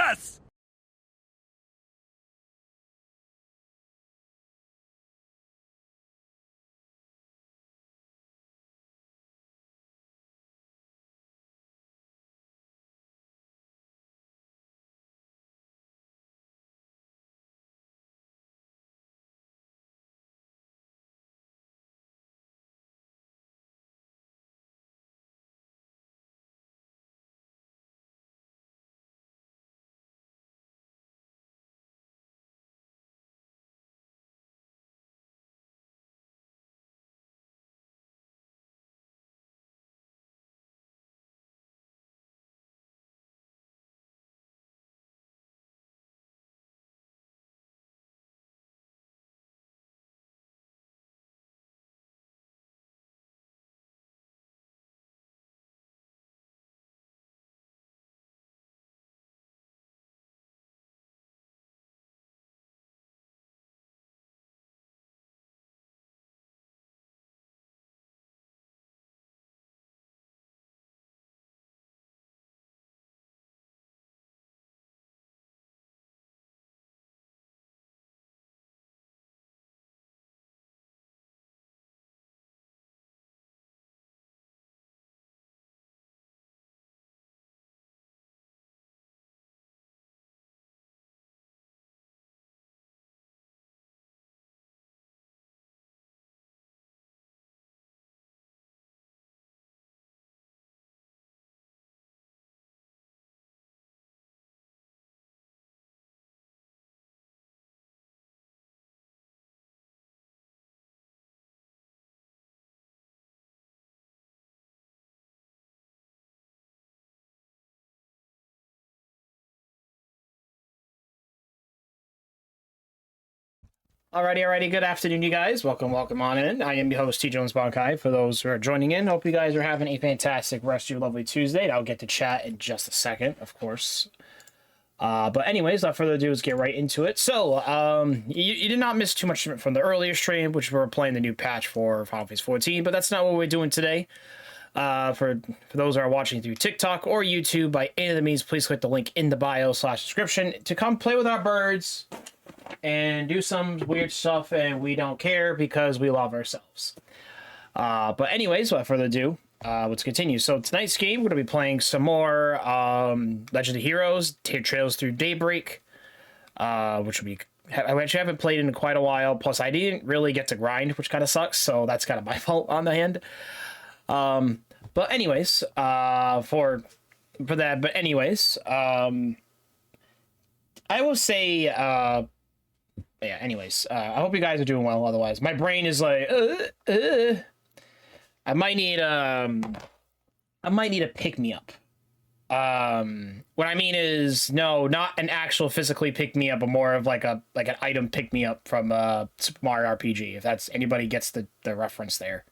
Yes! Alrighty. Good afternoon, you guys. Welcome on in. I am your host, T. Jones Bonkai. For those who are joining in, hope you guys are having a fantastic rest of your lovely Tuesday. I'll get to chat in just a second, of course. But anyways, without further ado, let's get right into it. So, you did not miss too much from the earlier stream, which we were playing the new patch for Final Fantasy 14, but that's not what we're doing today. For those who are watching through TikTok or YouTube, by any of the means, please click the link in the bio/description to come play with our birds and do some weird stuff, and we don't care because we love ourselves. But anyways, without further ado, let's continue. So tonight's game, we're going to be playing some more Legend of Heroes, Trails Through Daybreak, which will be... I actually haven't played in quite a while, plus I didn't really get to grind, which kind of sucks, so that's kind of my fault on the hand. But anyways, for that, but anyways, I will say... yeah, anyways, I hope you guys are doing well. Otherwise, my brain is like, I might need a pick me up. What I mean is, no, not an actual physically pick me up, but more of like an item pick me up from Super Mario RPG. If that's anybody gets the reference there,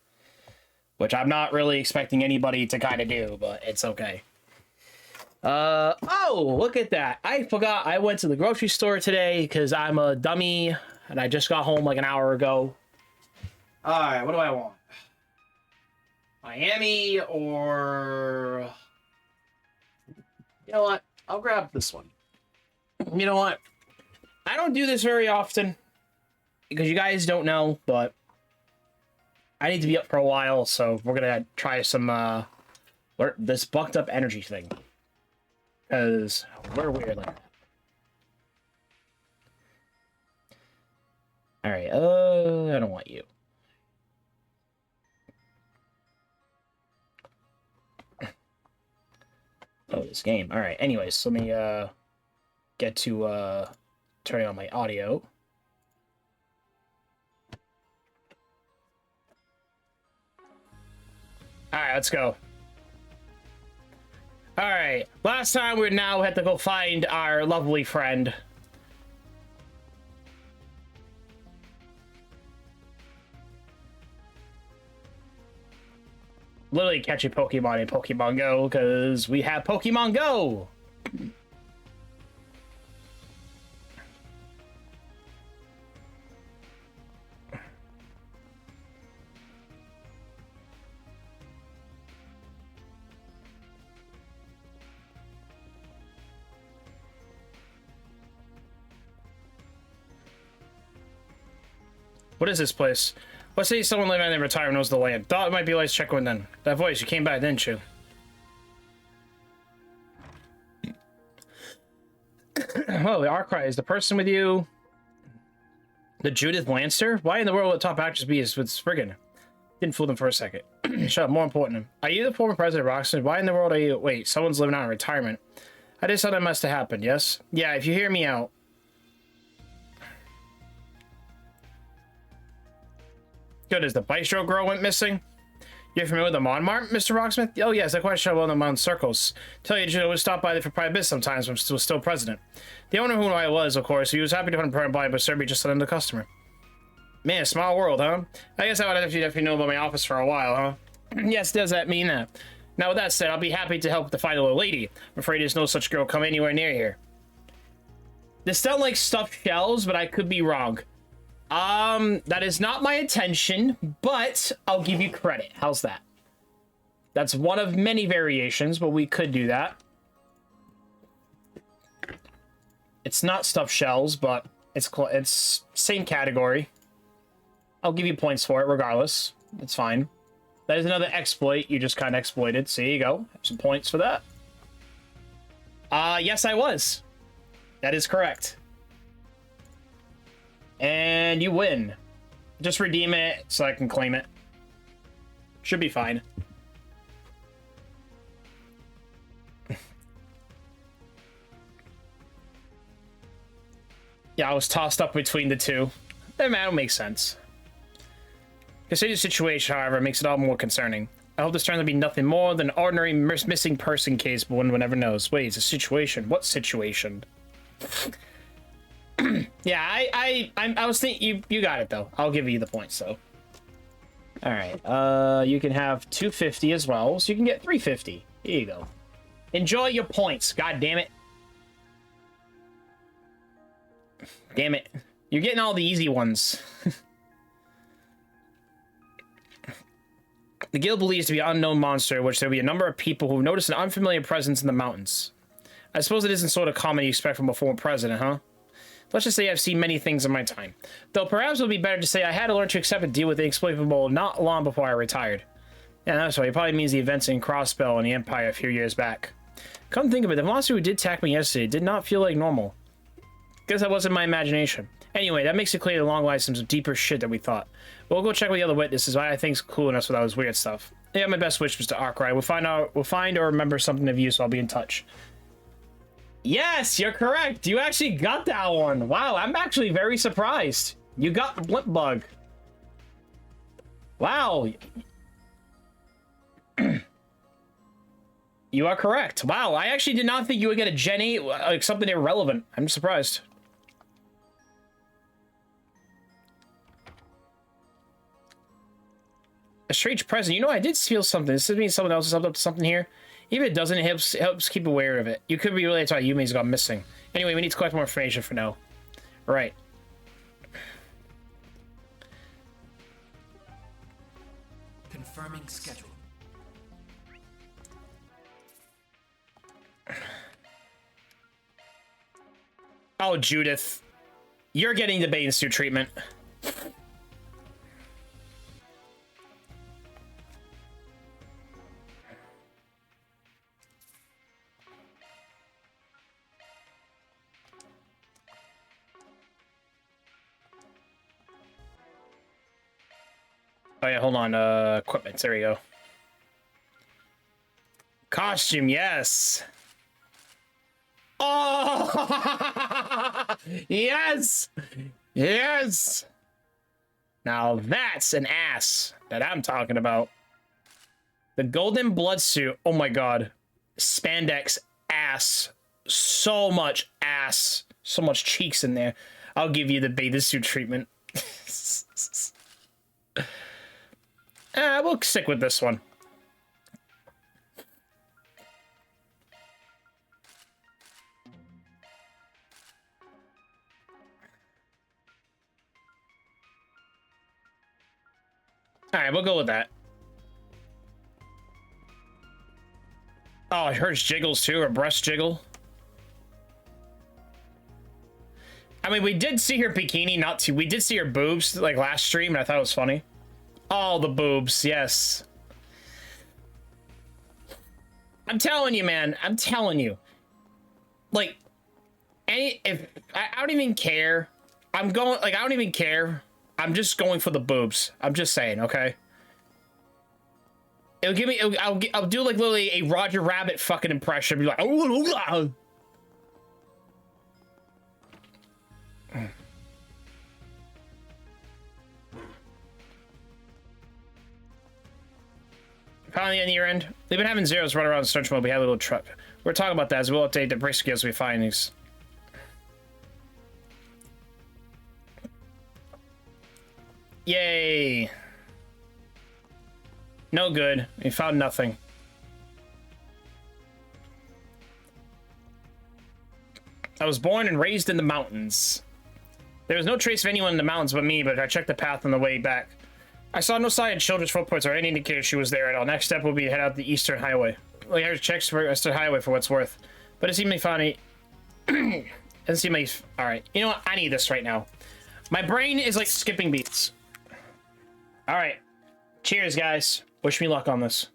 which I'm not really expecting anybody to kind of do, but it's okay. Oh, look at that. I forgot I went to the grocery store today because I'm a dummy and I just got home like an hour ago. All right, what do I want? Miami or... You know what? I'll grab this one. You know what? I don't do this very often because you guys don't know, but I need to be up for a while, so we're going to try some, this bucked up energy thing. Because we're weird like that. Alright, I don't want you. Oh, this game. Alright, anyways, let me, get to, turning on my audio. Alright, let's go. Alright, last time we now had to go find our lovely friend. Literally catch a Pokemon in Pokemon Go, because we have Pokemon Go! What is this place? Let's say someone living in their retirement knows the land. Thought it might be nice to check with them. That voice, you came back, didn't you? Oh, the Arcry is the person with you. The Judith Lancer? Why in the world would top actress be with Spriggan? Didn't fool them for a second. Shut up, more important. Are you the former president of Roxton? Why in the world are you... Wait, someone's living out in retirement. I just thought that must have happened, yes? Yeah, if you hear me out. Good, as the Bistro girl went missing? You're familiar with the Monmart, Mr. Rocksmith? Oh yes, I quite sure well in the circles. Tell you, I would stop by there for private business sometimes when I was still president. The owner who I was, of course, he was happy to find by, but Serby just sent him the customer. Man, small world, huh? I guess I would have to definitely know about my office for a while, huh? Yes, does that mean that? Now, with that said, I'll be happy to help to find a little lady. I'm afraid there's no such girl come anywhere near here. This sounds like stuffed shells, but I could be wrong. That is not my intention, but I'll give you credit. How's that? That's one of many variations, but we could do that. It's not stuffed shells, but it's same category. I'll give you points for it regardless. It's fine. That is another exploit you just kind of exploited. So there you go. Have some points for that. Yes, I was. That is correct. And you win. Just redeem it so I can claim it. Should be fine. Yeah, I was tossed up between the two. That'll make sense. Consider the situation, however, makes it all more concerning. I hope this turns out to be nothing more than an ordinary missing person case, but one never knows. Wait, it's a situation. What situation? Yeah, I was thinking you got it though. I'll give you the points though. All right. You can have 250 as well, so you can get 350. Here you go. Enjoy your points. God damn it. Damn it. You're getting all the easy ones. The guild believes to be an unknown monster, which there will be a number of people who notice an unfamiliar presence in the mountains. I suppose it isn't sort of common you expect from a former president, huh? Let's just say I've seen many things in my time. Though perhaps it would be better to say I had to learn to accept and deal with the inexplicable not long before I retired. Yeah, that's right. It probably means the events in Crossbell and the Empire a few years back. Come think of it, the monster who did attack me yesterday did not feel like normal. Guess that wasn't my imagination. Anyway, that makes it clear the long line some deeper shit than we thought. We'll go check with the other witnesses. I think's cool enough with all this weird stuff. Yeah, my best wish, Mr. Arkwright. We'll find or remember something of use, so I'll be in touch. Yes, you're correct. You actually got that one. Wow, I'm actually very surprised. You got the blimp bug. Wow. You are correct. Wow, I actually did not think you would get a Gen 8, like something irrelevant. I'm surprised. A strange present. You know, I did feel something. This means someone else is up to something here. Even if it doesn't, it helps keep aware of it. You could be related to why Yumi's gone missing. Anyway, we need to collect more information for now. Right. Confirming schedule. Oh, Judith. You're getting the bathing suit treatment. Oh yeah, hold on. Equipment. There we go. Costume, yes. Oh, yes, yes. Now that's an ass that I'm talking about. The golden blood suit. Oh my god, spandex ass. So much ass. So much cheeks in there. I'll give you the bathing suit treatment. We'll stick with this one. All right, we'll go with that. Oh, hers jiggles too, her breast jiggle. I mean, we did see her bikini, not too. We did see her boobs like last stream, and I thought it was funny. All the boobs, yes. I'm telling you, man. I'm telling you. Like, I don't even care. I'm going, like, I don't even care. I'm just going for the boobs. I'm just saying, okay? It'll give me, I'll do like literally a Roger Rabbit fucking impression. Be like, oh, finally on the year end. They've been having zeros run around the search mode. We had a little truck. We're talking about that as we'll update the break skills we find these. Yay. No good. We found nothing. I was born and raised in the mountains. There was no trace of anyone in the mountains but me, but I checked the path on the way back. I saw no sign of children's footprints or any indicator she was there at all. Next step will be to head out the eastern highway. Like, I checked the eastern highway for what's worth. But it seemed to be funny. Doesn't seem like... Alright, you know what? I need this right now. My brain is like skipping beats. Alright. Cheers, guys. Wish me luck on this.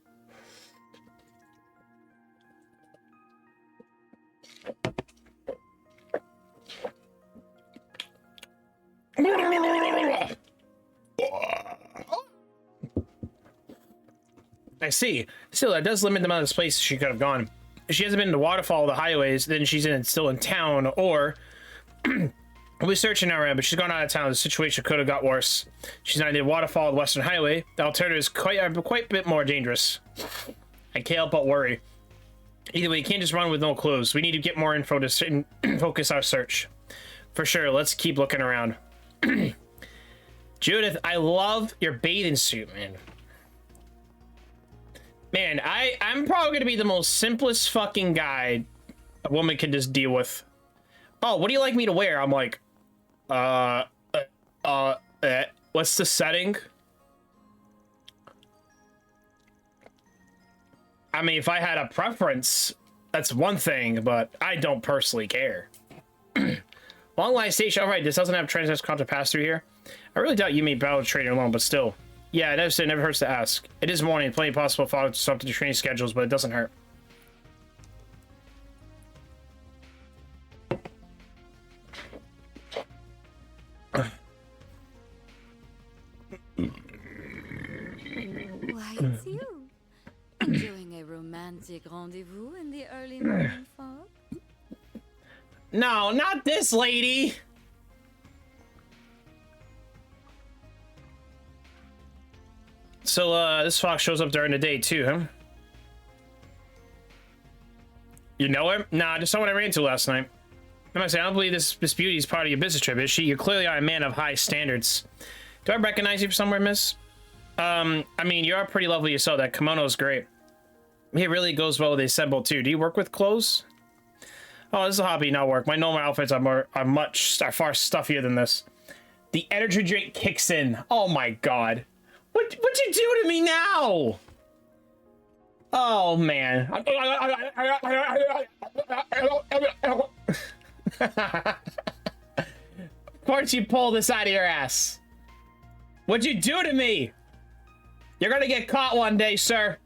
I see. Still, that does limit the amount of places she could have gone. If she hasn't been in the waterfall or the highways, then she's still in town, or... We're searching around, but she's gone out of town. The situation could have got worse. She's not in the waterfall or the western highway. The alternative is quite a bit more dangerous. I can't help but worry. Either way, you can't just run with no clues. We need to get more info to focus our search. For sure, let's keep looking around. Judith, I love your bathing suit, man. Man, I'm probably going to be the most simplest fucking guy a woman can just deal with. Oh, what do you like me to wear? I'm like, what's the setting? I mean, if I had a preference, that's one thing, but I don't personally care. Long line station, alright, this doesn't have transverse contra pass through here. I really doubt you may battle trading alone, but still. Yeah, it never hurts to ask. It is morning, plenty possible follow to stop the training schedules, but it doesn't hurt. Why, it's you. Enjoying a romantic rendezvous in the early morning fog? No, not this lady! So, this fox shows up during the day, too, huh? You know him? Nah, just someone I ran into last night. I must say, I don't believe this beauty is part of your business trip, is she? You clearly are a man of high standards. Do I recognize you from somewhere, miss? I mean, you are pretty lovely yourself. That kimono is great. It really goes well with the assemble, too. Do you work with clothes? Oh, this is a hobby, not work. My normal outfits are far stuffier than this. The energy drink kicks in. Oh my god. What'd you do to me now? Oh, man. Of course you pull this out of your ass. What'd you do to me? You're gonna get caught one day, sir.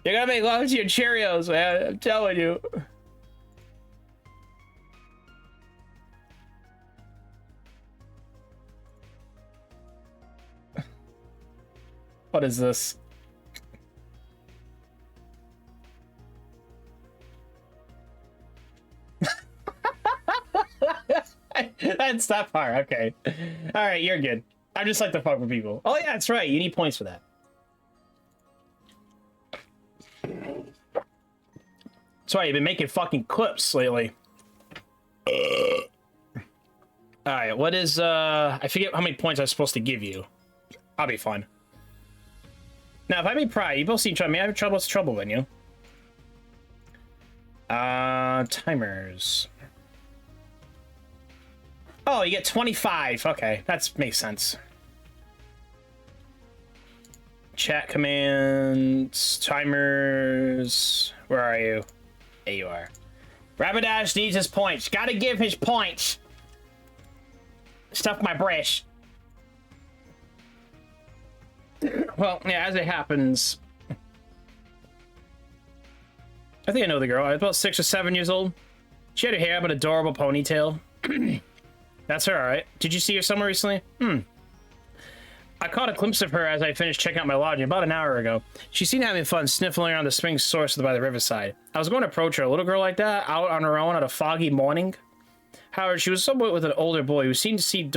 You're gonna make love to your Cheerios, man. I'm telling you. What is this? That's that part. Okay. All right, you're good. I just like to fuck with people. Oh yeah, that's right. You need points for that. That's why you've been making fucking clips lately. All right, what is I forget how many points I'm supposed to give you. I'll be fine. Now, if I may pry, you both seem to me. I have trouble. What's trouble then, you? Timers. Oh, you get 25. Okay, that makes sense. Chat commands, timers. Where are you? There you are. Rapidash needs his points. Gotta give his points. Stuff my breast. Well, yeah, as it happens, I think I know the girl. I was about 6 or 7 years old. She had her hair up an adorable ponytail. That's her, alright. Did you see her somewhere recently? I caught a glimpse of her as I finished checking out my lodging about an hour ago. She seemed having fun sniffling around the spring source by the riverside. I was going to approach her, a little girl like that, out on her own on a foggy morning. However, she was somewhat with an older boy who seemed to see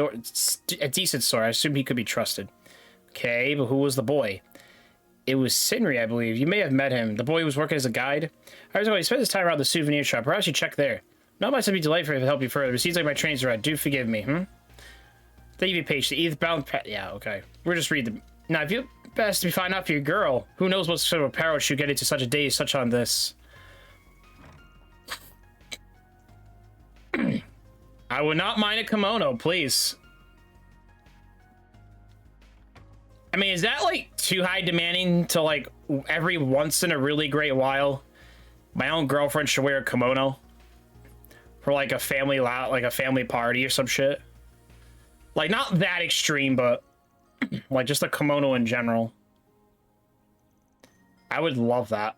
a decent sort. I assumed he could be trusted. Okay, but who was the boy? It was Sinri, I believe. You may have met him. The boy who was working as a guide. I was going to spend his time around the souvenir shop. Perhaps you check there. Not much to be delightful if it help you further. It seems like my train's right. Do forgive me, Thank you, page. The earthbound yeah, okay. We'll just read them. Now, if you best to be finding out for your girl, who knows what sort of apparel she'll get into such a day such on this. I would not mind a kimono, please. I mean, is that like too high demanding to like every once in a really great while my own girlfriend should wear a kimono for like a family party or some shit? Like, not that extreme, but like just a kimono in general. I would love that.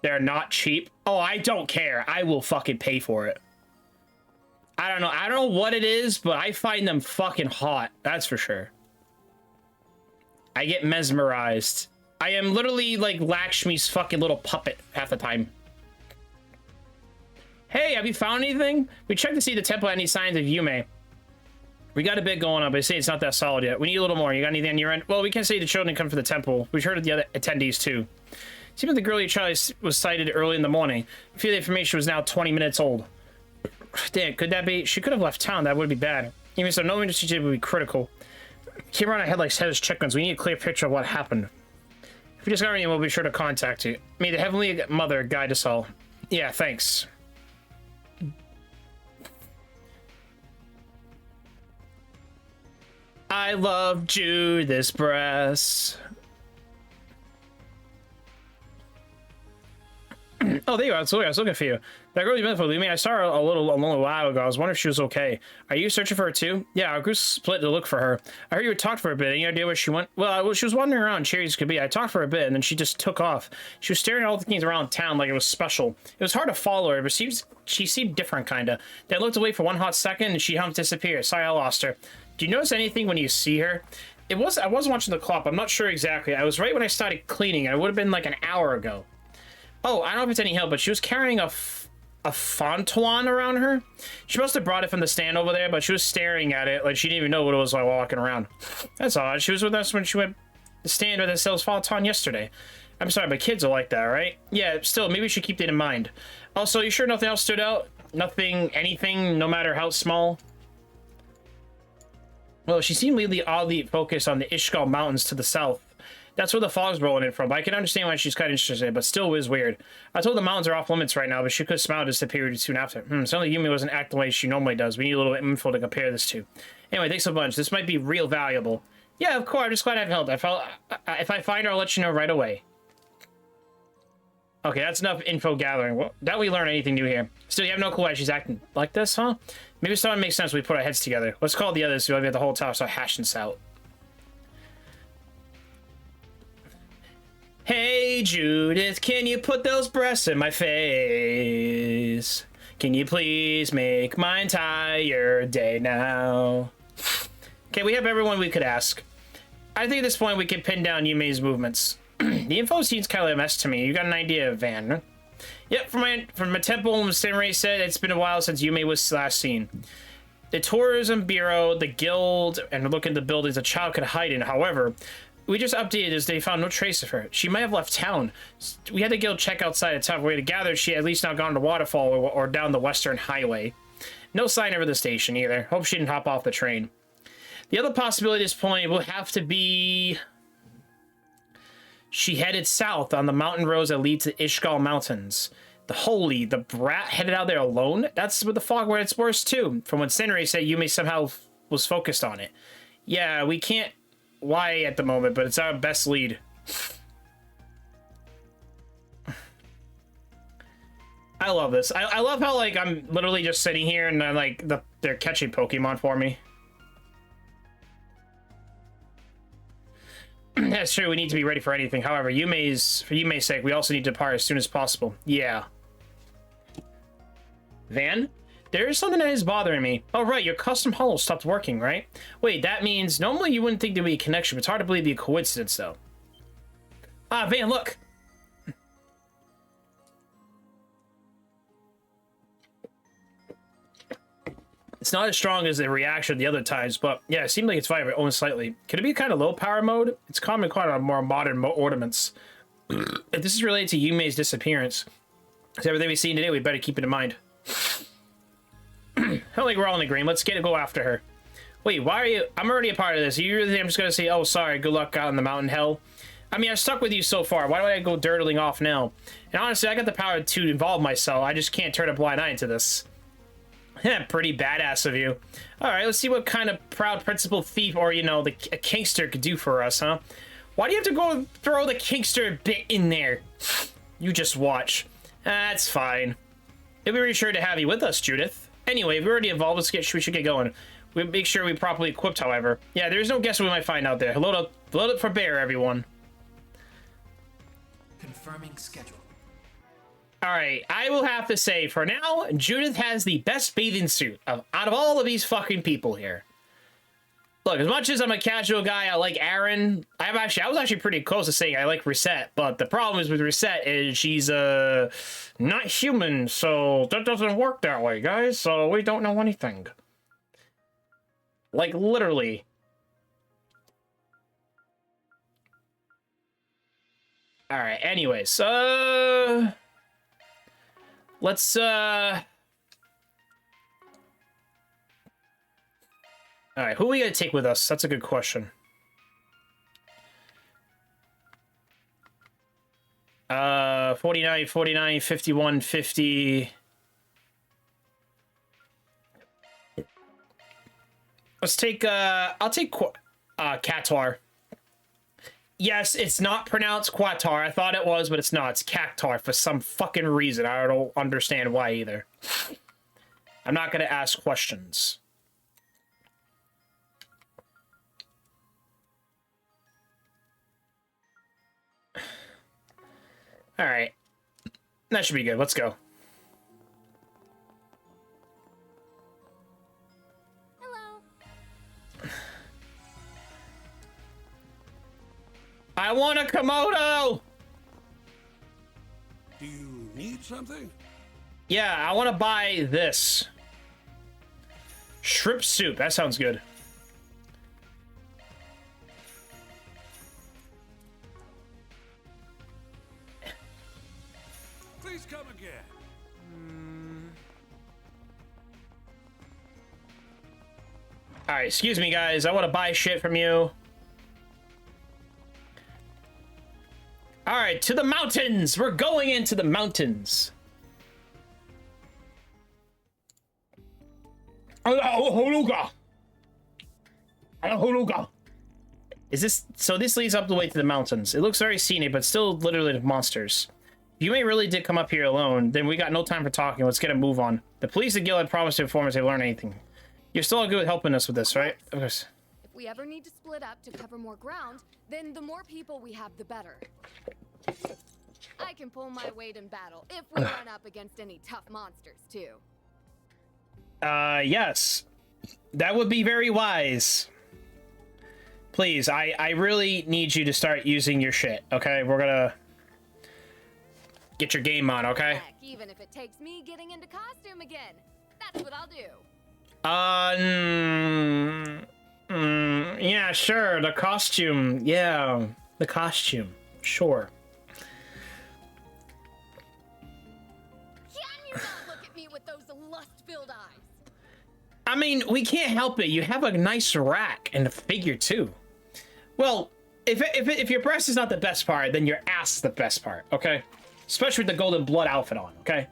They're not cheap. Oh, I don't care. I will fucking pay for it. I don't know what it is, but I find them fucking hot. That's for sure. I get mesmerized. I am literally like Lakshmi's fucking little puppet half the time. Hey, have you found anything? We checked to see the temple had any signs of Yume. We got a bit going on, but I say it's not that solid yet. We need a little more. You got anything on your end? Well, we can't say the children come for the temple. We've heard of the other attendees too. Seems like the girl you tried was sighted early in the morning. I feel the information was now 20 minutes old. Damn, could that be? She could have left town. That would be bad. Even so, knowing that she would be critical. Keep around our head like headless chickens. We need a clear picture of what happened. If we discover anything, we'll be sure to contact you. May the Heavenly Mother guide us all. Yeah, thanks. I love Judas breasts. Oh, there you are. I was looking for you. That girl you met for me, I saw her a little while ago. I was wondering if she was okay. Are you searching for her too? Yeah, our group split to look for her. I heard you had talked for a bit. Any idea where she went? Well, she was wandering around Cherries could be. I talked for a bit, and then she just took off. She was staring at all the things around town like it was special. It was hard to follow her, but she seemed different, kind of. Then I looked away for one hot second, and she disappeared. Sorry, I lost her. Do you notice anything when you see her? I wasn't watching the clock. I'm not sure exactly. I was right when I started cleaning, and it would have been like an hour ago. Oh, I don't know if it's any help, but she was carrying a Fontuan around her. She must have brought it from the stand over there, but she was staring at it like she didn't even know what it was while walking around. That's odd. She was with us when she went to the stand where that sells Fontuan yesterday. I'm sorry, but kids are like that, right? Yeah, still, maybe we should keep that in mind. Also, you sure nothing else stood out? Nothing, anything, no matter how small? Well, she seemed really oddly focused on the Ishgal Mountains to the south. That's where the fog's rolling in from, but I can understand why she's kind of interested, but still is weird. I told the mountains are off limits right now, but she could smile and disappear soon after. Certainly Yumi wasn't acting the way she normally does. We need a little info to compare this to. Anyway, thanks a bunch. This might be real valuable. Yeah, of course. I'm just glad I've helped. If I find her, I'll let you know right away. Okay, that's enough info gathering. Well, that we learn anything new here. Still, you have no clue why she's acting like this, huh? Maybe it's starting to make sense when we put our heads together. Let's call the others so we have the whole tower start hashing this out. Hey Judith, can you put those breasts in my face? Can you please make my entire day now? Okay, we have everyone we could ask. I think at this point we can pin down Yume's movements. The info seems kind of a mess to me. You got an idea, Van? Yep, from my temple, Samurai said it's been a while since Yume was last seen. The tourism bureau, the guild, and look at the buildings a child could hide in. However, we just updated as they found no trace of her. She might have left town. We had the guild check outside the town. We to gather she had at least not gone to Waterfall or down the Western Highway. No sign of her at the station either. Hope she didn't hop off the train. The other possibility at this point will have to be she headed south on the mountain roads that lead to the Ishgal Mountains. The brat headed out there alone? That's with the fog where it's worse too. From what Senri said, Yumi somehow was focused on it. Yeah, we can't why at the moment, but it's our best lead. I love this. I love how like I'm literally just sitting here and I'm like they're catching Pokemon for me. That's true, we need to be ready for anything. However, for Yume's sake, we also need to depart as soon as possible. Yeah. Van? There's something that is bothering me. Oh, right, your custom hull stopped working, right? Wait, that means normally you wouldn't think there'd be a connection, but it's hard to believe it'd be a coincidence, though. Ah, Van, look! It's not as strong as the reaction the other times, but yeah, it seemed like it's firing only slightly. Could it be kind of low power mode? It's common quite on more modern ornaments. If this is related to Yume's disappearance, so everything we've seen today, we better keep it in mind. I don't think we're all in agreement. Let's go after her. Wait, why are you... I'm already a part of this. You really think I'm just going to say, oh, sorry, good luck out in the mountain hell? I mean, I've stuck with you so far. Why do I go dirtling off now? And honestly, I got the power to involve myself. I just can't turn a blind eye into this. Pretty badass of you. Alright, let's see what kind of proud principal thief or, you know, a kinkster could do for us, huh? Why do you have to go throw the kinkster bit in there? You just watch. That's fine. It'll be really sure to have you with us, Judith. Anyway, if we're already involved, we should get going. We'll make sure we're properly equipped, however. Yeah, there's no guess what we might find out there. Load up for bear, everyone. Confirming schedule. Alright, I will have to say, for now, Judith has the best bathing suit out of all of these fucking people here. Look, as much as I'm a casual guy, I like Aaron. I was actually pretty close to saying I like Reset, but the problem is with Reset is she's not human, so that doesn't work that way, guys. So we don't know anything. Like, literally. Alright, anyways, let's, Alright, who are we gonna take with us? That's a good question. 49, 49, 51, 50. Let's take, I'll take, Qatar. Yes, it's not pronounced Qatar. I thought it was, but it's not. It's Cactar for some fucking reason. I don't understand why either. I'm not gonna ask questions. All right, that should be good. Let's go. Hello. I want a Komodo! Do you need something? Yeah, I want to buy this. Shrimp soup. That sounds good. Please come again. Alright, excuse me, guys. I want to buy shit from you. Alright, to the mountains! We're going into the mountains. Is this... So this leads up the way to the mountains. It looks very scenic, but still literally monsters. If you may really did come up here alone, then we got no time for talking. Let's get a move on. The police at Guild promised to inform us if they learn anything. You're still all good with helping us with this, right? Of course. If we ever need to split up to cover more ground, then the more people we have, the better. I can pull my weight in battle if we run up against any tough monsters, too. Yes. That would be very wise. Please, I really need you to start using your shit, okay? We're gonna... Get your game on, okay? Heck, even if it takes me getting into costume again, that's what I'll do. Yeah, sure, the costume. Yeah, the costume. Sure. Can you not look at me with those lust-filled eyes? I mean, we can't help it. You have a nice rack and a figure, too. Well, if your breast is not the best part, then your ass is the best part, okay? Especially with the golden blood outfit on, okay?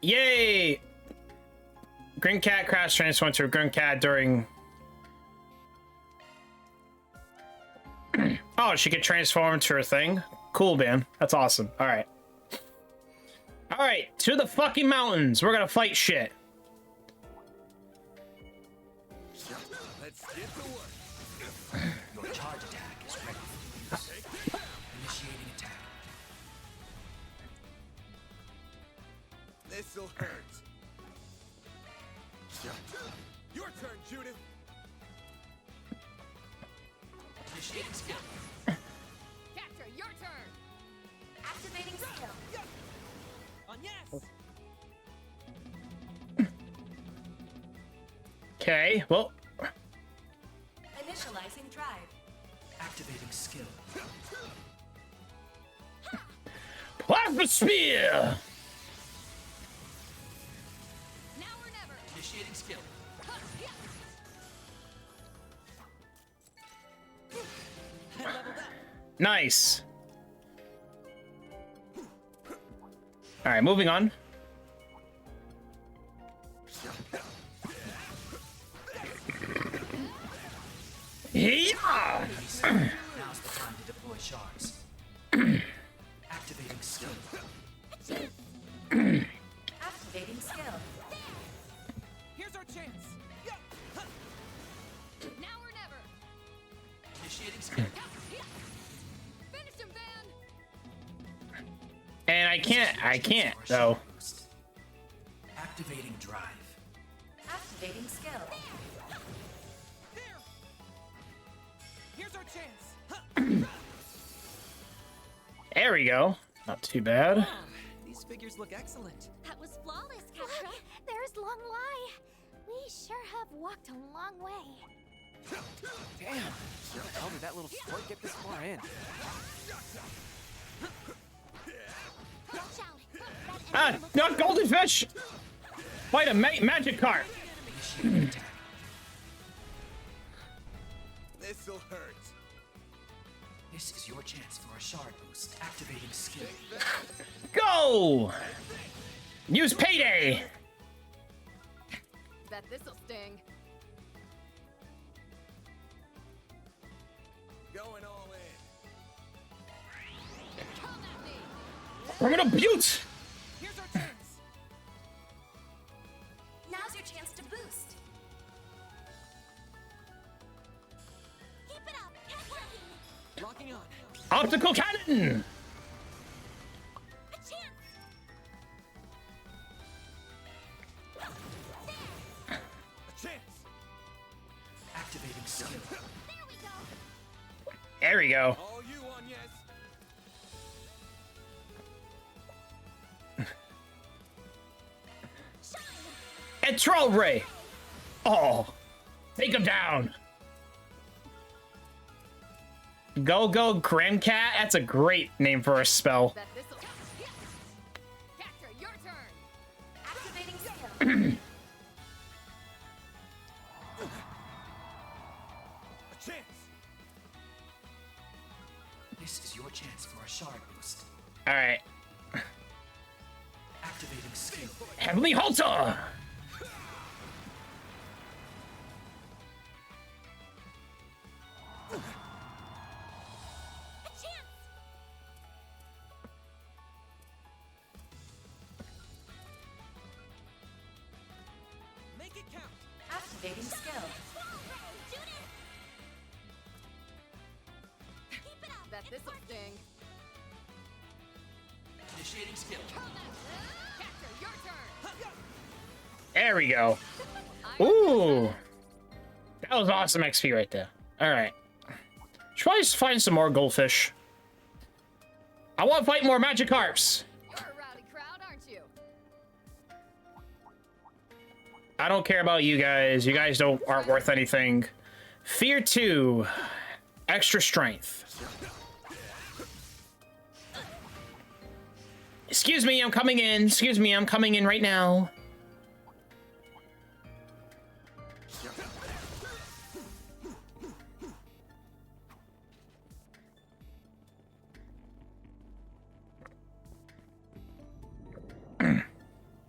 Yay! Green Cat crash transformed to a Green Cat during... Oh, she could transform into her thing? Cool, man. That's awesome. Alright. Alright, right, to the fucking mountains. We're gonna fight shit. Let's get to work. Your charge attack is ready for use. Initiating attack. This'll hurt. Your turn, Judith. Initiating skill. Catcher, your turn. Activating skill. On yes. Okay, well, Initializing drive. Activating skill. plasma spear. Now or never. Initiating skill. Nice. All right, moving on. Yeah. Now's the time to deploy shards. Activating skill. Activating skill. Here's our chance. Now or never. Initiating skill. Finish him, Van. And I can't though. Boost. Activating drive. Activating skill. There. Here's our chance. There we go. Not too bad. These figures look excellent. That was flawless, Katra. There's Long Lai. We sure have walked a long way. Damn. How did that little sport get this far in? Watch out. That Ah, enemy looks not golden fish. Fight a magic cart. Initiating attack. This'll hurt. This is your chance for a shard boost. Activating skill. Go. Use payday. Bet this'll sting. Going all in. Come at me. We're gonna butte. Here's our chance. Now's your chance to boost. Keep it up. It's working. Locking on. Optical cannon. A chance. A chance. Activating skill. There we go. There we go. All you on yes. Shine. And troll ray. Oh, take him down. Go go Grimcat. That's a great name for a spell. Bet this'll. Catcher, your turn. Activating skill. A chance. This is your chance for a shard boost. All right, Activating skill. Heavenly Halter. A chance. Make it count. Activating skill. Judith. Keep it up. Bet It's this'll working. sting. Initiating skill. Come at me. Catcher, your turn. There we go. Ooh, that was awesome XP right there. All right, should probably just find some more goldfish. I want to fight more Magikarps. You're a rowdy crowd, aren't you? I don't care about you guys. You guys aren't worth anything. Fear 2, extra strength. Excuse me, I'm coming in. Excuse me, I'm coming in right now.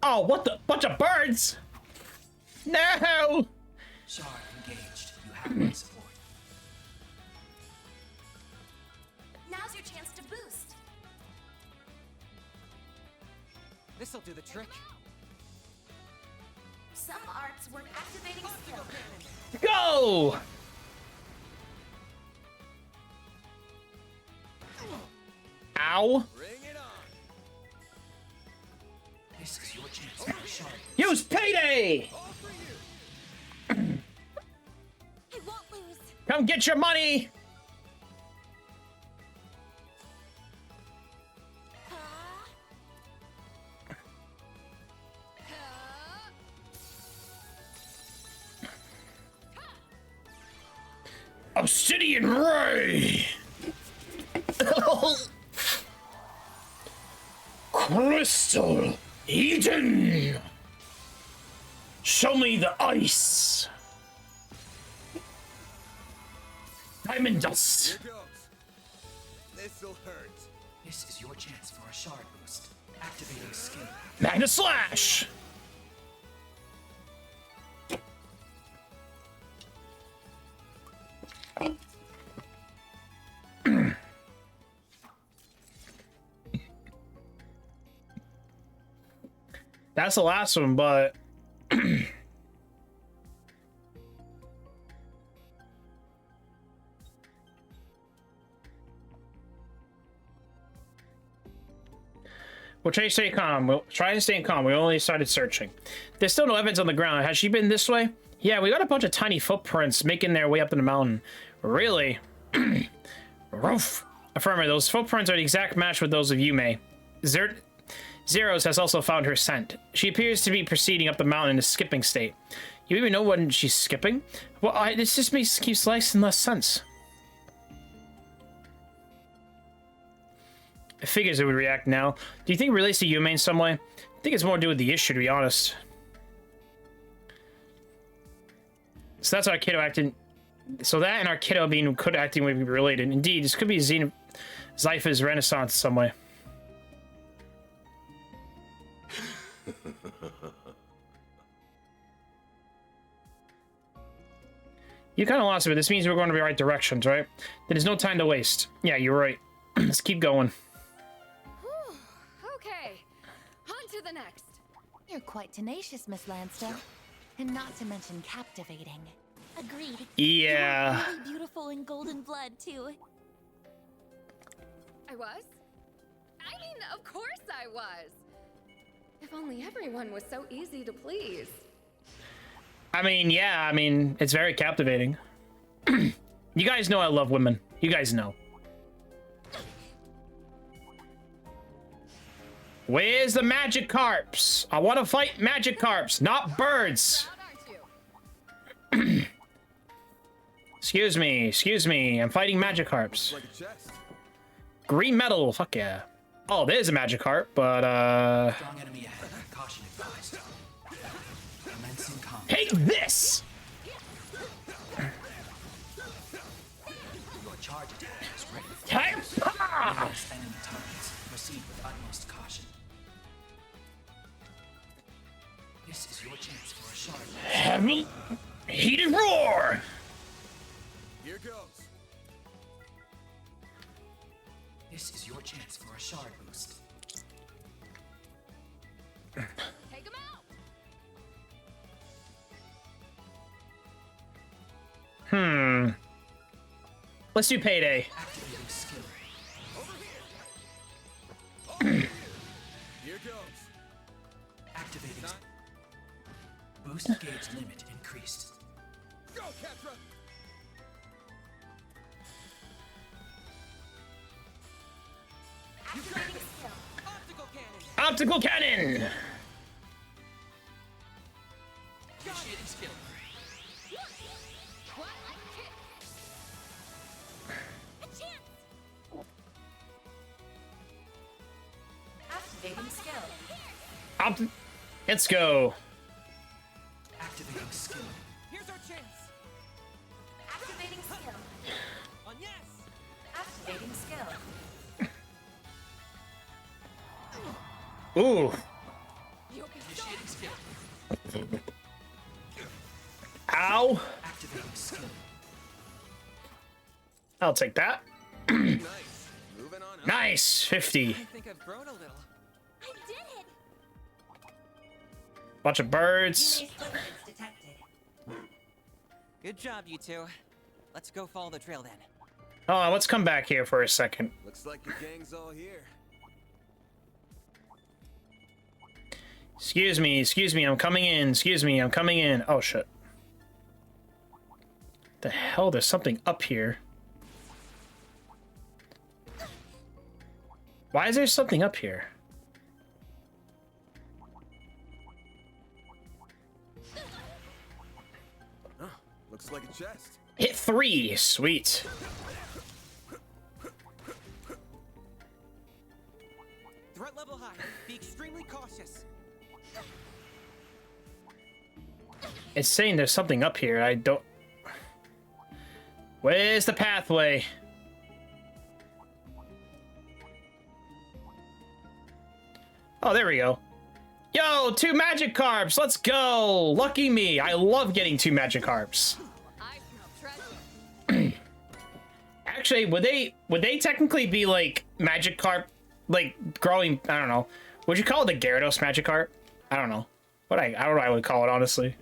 Oh, what the? Bunch of birds! No! Shard engaged. You have my support. Now's your chance to boost. This'll do the trick. Some arts work activating skill. Go! Ow. Bring it on. This is your chance for a shard. Use payday! All for you. I won't lose. Come get your money! Obsidian Ray! Crystal Eden! Show me the ice! Diamond dust! Here goes. This'll hurt. This is your chance for a shard boost. Activating skill. Magna Slash! That's the last one, but we'll try to stay calm. We'll try to stay calm. We only started searching. There's still no evidence on the ground. Has she been this way? Yeah, we got a bunch of tiny footprints making their way up the mountain. Really? Roof. Affirmative. Those footprints are the exact match with those of Yume. Zeros has also found her scent. She appears to be proceeding up the mountain in a skipping state. You even know when she's skipping? Well, this just keeps less and less sense. It figures it would react now. Do you think it relates to Yume in some way? I think it's more to do with the issue, to be honest. So that's our kiddo acting. So that and our kiddo being good acting would be related. Indeed, this could be Zypha's renaissance in some way. You kind of lost it, but this means we're going to the right directions, right? There's no time to waste. Yeah, you're right. Let's keep going. Whew. Okay, on to the next. You're quite tenacious, Miss Lansdale. And not to mention captivating. Agreed. Yeah. You're really beautiful in golden blood, too. I was? I mean, of course I was. If only everyone was so easy to please. I mean, yeah, I mean, it's very captivating. You guys know I love women. You guys know. Where's the magic carps? I want to fight magic carps, not birds. Proud, aren't you? Excuse me. I'm fighting magic carps. Like a chest. Green metal, fuck yeah. Oh, there's a magic carp, but Strong enemy ahead. Caution advised. Commencing combat. take this! Your charge attack is ready. Ah! Against enemy targets. Proceed with utmost caution. This is your chance for a shard. Heavy heated roar! Here goes. This is your chance for a shard boost. Take him out! Let's do payday. Activating skill. Here goes. Activating. Boost gauge limit increased. Go, Ketra. Activating skill. Optical cannon. Optical cannon! Initiating skill. What? A chance. Activating skill. Let's go. Activating skill. Here's our chance. Activating skill. On yes. Activating skill. Ooh. Initiating skill. Ow. Activating skill. I'll take that. Nice. Moving on up. Nice. 50. I think I've grown a little. I did it. Bunch of birds. Good job, you two. Let's go follow the trail then. Oh, let's come back here for a second. Looks like your gang's all here. Excuse me, I'm coming in. Excuse me, I'm coming in. Oh, shit. The hell? There's something up here. Why is there something up here? Huh, looks like a chest. Hit 3. Sweet. Threat level high. Be extremely cautious. It's saying there's something up here. I don't... Where's the pathway? Oh, there we go. Yo, 2 magic carps. Let's go. Lucky me. I love getting 2 magic carps. I smell treasure. Actually, would they technically be like magic carp, like growing? I don't know. Would you call it the Gyarados magic carp? I don't know. I don't know what I would call it, honestly.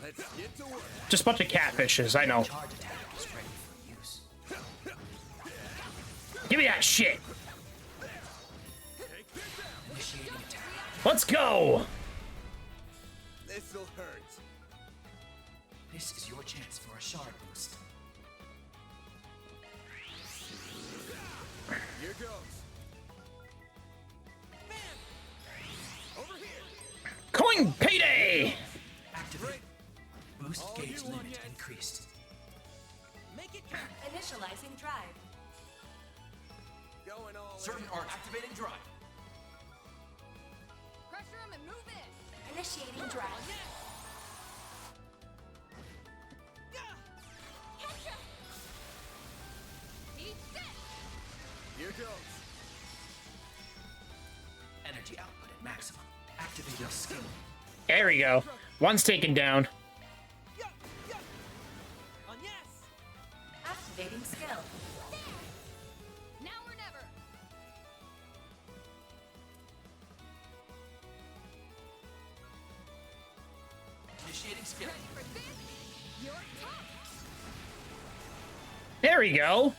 Let's get to work. Just a bunch of catfishes. I know. Charge attack is ready for use. Give me that shit. Initiating attack. Let's go. This'll hurt. This is your chance for a shard boost. Here goes. Over here. Coin payday. Activate. Boost All gauge you want limit yet? increased. Make it count. Initializing drive. Going all Certain in. arts activating drive. Pressure him and move in. Initiating drive. Eat this. Here goes. Energy output at maximum. Activate your skill. There we go. One's taken down. On yes. Activating skill. Now or never. Initiating skill. Ready for this? You're tough. There we go.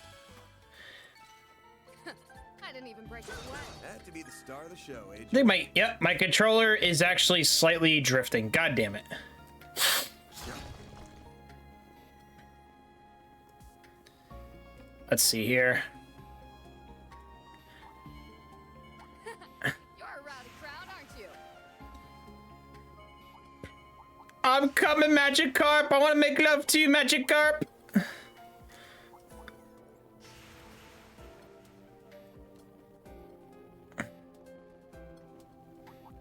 I didn't even break a sweat. Had to be the star of the show, I Agent. think my controller is actually slightly drifting. God damn it. Let's see here. You're a rowdy crowd, aren't you? I'm coming, Magikarp. I want to make love to you, Magikarp.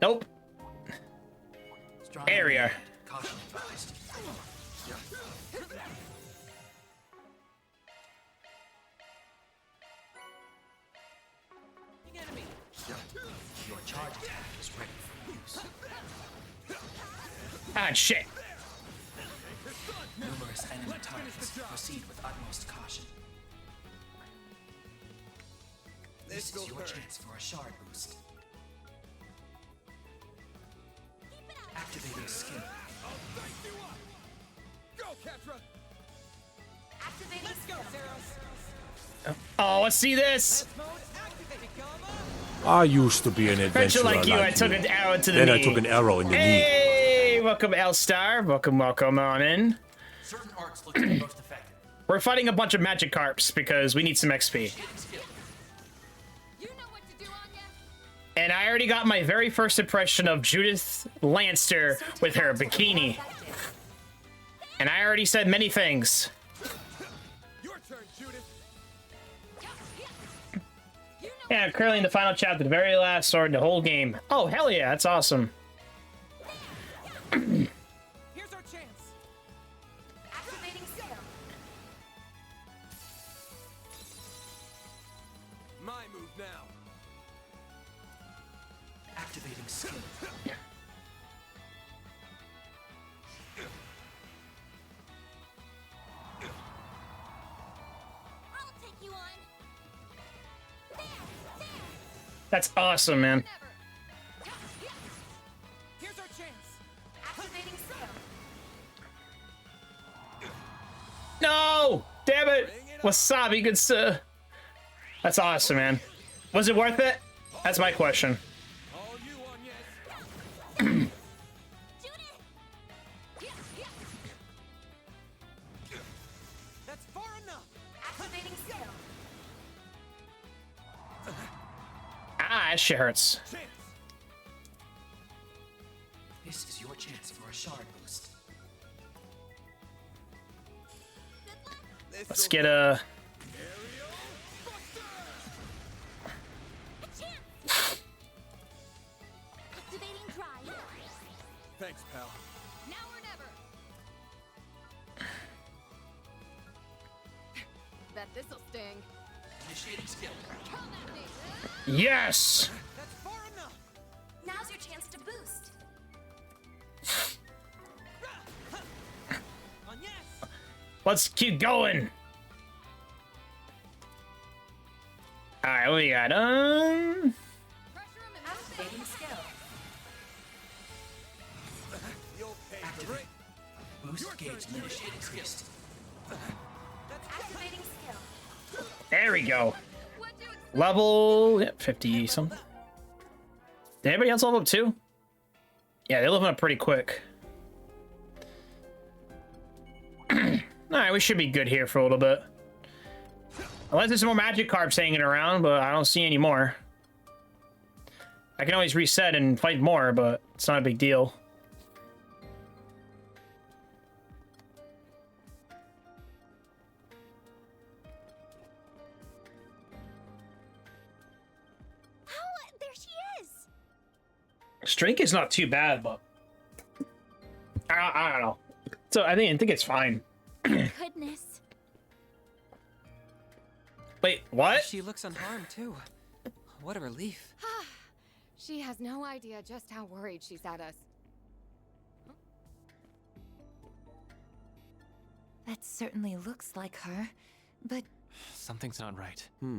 Nope. Strong There we are. Caution advised. Enemy. Your charge attack is ready for use. Ah, shit. Numerous enemy targets. Proceed with utmost caution. This This'll is your hurt. chance for a shard boost. Activating skill. I'll light you up. Go, Ketra. Activating Let's go, Zeros. Oh, let's see this. Mode activated, Gamma. I used to be an Adventure adventurer like you, I took you. an arrow to the Then knee. I took an arrow in the knee. Hey, welcome L-Star. Welcome on in. Certain arts look to be most effective. We're fighting a bunch of Magikarps because we need some XP. Initiating skill. You know what to do, Anya. And I already got my very first impression of Judith Lancer with her bikini. And I already said many things. Your turn, Judith. Yeah, currently in the final chapter, the very last sword in the whole game. Oh, hell yeah, that's awesome. Here's our chance. Activating skill. My move now. Activating skill. I'll take you on. There, there. That's awesome, man. Never. No! Damn it! Wasabi, good sir. That's awesome, man. Was it worth it? That's my question. All you on, yes. Judith! That's far enough. Activating skill. Ah, that shit hurts. Chance. This is your chance for a shard boost. Let's get a... Activating drive. Thanks, pal. Now or never. Bet this'll sting. Initiating skill. Come at me. Yes! That's far enough. Now's your chance to boost. On yes. Let's keep going. Alright, what we got? Pressure him and Activating skill. You'll pay for Activate. it. Boost gauge. Initiating skill. Activating skill. There we go. what'd you expect? Level 50 something. Did anybody else level up too? Yeah, they level up pretty quick. Alright, we should be good here for a little bit. Unless there's some more magic carps hanging around, but I don't see any more. I can always reset and fight more, but it's not a big deal. There she is. Strength is not too bad, but I don't know. So I think it's fine. Goodness. Wait, what? She looks unharmed too. What a relief. She has no idea just how worried she's at us. That certainly looks like her, but Something's not right. La, la,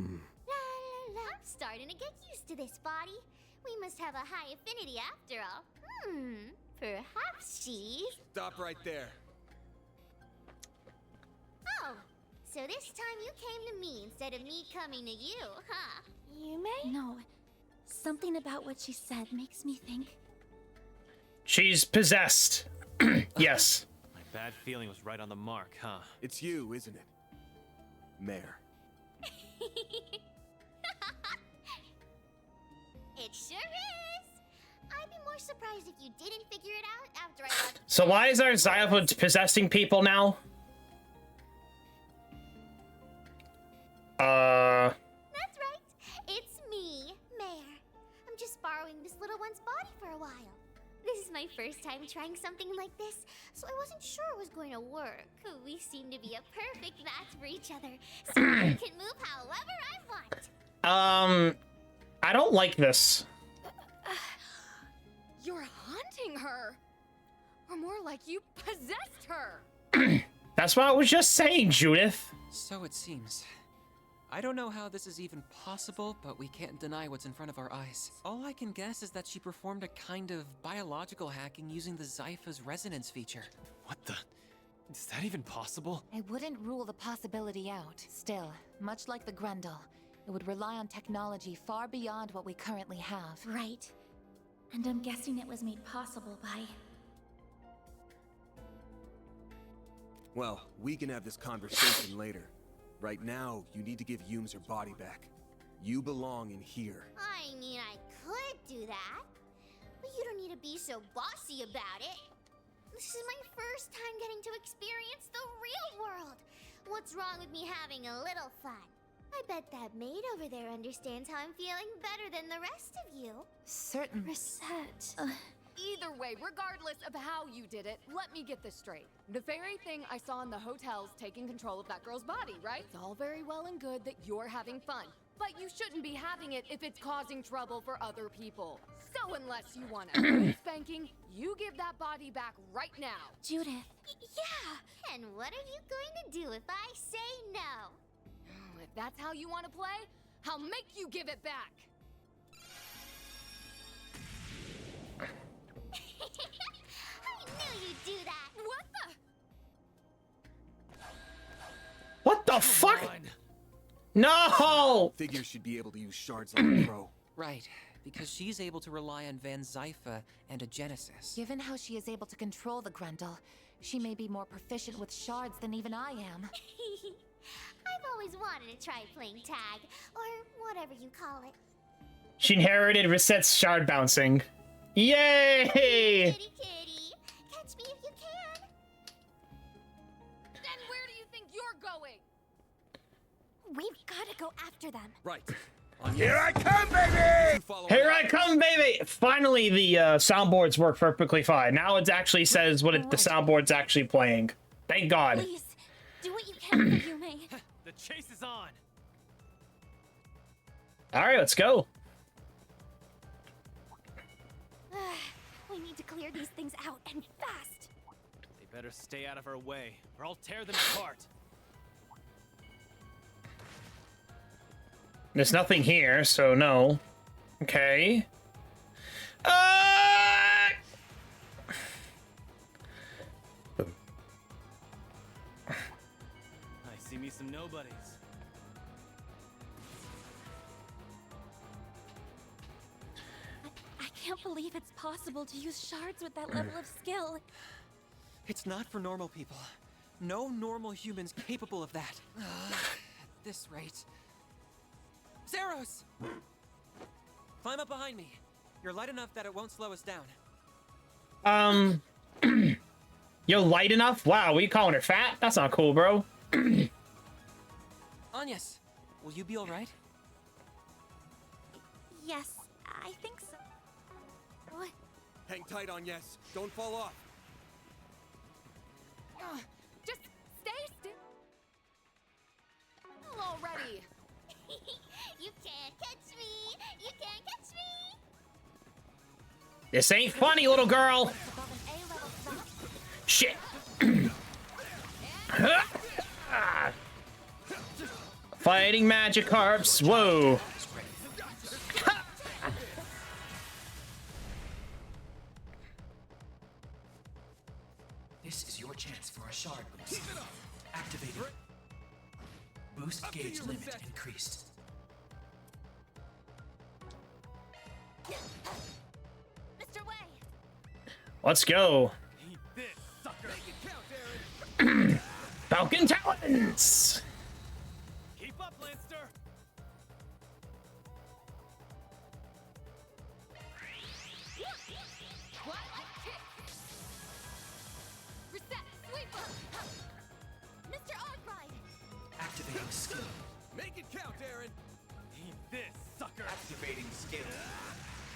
la. I'm starting to get used to this body. We must have a high affinity after all. Perhaps she's... Stop right there. Oh, so this time you came to me instead of me coming to you, huh? You may? no. Something about what she said makes me think. She's possessed. Yes. My bad feeling was right on the mark, huh? It's you, isn't it? Mayor. It sure is. I'd be more surprised if you didn't figure it out after I left. So why is our Xylophone possessing people now? That's right. It's me, Mayor. I'm just borrowing this little one's body for a while. This is my first time trying something like this, so I wasn't sure it was going to work. We seem to be a perfect match for each other, so I can move however I want. I don't like this. You're haunting her. Or more like you possessed her. That's what I was just saying, Judith. So it seems. I don't know how this is even possible, but we can't deny what's in front of our eyes. All I can guess is that she performed a kind of biological hacking using the Zypha's resonance feature. What the? Is that even possible? I wouldn't rule the possibility out. Still, much like the Grendel, it would rely on technology far beyond what we currently have. Right. And I'm guessing it was made possible by... Well, we can have this conversation later. Right now, you need to give Yums her body back. You belong in here. I mean, I could do that. But you don't need to be so bossy about it. This is my first time getting to experience the real world. What's wrong with me having a little fun? I bet that maid over there understands how I'm feeling better than the rest of you. Certain. Reset. Either way, regardless of how you did it, let me get this straight. The very thing I saw in the hotel's taking control of that girl's body, right? It's all very well and good that you're having fun, but you shouldn't be having it if it's causing trouble for other people. So unless you want a spanking, you give that body back right now. Judith. Yeah. And what are you going to do if I say no? If that's how you want to play, I'll make you give it back. I knew you'd do that. What the? What the fuck? No! Figure should be able to use shards like a pro. Right, because she's able to rely on Van Zypha and a Genesis. Given how she is able to control the Grendel, she may be more proficient with shards than even I am. I've always wanted to try playing tag, or whatever you call it. She inherited Reset's shard bouncing. Yay! Kitty, kitty, catch me if you can. Then where do you think you're going? We've got to go after them. Right. Here I come, baby! Here I come, baby! Finally, the soundboards work perfectly fine. Now it actually says what the soundboard's actually playing. Thank God. Please, do what you can for Yume. The chase is on. All right, let's go. We need to clear these things out, and fast. They better stay out of our way, or I'll tear them apart. There's nothing here, so no. Okay. I see me some nobodies. I can't believe it's possible to use shards with that level of skill. It's not for normal people. No normal human's capable of that. At this rate. Zeros! Climb up behind me. You're light enough that it won't slow us down. You're light enough? Wow, what are you calling her fat? That's not cool, bro. Agnes, will you be alright? Yes, I think so. What? Hang tight on yes. Don't fall off. Just stay still. Already. You can't catch me! You can't catch me! This ain't funny, little girl. Above an A-level threat. Shit. Fighting Magikarps. Whoa. This is your chance for a shard boost. Activated. Boost gauge limit increased. Mr. Way! Let's go. Eat this, sucker. Falcon Talons. Keep up, Lancer. What? Kick. Reset. Sweeper. Mr. Arkwright! Activating skill. Make it count, Aaron. Eat this, sucker. Activating skill.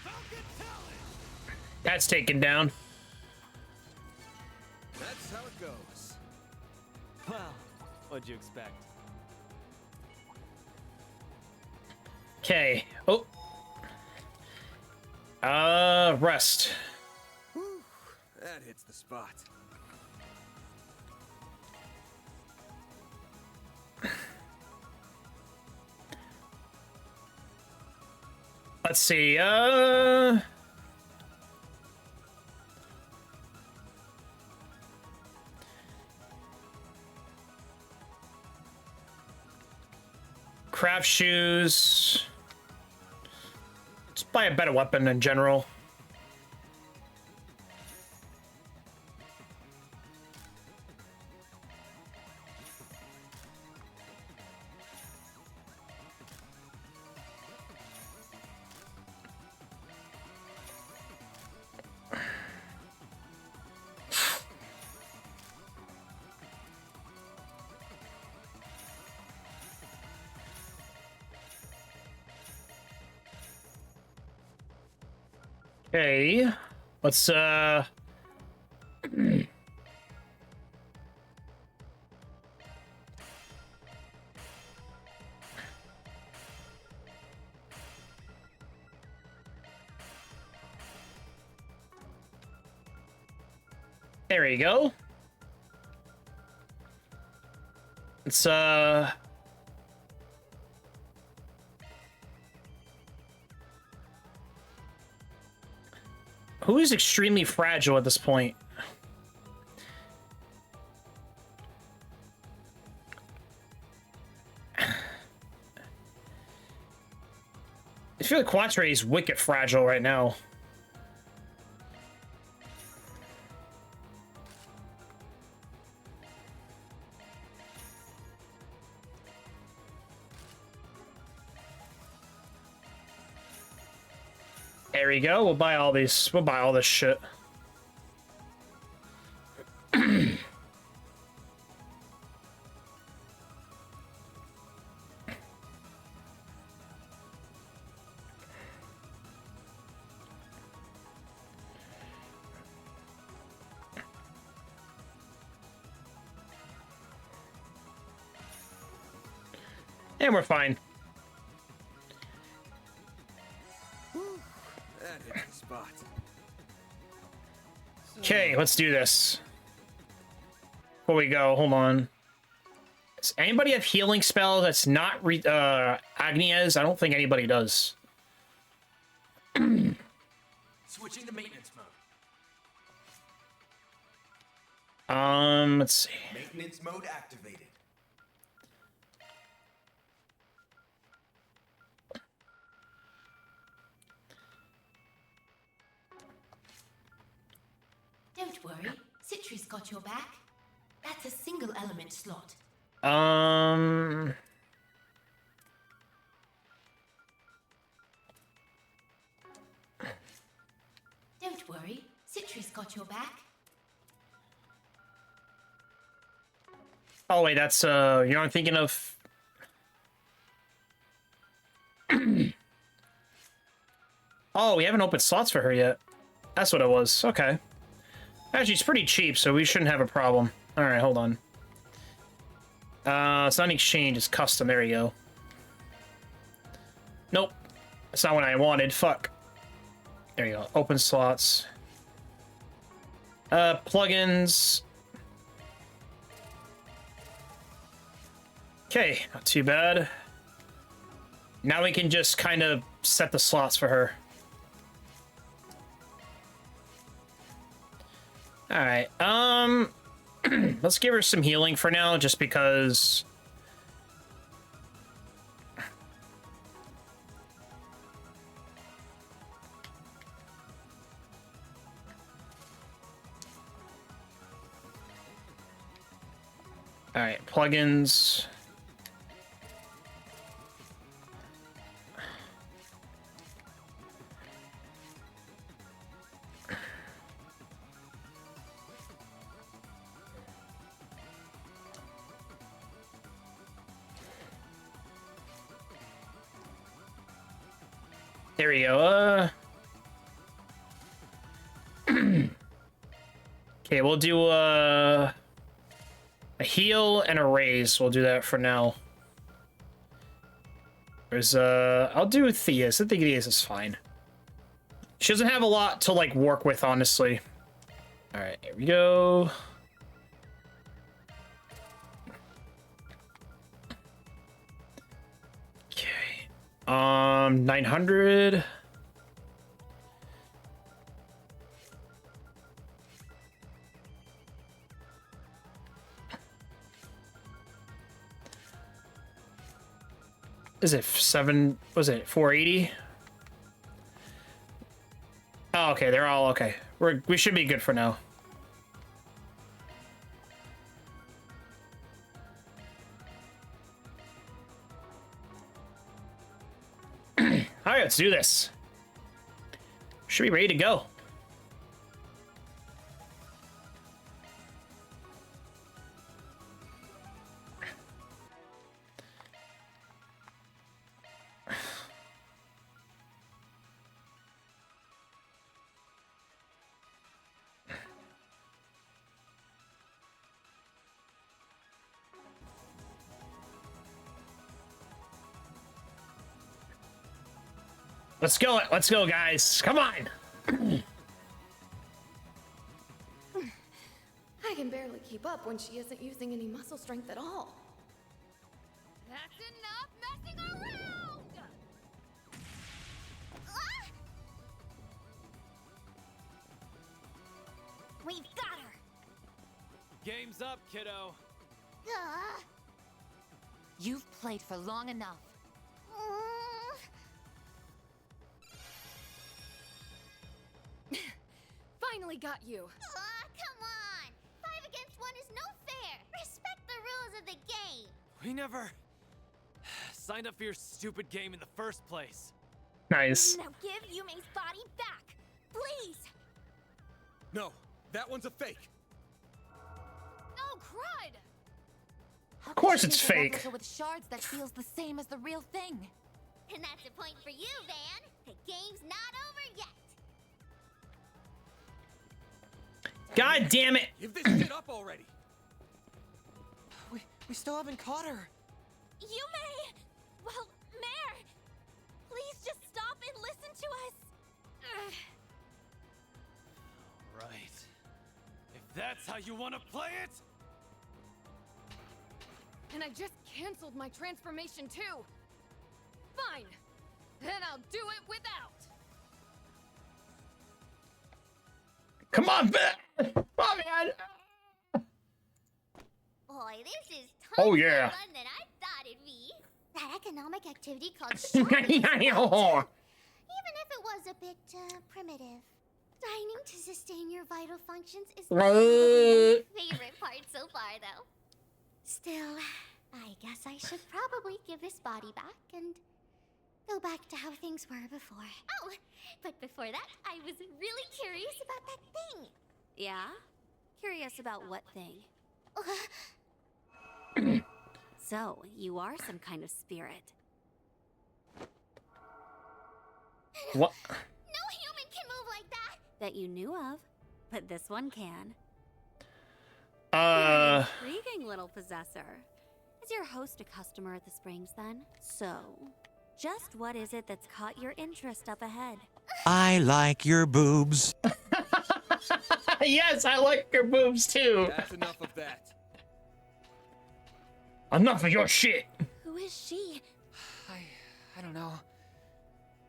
Falcon Talon. That's taken down. That's how it goes. Well, what'd you expect? Okay. Oh. Rest. Whew, that hits the spot. Let's see. Craft shoes. Let's buy a better weapon in general. Okay, let's there you go. It's who is extremely fragile at this point? I feel like Quatre is wicked fragile right now. There we go. We'll buy all these. We'll buy all this shit. And we're fine. That hit the spot. Okay, let's do this. Before we go, hold on. Does anybody have healing spell that's not Agnia's? I don't think anybody does. Switching to maintenance mode. Let's see. Maintenance mode activated. Don't worry, Citri's got your back. That's a single element slot. Don't worry, Citri's got your back. Oh wait, that's you're not thinking of. Oh, we haven't opened slots for her yet. That's what it was. Okay. Actually, it's pretty cheap, so we shouldn't have a problem. All right, hold on. It's not an exchange, it's custom. There you go. Nope. That's not what I wanted. Fuck. There you go. Open slots. Plugins. Okay, not too bad. Now we can just kind of set the slots for her. All right. Let's give her some healing for now, just because. All right, plugins. There we go. Okay, we'll do a heal and a raise. We'll do that for now. There's I'll do Theus. I think Theus is fine. She doesn't have a lot to like work with, honestly. All right, here we go. Okay. 900. Is it 7? Was it 480? Oh, okay. They're all okay. We should be good for now. All right, let's do this. Should be ready to go. Let's go, guys. Come on. I can barely keep up when she isn't using any muscle strength at all. That's enough messing around! We've got her. Game's up, kiddo. You've played for long enough. finally got you. Aw, come on! 5 against 1 is no fair! Respect the rules of the game! We never signed up for your stupid game in the first place. Nice. Now give Yume's body back! Please! No, that one's a fake. Oh, crud! How Of course could you it's make a fake. replica with shards that feels the same as the real thing? And that's a point for you, Van! The game's not over yet! God damn it. Give this shit up already. We still haven't caught her. Yume! Well, Mayor! Please just stop and listen to us! Right. If that's how you want to play it. And I just canceled my transformation too. Fine. Then I'll do it without. Come on, Ben. Oh, man. Boy, this is Oh, tons yeah. more fun than I thought it'd be. That economic activity called shopping. Even if it was a bit primitive. Dining to sustain your vital functions is probably my favorite part so far, though. Still, I guess I should probably give this body back and go back to how things were before. Oh, but before that, I was really curious about that thing. Yeah? Curious about what thing? So, you are some kind of spirit. What? No human can move like that! That you knew of, but this one can. Intriguing little possessor. Is your host a customer at the Springs then? So, just what is it that's caught your interest up ahead? I like your boobs. Yes, I like your boobs too. That's enough of that. Enough of your shit. Who is she? I don't know.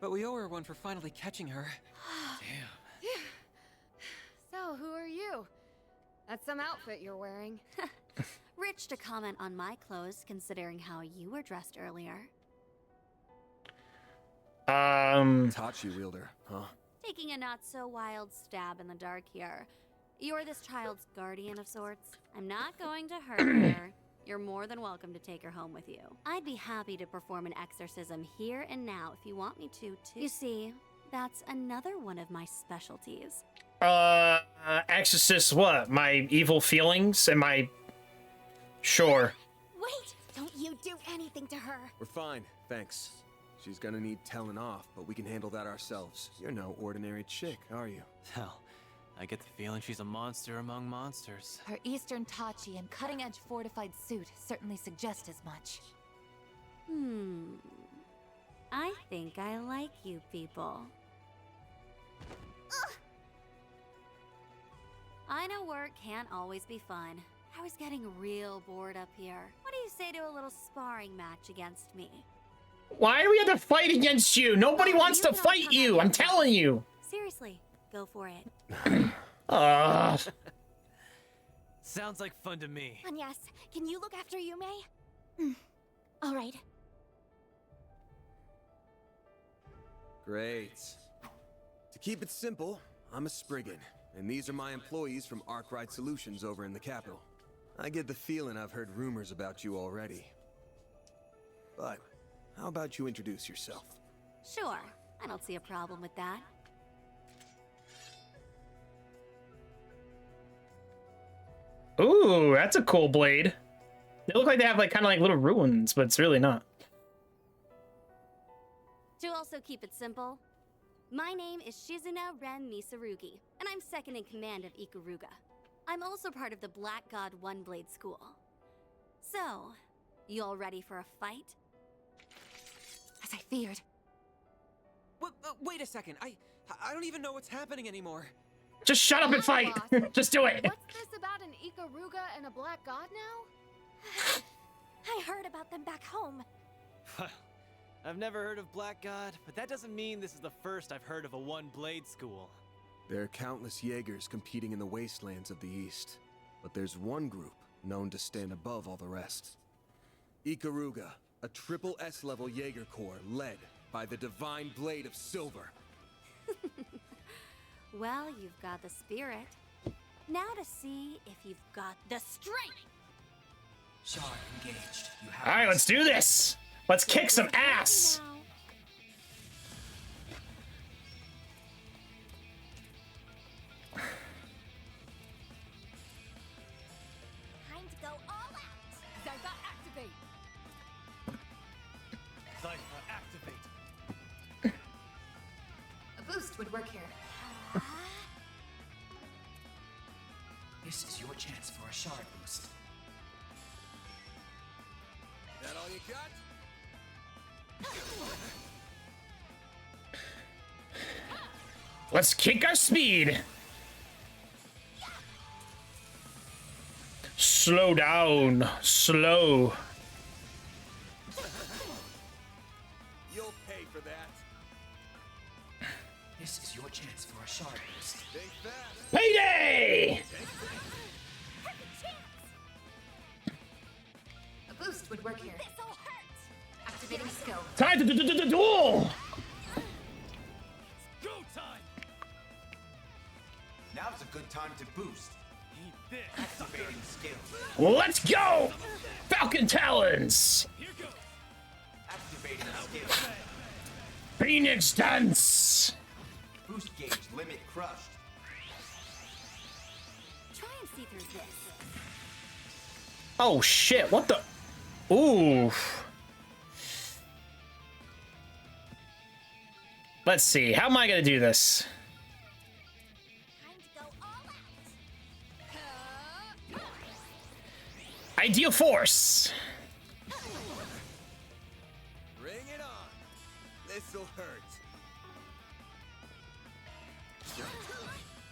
But we owe her one for finally catching her. Damn. So, who are you? That's some outfit you're wearing. Rich to comment on my clothes, considering how you were dressed earlier. Tachi wielder, huh? Taking a not-so-wild stab in the dark here. You're this child's guardian of sorts. I'm not going to hurt her. You're more than welcome to take her home with you. I'd be happy to perform an exorcism here and now if you want me to, too. You see, that's another one of my specialties. Exorcist what? My evil feelings? Am I... Sure. Wait! Don't you do anything to her! We're fine, thanks. She's gonna need telling off, but we can handle that ourselves. You're no ordinary chick, are you? Hell, I get the feeling she's a monster among monsters. Her Eastern Tachi and cutting-edge fortified suit certainly suggest as much. I think I like you people. Ugh. I know work can't always be fun. I was getting real bored up here. What do you say to a little sparring match against me? Why do we have to fight against you? Nobody wants to fight you, I'm telling you. Seriously, go for it. Sounds like fun to me. And yes, can you look after Yume? All right. Great. To keep it simple, I'm a Spriggan, and these are my employees from Arkwright Solutions over in the capital. I get the feeling I've heard rumors about you already. But how about you introduce yourself? Sure, I don't see a problem with that. Ooh, that's a cool blade. They look like they have like kind of like little ruins, but it's really not. To also keep it simple, my name is Shizuna Ren Misarugi, and I'm second in command of Ikaruga. I'm also part of the Black God One Blade School. So, you all ready for a fight? As I feared. Wait a second. I don't even know what's happening anymore. Just shut up and fight. Just do it. What's this about an Ikaruga and a Black God now? I heard about them back home. I've never heard of Black God, but that doesn't mean this is the first I've heard of a one-blade school. There are countless Jaegers competing in the wastelands of the East, but there's one group known to stand above all the rest. Ikaruga, a triple S-level Jaeger Corps led by the Divine Blade of Silver. Well, you've got the spirit. Now to see if you've got the strength. Shard engaged. You have All right, let's do this. Let's kick some ass. Time to go all out. Zypha, activate! Zypha, activate. A boost would work here. This is your chance for a shard boost. That all you got? Let's kick our speed. Slow down. Slow. You'll pay for that. This is your chance for a shard boost. Think fast. Payday! A boost would work here. This'll hurt. Activating skill. Time to duel! Go time! Now's a good time to boost. Eat this. Activating skill. Let's go! Falcon Talons! Here goes. Activating skill. Phoenix Dance! Boost gauge limit crushed. Try and see through this. Oh shit, what the? Ooh. Let's see, how am I gonna do this? Time to go all out. Ideal Force! Bring it on. This'll hurt.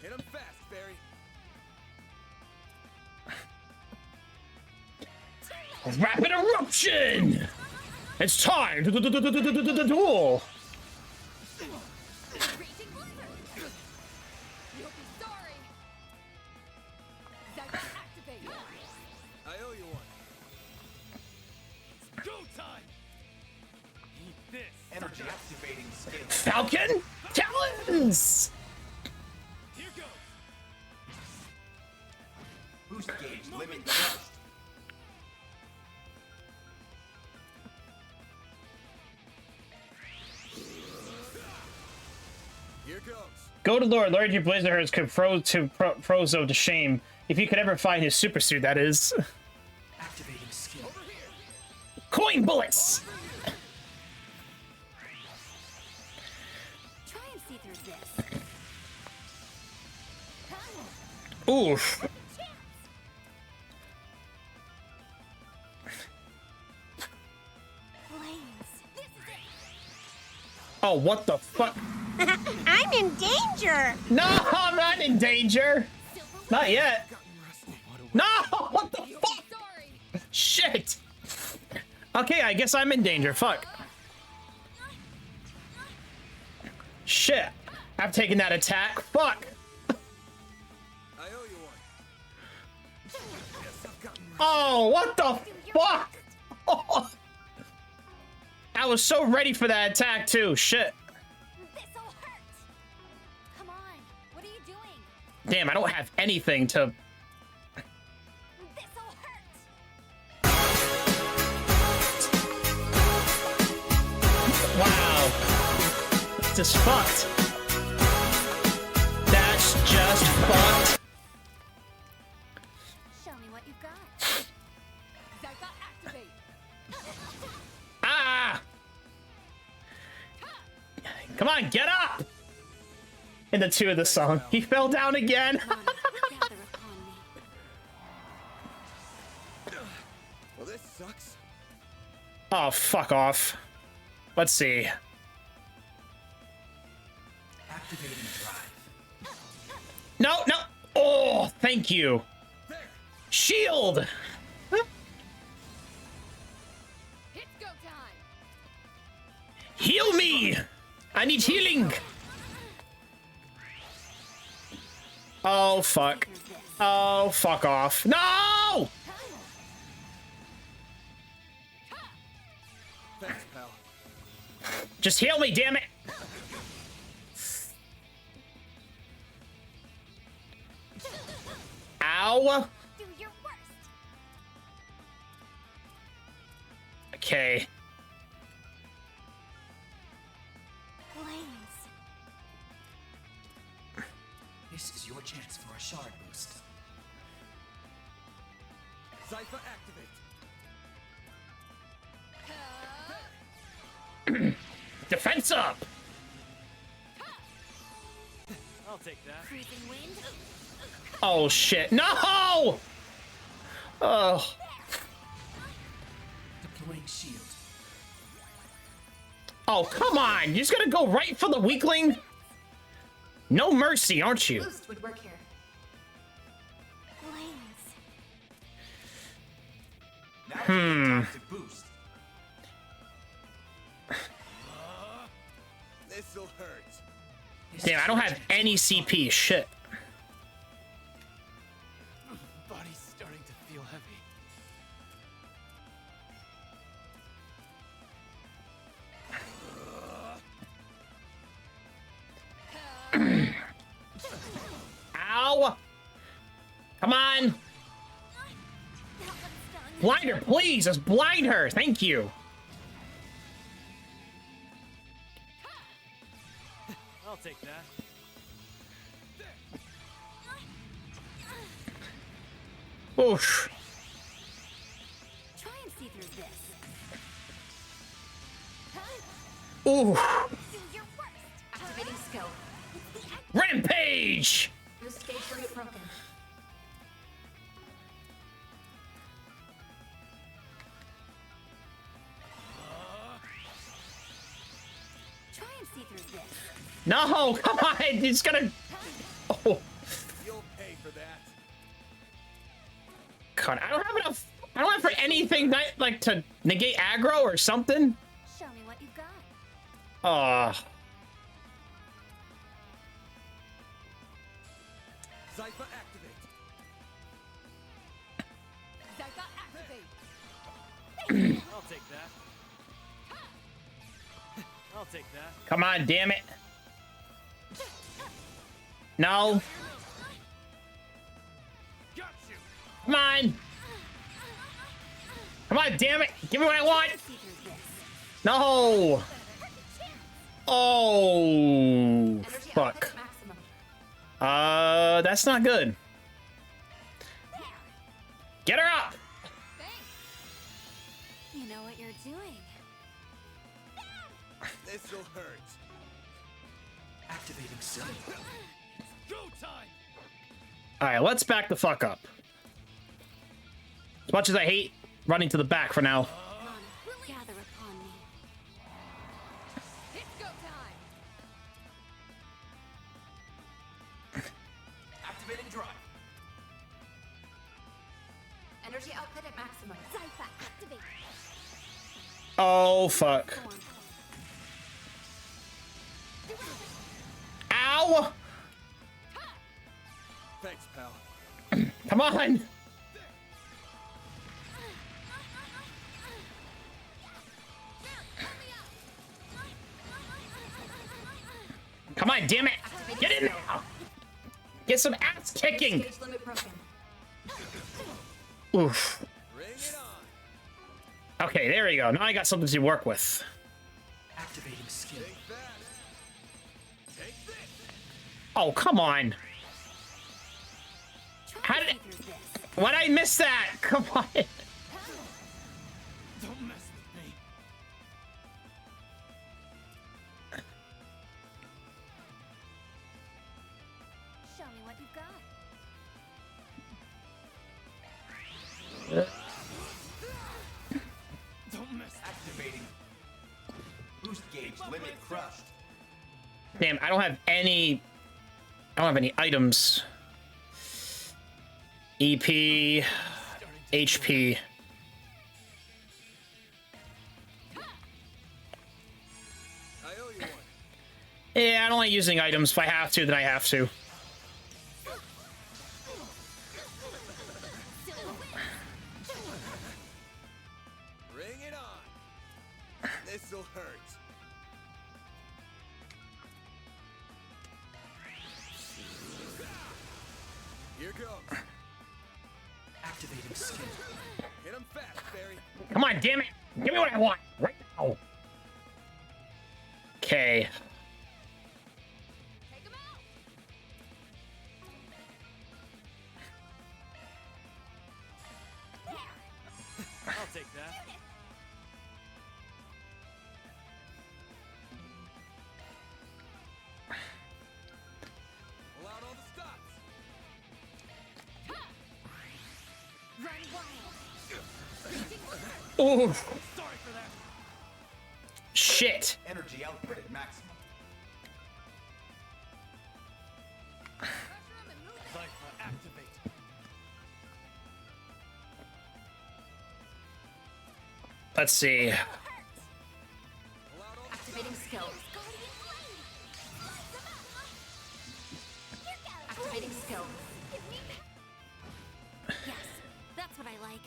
Hit him fast, Barry. Rapid Eruption! It's time to duel! Raging blizzard! You'll be sorry! Zypha, activate! I owe you one. Go time! Eat this. Energy activating skill. Falcon Talons! Here goes. Boost gauge limit crushed. Here goes. Go to Lord your Blizzard Herds could Frozo to shame. If he could ever find his super suit, that is. Activating skill. Coin bullets! Try and see through this. Oof. Oh, what the fuck? I'm in danger. No, I'm not in danger. Not yet. No, what the fuck? Shit. Okay, I guess I'm in danger. Fuck. Shit. I've taken that attack. Fuck. I owe you one. Oh, what the fuck? Oh. I was so ready for that attack too. Shit. This'll hurt. Come on. What are you doing? Damn, I don't have anything to... This'll hurt. Wow. This is fucked. That's just fucked. Show me what you've got. Zypha, activate! Ah! Come on, get up! In the 2 of the song, he fell down again. Gather upon me. Well, this sucks. Oh, fuck off. Let's see. Activating drive. No, no. Oh, thank you. Shield. It's go time! Heal me. I need healing. Oh, fuck. Oh, fuck off. No! Thanks, pal. Just heal me, damn it. Ow! Do your worst. Okay. Flames. This is your chance for a shard boost. Zypher activate. Defense up! I'll take that. Freezing wind. Oh shit. No! Oh. Deploying shield. Oh, come on! You're just gonna go right for the weakling? No mercy, aren't you? Boost would work here. Flames. Now time to boost. This'll hurt. Damn, I don't have any CP. Shit. Body's starting to feel heavy. Ow! Come on! Blind her, please! Just blind her! Thank you! I'll take that. Oof. Try and see through this. Ooh. Do your worst. Activating skill. Rampage! Boost gauge limit broken. Try and see through this. No, come on! It's gonna... Oh. You'll pay for that. God, I don't have enough... I don't have for anything that, like, to negate aggro or something. Show me what you've got. Zypher activate. Zypher activate. I'll take that. I'll take that. Come on, damn it. No. Got you. Come on. Come on, damn it. Give me what I want. See through this. No. Oh. Energy Fuck. output at maximum. That's not good. Get her up. You know what you're doing. This'll hurt. Activating silver. Go time. Alright, let's back the fuck up. As much as I hate running to the back for now. Gather upon me. It's go time. Activating drive. Energy output at maximum. Zypher activate. Oh, fuck. Ow! Thanks, pal. Come on! Come on, damn it! Get in there! Get some ass kicking! Gauge limit broken. Oof. Bring it on. Okay, there we go. Now I got something to work with. Activating skill. Take that. Take this. Oh, come on. Try How and did see through this. Why'd I miss that? Come on. Don't mess with me. Show me what you've got. Don't mess. Activating. Boost gauge limit crushed. Damn, I don't have any items. EP, HP. I owe you one. Yeah, I don't like using items. If I have to, then I have to. Bring it on. This'll hurt. Here goes. Activating skill. Hit him fast, Barry. Come on, damn it! Give me what I want right now. Okay. Take him out. I'll take that. Pull out all the stops. Run wild. Oh Sorry for that. shit! Energy output at maximum. Pressure him and move it. Cypher, activate. Let's see. Pull out all the Activating skill. Guardian Blade! Here goes! Activating skill. Yes, that's what I like.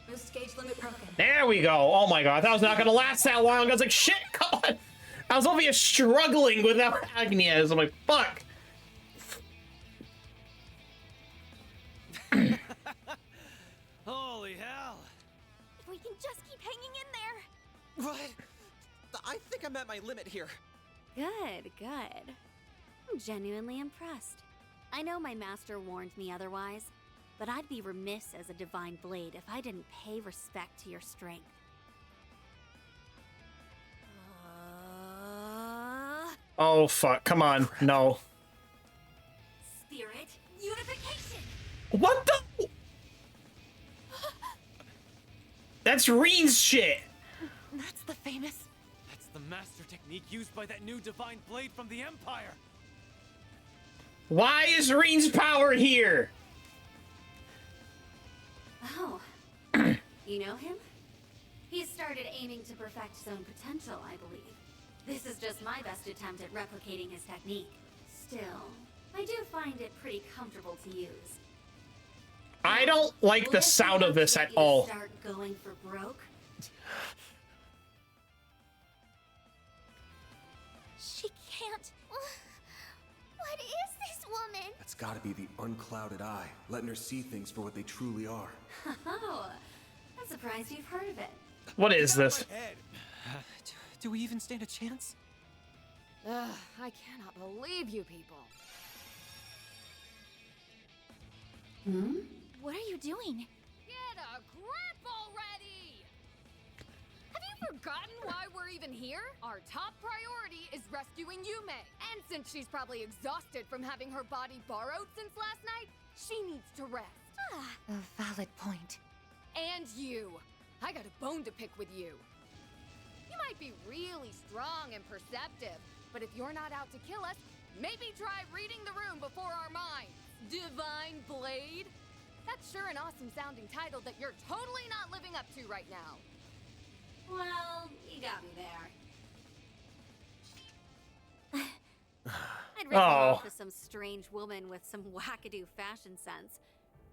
Boost gauge limit broken. There we go. Oh my god, that was not gonna last that long. I was like, shit, come on. I was over here struggling without Agnes. I'm like, fuck. Holy hell. If we can just keep hanging in there! What? I think I'm at my limit here. Good, good. I'm genuinely impressed. I know my master warned me otherwise, but I'd be remiss as a divine blade if I didn't pay respect to your strength. Oh fuck, come on. No. Spirit unification! What the? That's Reen's shit. That's the famous. That's the master technique used by that new divine blade from the Empire. Why is Reen's power here? Oh, you know him? He's started aiming to perfect his own potential, I believe. This is just my best attempt at replicating his technique. Still, I do find it pretty comfortable to use. I don't like Will the this sound enough of this to at get you to all. Start going for broke? She can't. What is this woman? That's gotta be the unclouded eye, letting her see things for what they truly are. Oh, I'm surprised you've heard of it. What is this? Head. Do we even stand a chance? Ugh, I cannot believe you people. Hmm? What are you doing? Get a grip already! Have you forgotten why we're even here? Our top priority is rescuing Yume. And since she's probably exhausted from having her body borrowed since last night, she needs to rest. A valid point. And you! I got a bone to pick with you. You might be really strong and perceptive, but if you're not out to kill us, maybe try reading the room before our minds. Divine Blade? That's sure an awesome sounding title that you're totally not living up to right now. Well, you got me there. I'd written off as some strange woman with some wackadoo fashion sense.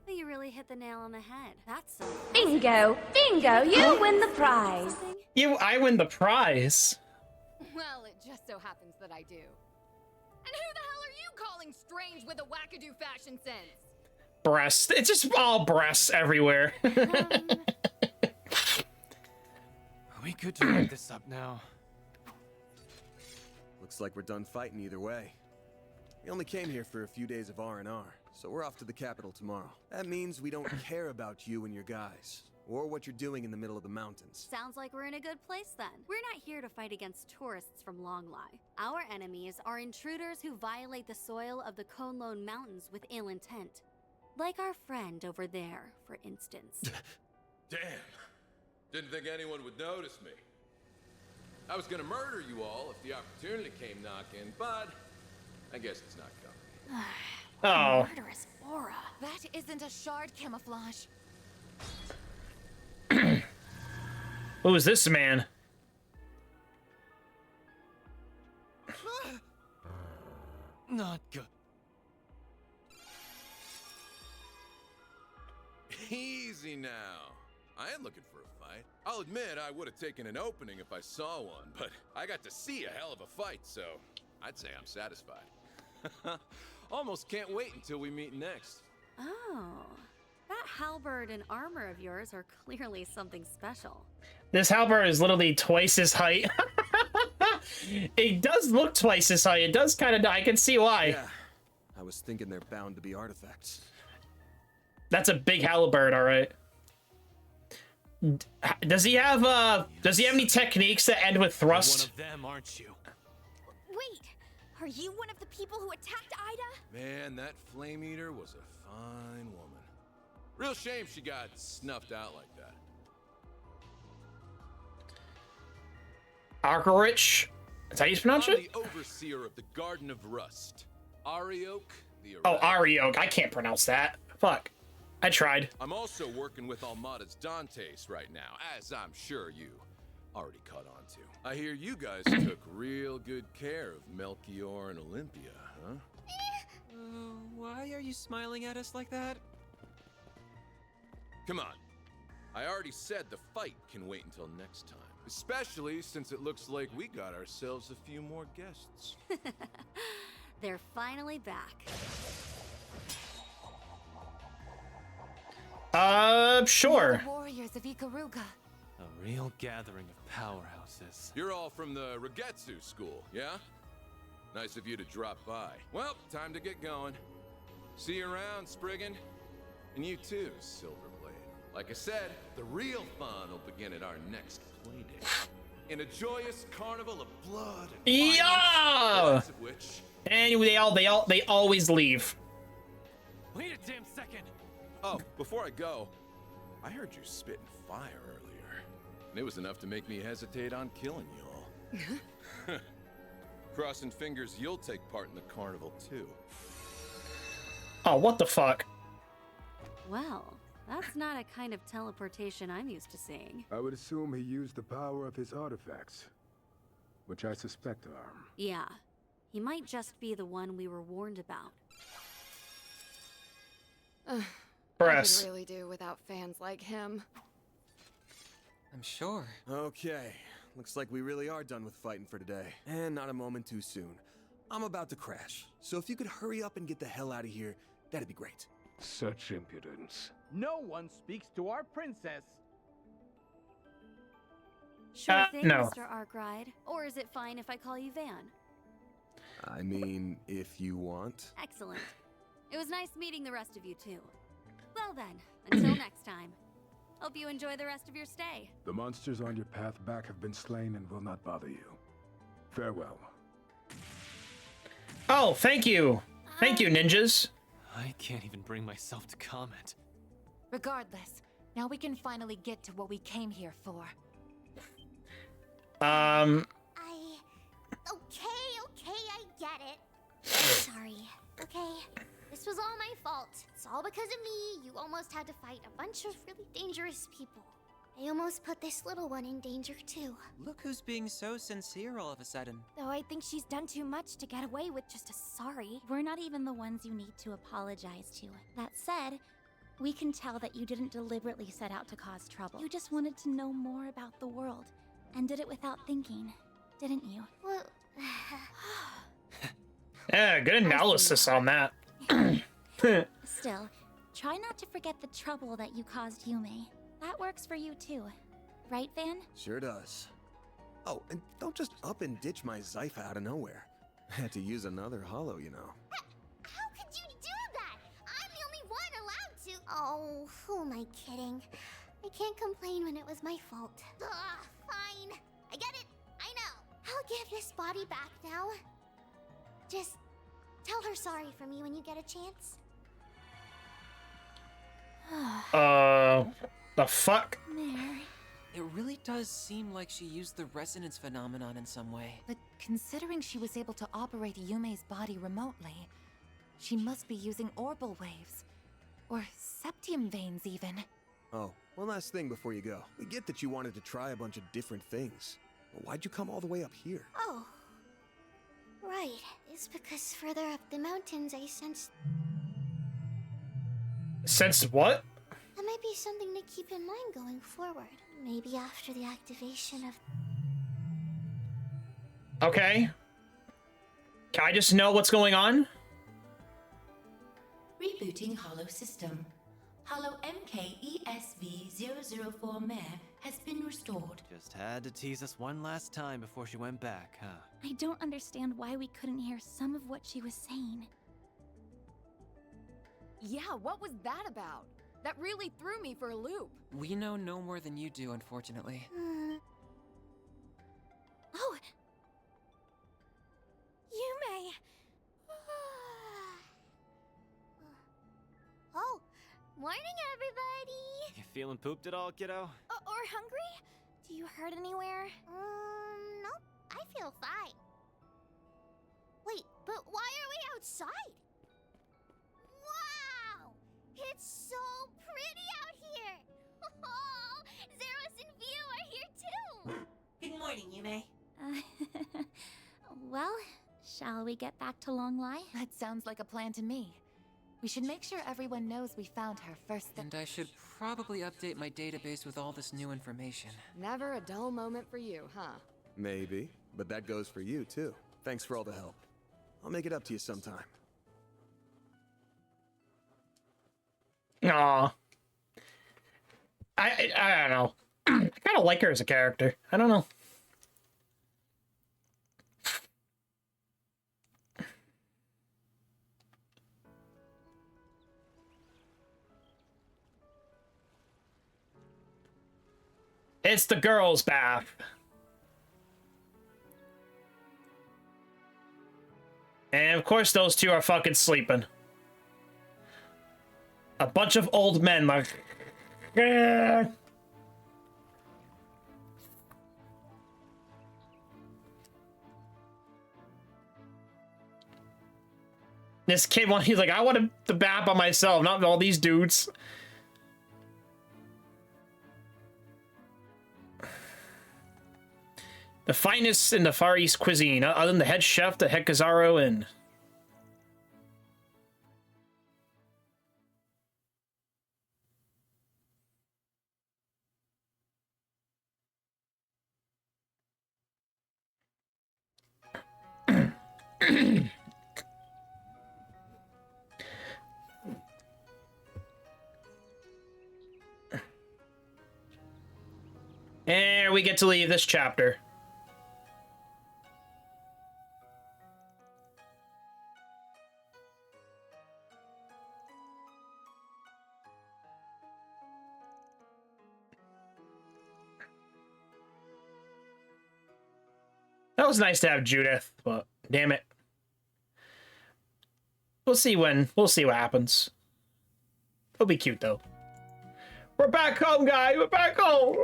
But you really hit the nail on the head. That's some Bingo! Bingo! You win the prize! I win the prize. Well, it just so happens that I do. And who the hell are you calling strange with a wackadoo fashion sense? Breast. It's just all breasts everywhere. We could wrap this up now. Looks like we're done fighting either way. We only came here for a few days of R&R, so we're off to the capital tomorrow. That means we don't care about you and your guys, or what you're doing in the middle of the mountains. Sounds like we're in a good place then. We're not here to fight against tourists from Longlai. Our enemies are intruders who violate the soil of the Konlone Mountains with ill intent. Like our friend over there, for instance. Damn. Didn't think anyone would notice me. I was gonna murder you all if the opportunity came knocking, but I guess it's not coming. Oh. Murderous aura. That isn't a shard camouflage. Who is this man? Not good. Easy now. I ain't looking for a fight. I'll admit I would have taken an opening if I saw one, but I got to see a hell of a fight, so I'd say I'm satisfied. Almost can't wait until we meet next. Oh, That halberd and armor of yours are clearly something special. This halberd is literally twice his height. It does look twice his height. It does kind of. I can see why. Yeah, I was thinking they're bound to be artifacts. That's a big halberd, all right. Does he have any techniques that end with thrust? One of them, aren't you? Wait, are you one of the people who attacked Ida? Man, that flame eater was a fine woman. Real shame she got snuffed out like that. Arkarich? Is that how you pronounce it? The overseer of the Garden of Rust. Ariok, the Oh, Ariok. I can't pronounce that. Fuck. I tried. I'm also working with Almada's Dantes right now, as I'm sure you already caught on to. I hear you guys took real good care of Melchior and Olympia, huh? Why are you smiling at us like that? Come on. I already said the fight can wait until next time. Especially since it looks like we got ourselves a few more guests. They're finally back. Sure. The warriors of Ikaruga. A real gathering of powerhouses. You're all from the Regetsu school, yeah? Nice of you to drop by. Well, time to get going. See you around, Spriggan. And you too, Silverblade. Like I said, the real fun will begin at our next playdate. In a joyous carnival of blood and Yeah! of which... And they always leave. Wait a damn second. Oh, before I go, I heard you spitting fire earlier. And it was enough to make me hesitate on killing you all. Crossing fingers you'll take part in the carnival too. Oh, what the fuck? Well, that's not a kind of teleportation I'm used to seeing. I would assume he used the power of his artifacts, which I suspect are. Yeah, he might just be the one we were warned about. I could really do without fans like him. I'm sure. Okay, looks like we really are done with fighting for today. And not a moment too soon. I'm about to crash, so if you could hurry up and get the hell out of here, that'd be great. Such impudence. No one speaks to our princess. Sure thing, no. Mr. Arkwright. Or is it fine if I call you Van? I mean, if you want. Excellent. It was nice meeting the rest of you too. Well then, until next time. Hope you enjoy the rest of your stay. The monsters on your path back have been slain and will not bother you. Farewell. Oh, thank you. Thank you, ninjas. I can't even bring myself to comment. Regardless, now we can finally get to what we came here for. Okay, I get it. Sorry, okay? This was all my fault. It's all because of me. You almost had to fight a bunch of really dangerous people. I almost put this little one in danger too. Look who's being so sincere all of a sudden. Though I think she's done too much to get away with just a sorry. We're not even the ones you need to apologize to. That said, we can tell that you didn't deliberately set out to cause trouble. You just wanted to know more about the world, and did it without thinking, didn't you? Well... Yeah, good analysis on that. Still, try not to forget the trouble that you caused Yume. That works for you too. Right, Van? Sure does. Oh, and don't just up and ditch my Zypha out of nowhere. I had to use another hollow, you know. How could you do that? I'm the only one allowed to. Oh, who am I kidding? I can't complain when it was my fault. Ugh, fine. I get it. I know. I'll give this body back now. Just tell her sorry for me when you get a chance. The fuck? Mare. It really does seem like she used the resonance phenomenon in some way. But considering she was able to operate Yume's body remotely, she must be using orbal waves. Or septium veins, even. Oh, one last thing before you go. We get that you wanted to try a bunch of different things. But why'd you come all the way up here? Oh. Right. It's because further up the mountains I sensed... Sensed what? That might be something to keep in mind going forward. Maybe after the activation of... Okay. Can I just know what's going on? Rebooting Hollow System. Hollow MKESV-004 mare has been restored. Just had to tease us one last time before she went back, huh? I don't understand why we couldn't hear some of what she was saying. Yeah, what was that about? That really threw me for a loop. We know no more than you do, unfortunately. Oh! Yume! Oh, morning, everybody. You feeling pooped at all, kiddo? Or hungry? Do you hurt anywhere? Nope. I feel fine. Wait, but why are we outside? Wow! It's so pretty out here! Oh, Zeros and View are here too! Good morning, Yume. Well, shall we get back to Longlai? That sounds like a plan to me. We should make sure everyone knows we found her first. And I should probably update my database with all this new information. Never a dull moment for you, huh? Maybe, but that goes for you too. Thanks for all the help. I'll make it up to you sometime. Aw. I don't know. I kind of like her as a character. I don't know. It's the girls' bath. And of course those two are fucking sleeping. A bunch of old men, like... This kid, he's like, I want the bath by myself, not all these dudes. The finest in the Far East cuisine, other than the head chef, the Hekazaru, and... And we get to leave this chapter. That was nice to have Judith, but damn it. We'll see what happens. It'll be cute though. We're back home, guys. We're back home.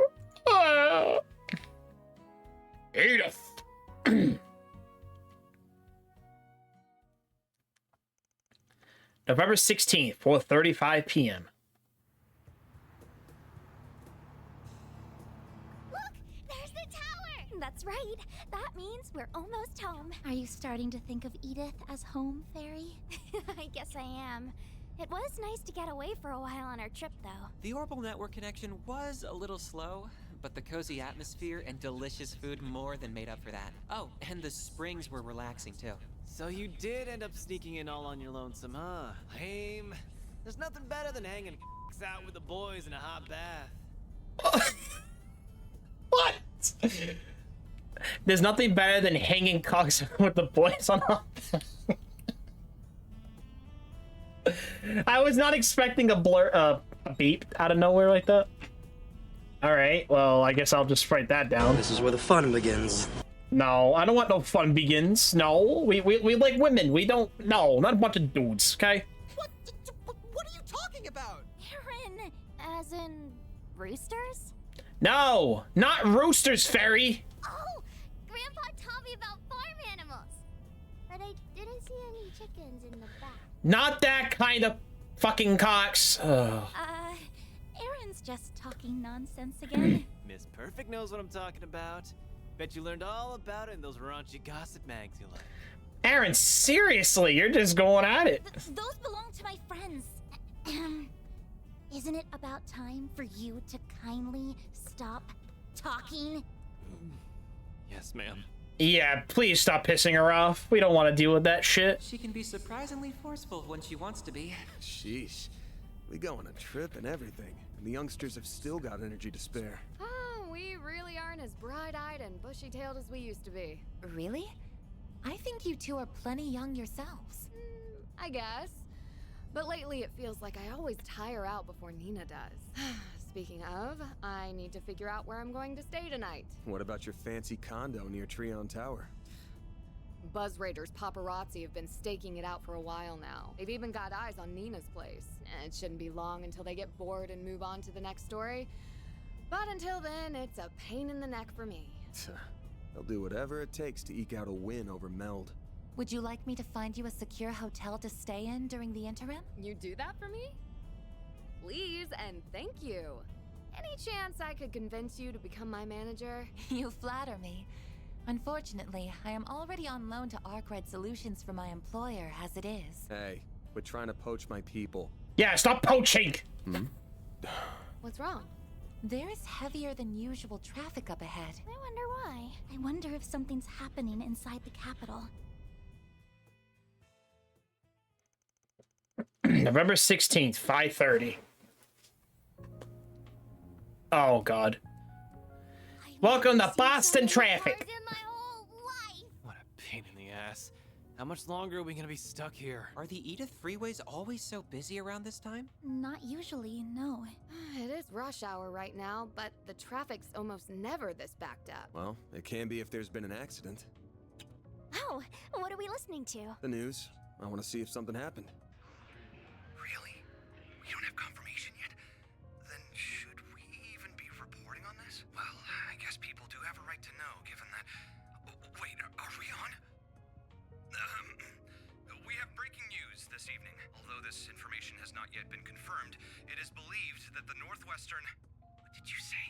Edith. November 16th, 4:35 p.m. Look, there's the tower. That's right. That means we're almost home. Are you starting to think of Edith as home, Fairy? I guess I am. It was nice to get away for a while on our trip, though. The orbital network connection was a little slow, but the cozy atmosphere and delicious food more than made up for that. Oh, and the springs were relaxing, too. So you did end up sneaking in all on your lonesome, huh? Lame. There's nothing better than hanging out with the boys in a hot bath. What? There's nothing better than hanging cocks with the boys on a... I was not expecting a beep out of nowhere like that. Alright, well, I guess I'll just write that down. This is where the fun begins. No, I don't want no fun begins. No, we like women. We don't... No, not a bunch of dudes, okay? What are you talking about? Aaron, as in roosters? No, not roosters, Fairy. Oh, Grandpa taught me about farm animals. But I didn't see any chickens in the back. Not that kind of fucking cocks. Ugh. Aaron's just talking nonsense again. Miss Perfect knows what I'm talking about. Bet you learned all about it in those raunchy gossip mags you like. Aaron, seriously, you're just going at it. Those belong to my friends. Isn't it about time for you to kindly stop talking? Yes, ma'am. Yeah, please stop pissing her off. We don't want to deal with that shit. She can be surprisingly forceful when she wants to be. Sheesh. We go on a trip and everything, and the youngsters have still got energy to spare. Oh, we really aren't as bright-eyed and bushy-tailed as we used to be. Really? I think you two are plenty young yourselves. I guess. But lately it feels like I always tire out before Nina does. Speaking of, I need to figure out where I'm going to stay tonight. What about your fancy condo near Treon Tower? Buzz Raiders paparazzi have been staking it out for a while now. They've even got eyes on Nina's place. It shouldn't be long until they get bored and move on to the next story. But until then, it's a pain in the neck for me. They'll do whatever it takes to eke out a win over Meld. Would you like me to find you a secure hotel to stay in during the interim? You do that for me? Please and thank you. Any chance I could convince you to become my manager? You flatter me. Unfortunately, I am already on loan to Arkwright Solutions for my employer as it is. Hey, quit trying to poach my people. Yeah, stop poaching! What's wrong? There is heavier than usual traffic up ahead. I wonder why. I wonder if something's happening inside the capital. November 16th, 5:30. Oh, God. Welcome to Boston traffic. What a pain in the ass. How much longer are we gonna be stuck here? Are the Edith freeways always so busy around this time? Not usually, no. It is rush hour right now, but the traffic's almost never this backed up. Well, it can be if there's been an accident. Oh, what are we listening to? The news. I want to see if something happened. Really? We don't have confirmation yet? Then should we even be reporting on this? Well, I guess people do have a right to know, given that... Wait, are we on? We have breaking news this evening. Although this information has not yet been confirmed, it is believed that the Northwestern... What did you say?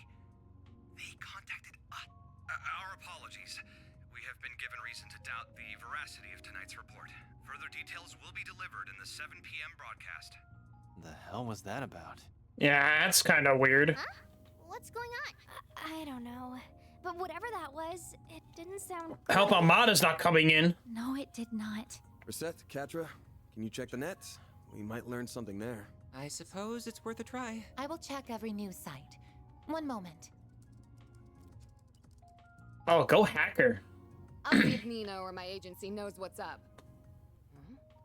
They contacted us? Our apologies. We have been given reason to doubt the veracity of tonight's report. Further details will be delivered in the 7 p.m. broadcast. The hell was that about? Yeah, that's kind of weird. Huh? What's going on? I don't know. But whatever that was, it didn't sound good. Help Armada's not coming in. No, it did not. Reset, Katra, can you check the net? We might learn something there. I suppose it's worth a try. I will check every news site. One moment. Oh, go hacker. I'll see if Nina or my agency knows what's up.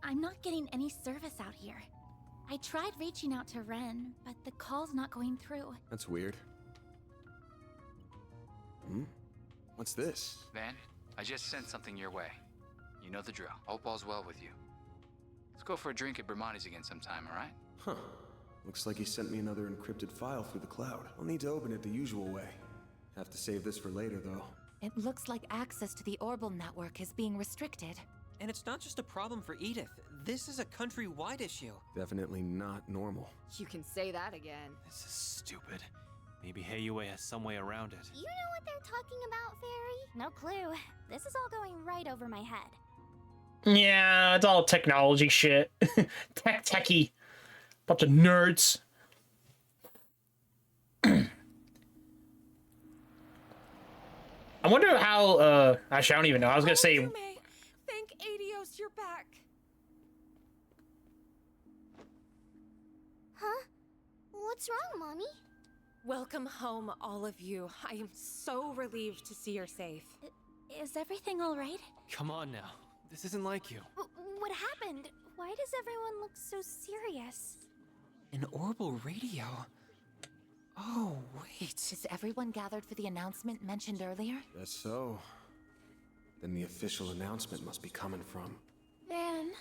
I'm not getting any service out here. I tried reaching out to Ren, but the call's not going through. That's weird. What's this? Van, I just sent something your way. You know the drill. Hope all's well with you. Let's go for a drink at Bermonti's again sometime, alright? Huh. Looks like he sent me another encrypted file through the cloud. I'll need to open it the usual way. Have to save this for later, though. It looks like access to the Orbital network is being restricted. And it's not just a problem for Edith. This is a countrywide issue. Definitely not normal. You can say that again. This is stupid. Maybe Heiyue has some way around it. You know what they're talking about, Fairy? No clue. This is all going right over my head. Yeah, it's all technology shit. Techie. Bunch of nerds. I wonder how, actually, I don't even know. I was gonna say... Thank Adios, you're back. Huh? What's wrong, Mommy? Welcome home, all of you. I am so relieved to see you're safe. Is everything all right? Come on now. This isn't like you. What happened? Why does everyone look so serious? An orbital radio? Oh, wait. Is everyone gathered for the announcement mentioned earlier? Guess so. Then the official announcement must be coming from... Van.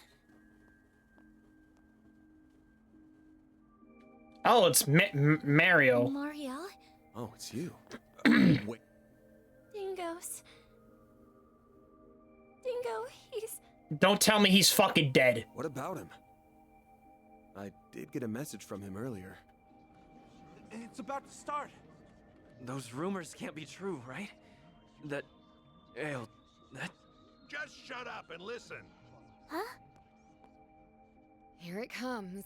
Oh, it's Mario. Mariel? Oh, it's you. Wait. Dingoes. Dingo, he's... Don't tell me he's fucking dead. What about him? I did get a message from him earlier. It's about to start. Those rumors can't be true, right? That... that... Just shut up and listen. Huh? Here it comes.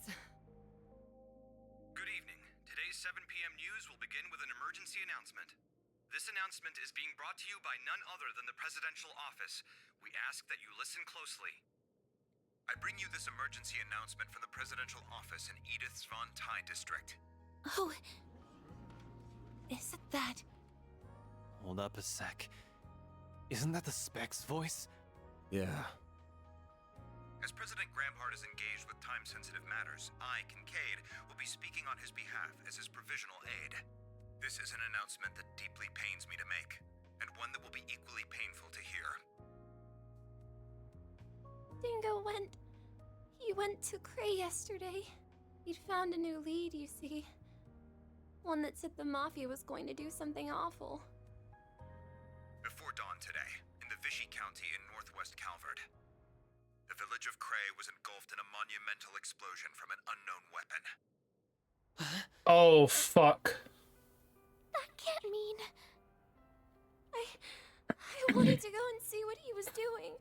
Good evening. Today's 7 p.m. news will begin with an emergency announcement. This announcement is being brought to you by none other than the presidential office. We ask that you listen closely. I bring you this emergency announcement from the presidential office in Edith's Von Tai district. Oh. Isn't that... Hold up a sec. Isn't that the Spec's voice? Yeah. As President Gramhart is engaged with time-sensitive matters, I, Kincaid, will be speaking on his behalf as his provisional aide. This is an announcement that deeply pains me to make, and one that will be equally painful to hear. Dingo went... He went to Cray yesterday. He'd found a new lead, you see. One that said the Mafia was going to do something awful. Before dawn today, in the Vichy County in northwest Calvert, the village of Cray was engulfed in a monumental explosion from an unknown weapon. Oh, fuck. That can't mean... I wanted to go and see what he was doing.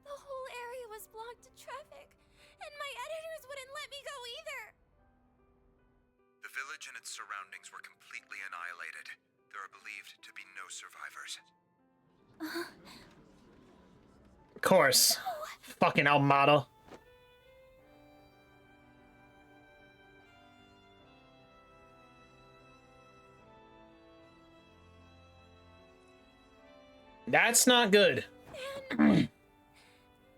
The whole area was blocked to traffic, and my editors wouldn't let me go either. The village and its surroundings were completely annihilated. There are believed to be no survivors. Of course. No. Fucking Almada. That's not good. Man,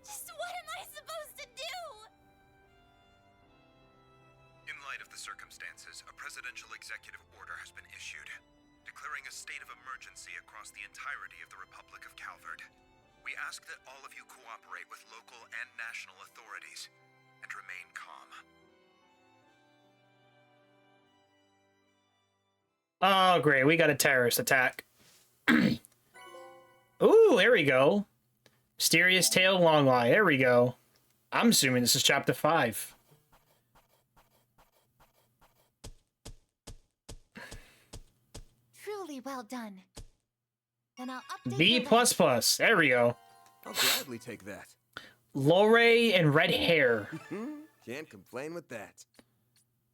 just what am I supposed to do? In light of the circumstances, a presidential executive order has been issued, declaring a state of emergency across the entirety of the Republic of Calvert. We ask that all of you cooperate with local and national authorities and remain calm. Oh, great. We got a terrorist attack. Ooh, there we go. Mysterious Tale Long Lie. There we go. I'm assuming this is chapter 5. Truly well done. Then I'll update B++. There we go. I'll gladly take that. Lore and red hair. Can't complain with that.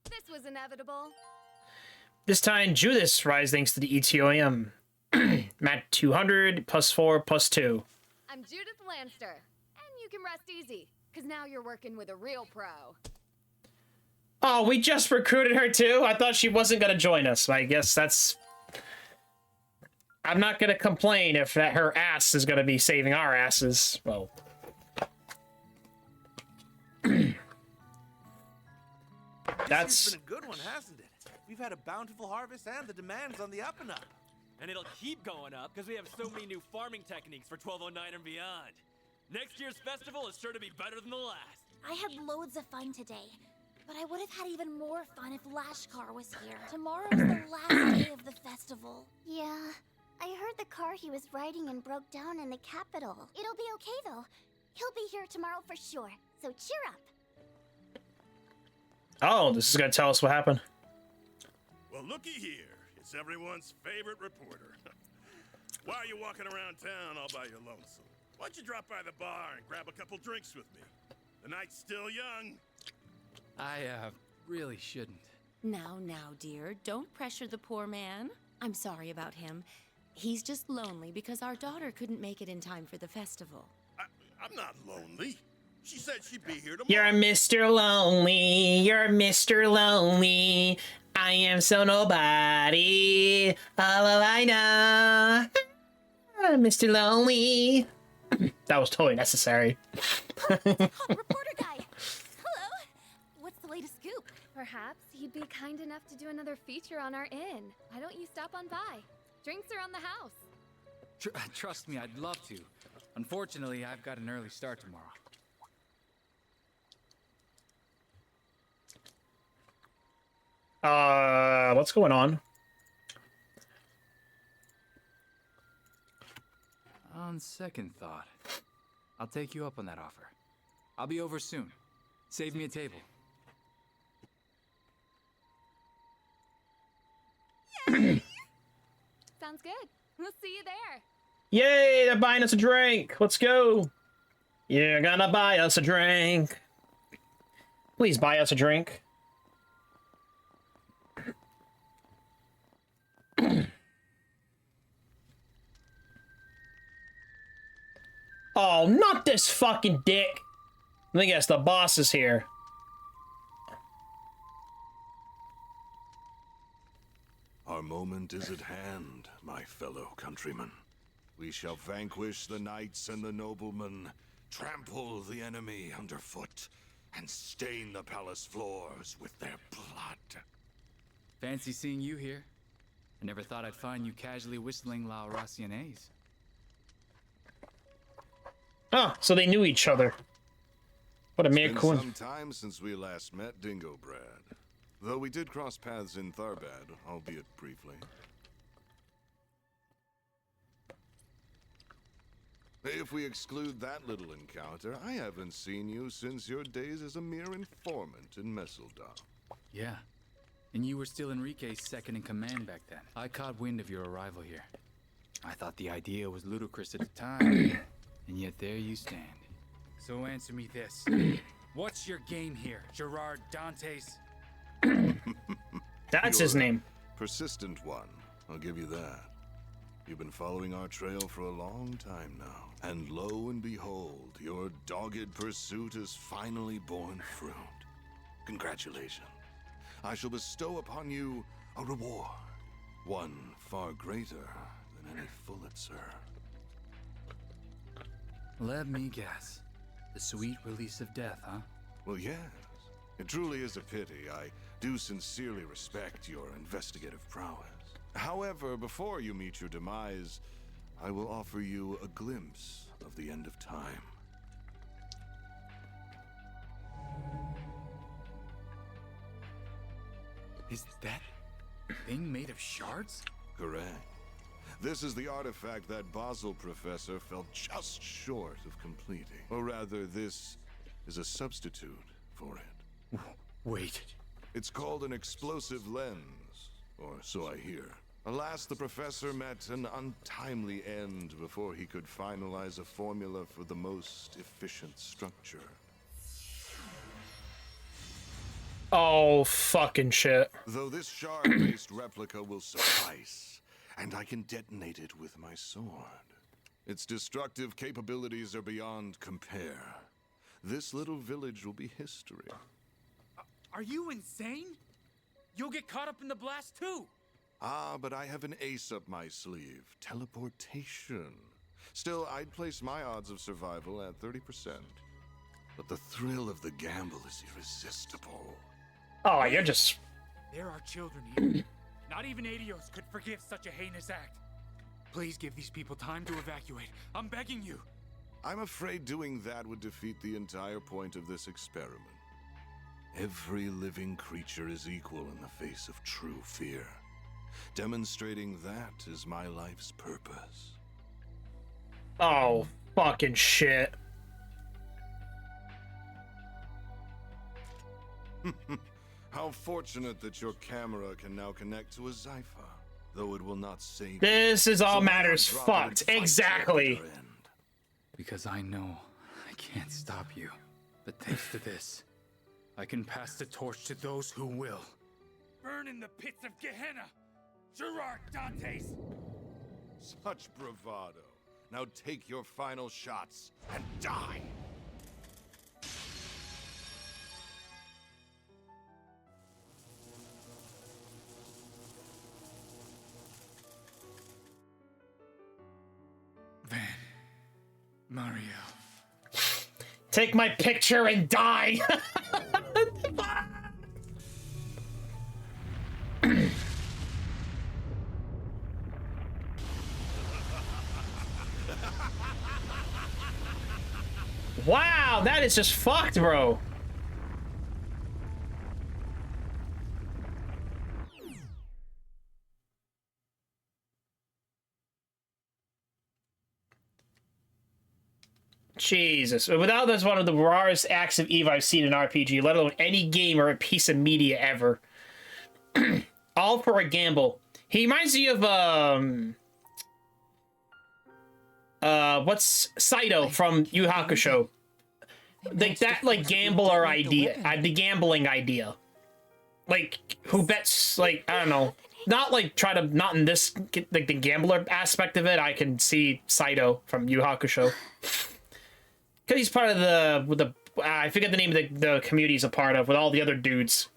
This was inevitable. This time, Judas rise thanks to the ETOM. Matt 200, +4, +2. I'm Judith Lanster, and you can rest easy, because now you're working with a real pro. Oh, we just recruited her too? I thought she wasn't going to join us. I guess that's... I'm not going to complain if that her ass is going to be saving our asses. Well... This has been a good one, hasn't it? We've had a bountiful harvest and the demand's on the up and up. And it'll keep going up because we have so many new farming techniques for 1209 and beyond. Next year's festival is sure to be better than the last. I had loads of fun today, but I would have had even more fun if Lashkar was here. Tomorrow's the last day of the festival. Yeah, I heard the car he was riding in broke down in the capital. It'll be okay though. He'll be here tomorrow for sure, so cheer up. Oh, this is going to tell us what happened. Well, looky here. It's everyone's favorite reporter. Why are you walking around town all by your lonesome? Why don't you drop by the bar and grab a couple drinks with me? The night's still young. I, really shouldn't. Now, dear, don't pressure the poor man. I'm sorry about him. He's just lonely because our daughter couldn't make it in time for the festival. I'm not lonely. She said she'd be here tomorrow. You're Mr. Lonely. You're Mr. Lonely. I am so nobody. All I know. Mr. Lonely. That was totally necessary. Reporter guy. Hello. What's the latest scoop? Perhaps he'd be kind enough to do another feature on our inn. Why don't you stop on by? Drinks are on the house. Trust me, I'd love to. Unfortunately, I've got an early start tomorrow. What's going on? On second thought, I'll take you up on that offer. I'll be over soon. Save me a table. Sounds good. We'll see you there. Yay, they're buying us a drink. Let's go. You're gonna buy us a drink. Please buy us a drink. Oh, not this fucking dick. Let me guess, the boss is here. Our moment is at hand, my fellow countrymen. We shall vanquish the knights and the noblemen, trample the enemy underfoot, and stain the palace floors with their blood. Fancy seeing you here. I never thought I'd find you casually whistling La Raciones. Oh, so they knew each other. What a mere It's been coincidence. some time since we last met, Dingo Brad. Though we did cross paths in Tharbad, albeit briefly. If we exclude that little encounter, I haven't seen you since your days as a mere informant in Messeldom. Yeah. And you were still Enrique's second in command back then. I caught wind of your arrival here. I thought the idea was ludicrous at the time, and yet there you stand. So answer me this. What's your game here, Gerard Dantes? That's his You're a name. Persistent one, I'll give you that. You've been following our trail for a long time now. And lo and behold, your dogged pursuit has finally borne fruit. Congratulations. I shall bestow upon you a reward. One far greater than any Pulitzer. Let me guess. The sweet release of death, huh? Well, yes. It truly is a pity. I do sincerely respect your investigative prowess. However, before you meet your demise, I will offer you a glimpse of the end of time. Is that thing made of shards? Correct. This is the artifact that Basel professor fell just short of completing. Or rather, this is a substitute for it. Wait. It's called an explosive lens, or so I hear. Alas, the professor met an untimely end before he could finalize a formula for the most efficient structure. Oh, fucking shit. Though this shard-based replica will suffice, and I can detonate it with my sword. Its destructive capabilities are beyond compare. This little village will be history. Are you insane? You'll get caught up in the blast too. Ah, but I have an ace up my sleeve. Teleportation. Still, I'd place my odds of survival at 30%. But the thrill of the gamble is irresistible. Oh, you're just... There are children here. Not even Adios could forgive such a heinous act. Please give these people time to evacuate. I'm begging you. I'm afraid doing that would defeat the entire point of this experiment. Every living creature is equal in the face of true fear. Demonstrating that is my life's purpose. Oh, fucking shit. How fortunate that your camera can now connect to a Zypher, though it will not save This is all So why not matters drop it fucked. and fight Exactly. to the end? Because I know I can't stop you. But thanks to this, I can pass the torch to those who will. Burn in the pits of Gehenna, Gerard Dantes! Such bravado. Now take your final shots and die! Mario. Take my picture and die! Wow, that is just fucked, bro. Jesus. Without that's one of the rarest acts of evil I've seen in RPG, let alone any game or a piece of media ever. All for a gamble. He reminds me of what's Saito from Yu Hakusho. Like that like gambler idea. The gambling idea. Like who bets like I don't know. Not like try to not in this like the gambler aspect of it, I can see Saito from Yu Hakusho. Because he's part of the I forget the name of the community he's a part of with all the other dudes.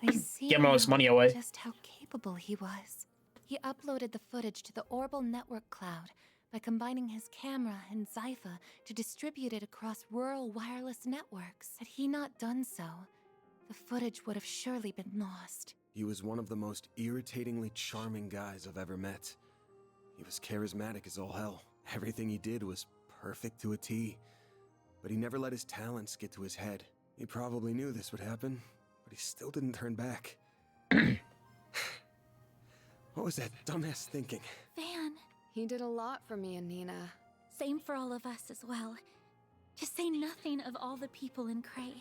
I see Get all his now money away. just how capable he was. He uploaded the footage to the Orbital Network cloud by combining his camera and Zypha to distribute it across rural wireless networks. Had he not done so, the footage would have surely been lost. He was one of the most irritatingly charming guys I've ever met. He was charismatic as all hell. Everything he did was perfect to a T. But he never let his talents get to his head. He probably knew this would happen, but he still didn't turn back. What was that dumbass thinking? Van. He did a lot for me and Nina. Same for all of us as well. To say nothing of all the people in Cray.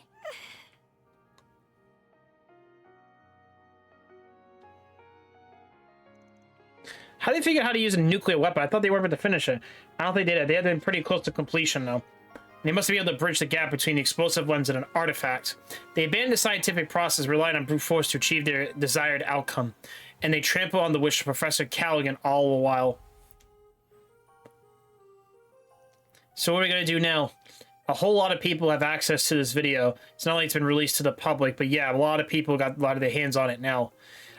How do they figure out how to use a nuclear weapon? I thought they were able to finish it. I don't think they did. They had been pretty close to completion, though. They must be able to bridge the gap between the explosive lens and an artifact. They abandoned the scientific process, relying on brute force to achieve their desired outcome. And they trample on the wish of Professor Callaghan all the while. So what are we going to do now? A whole lot of people have access to this video. It's not like it's been released to the public, but yeah, a lot of people got a lot of their hands on it now.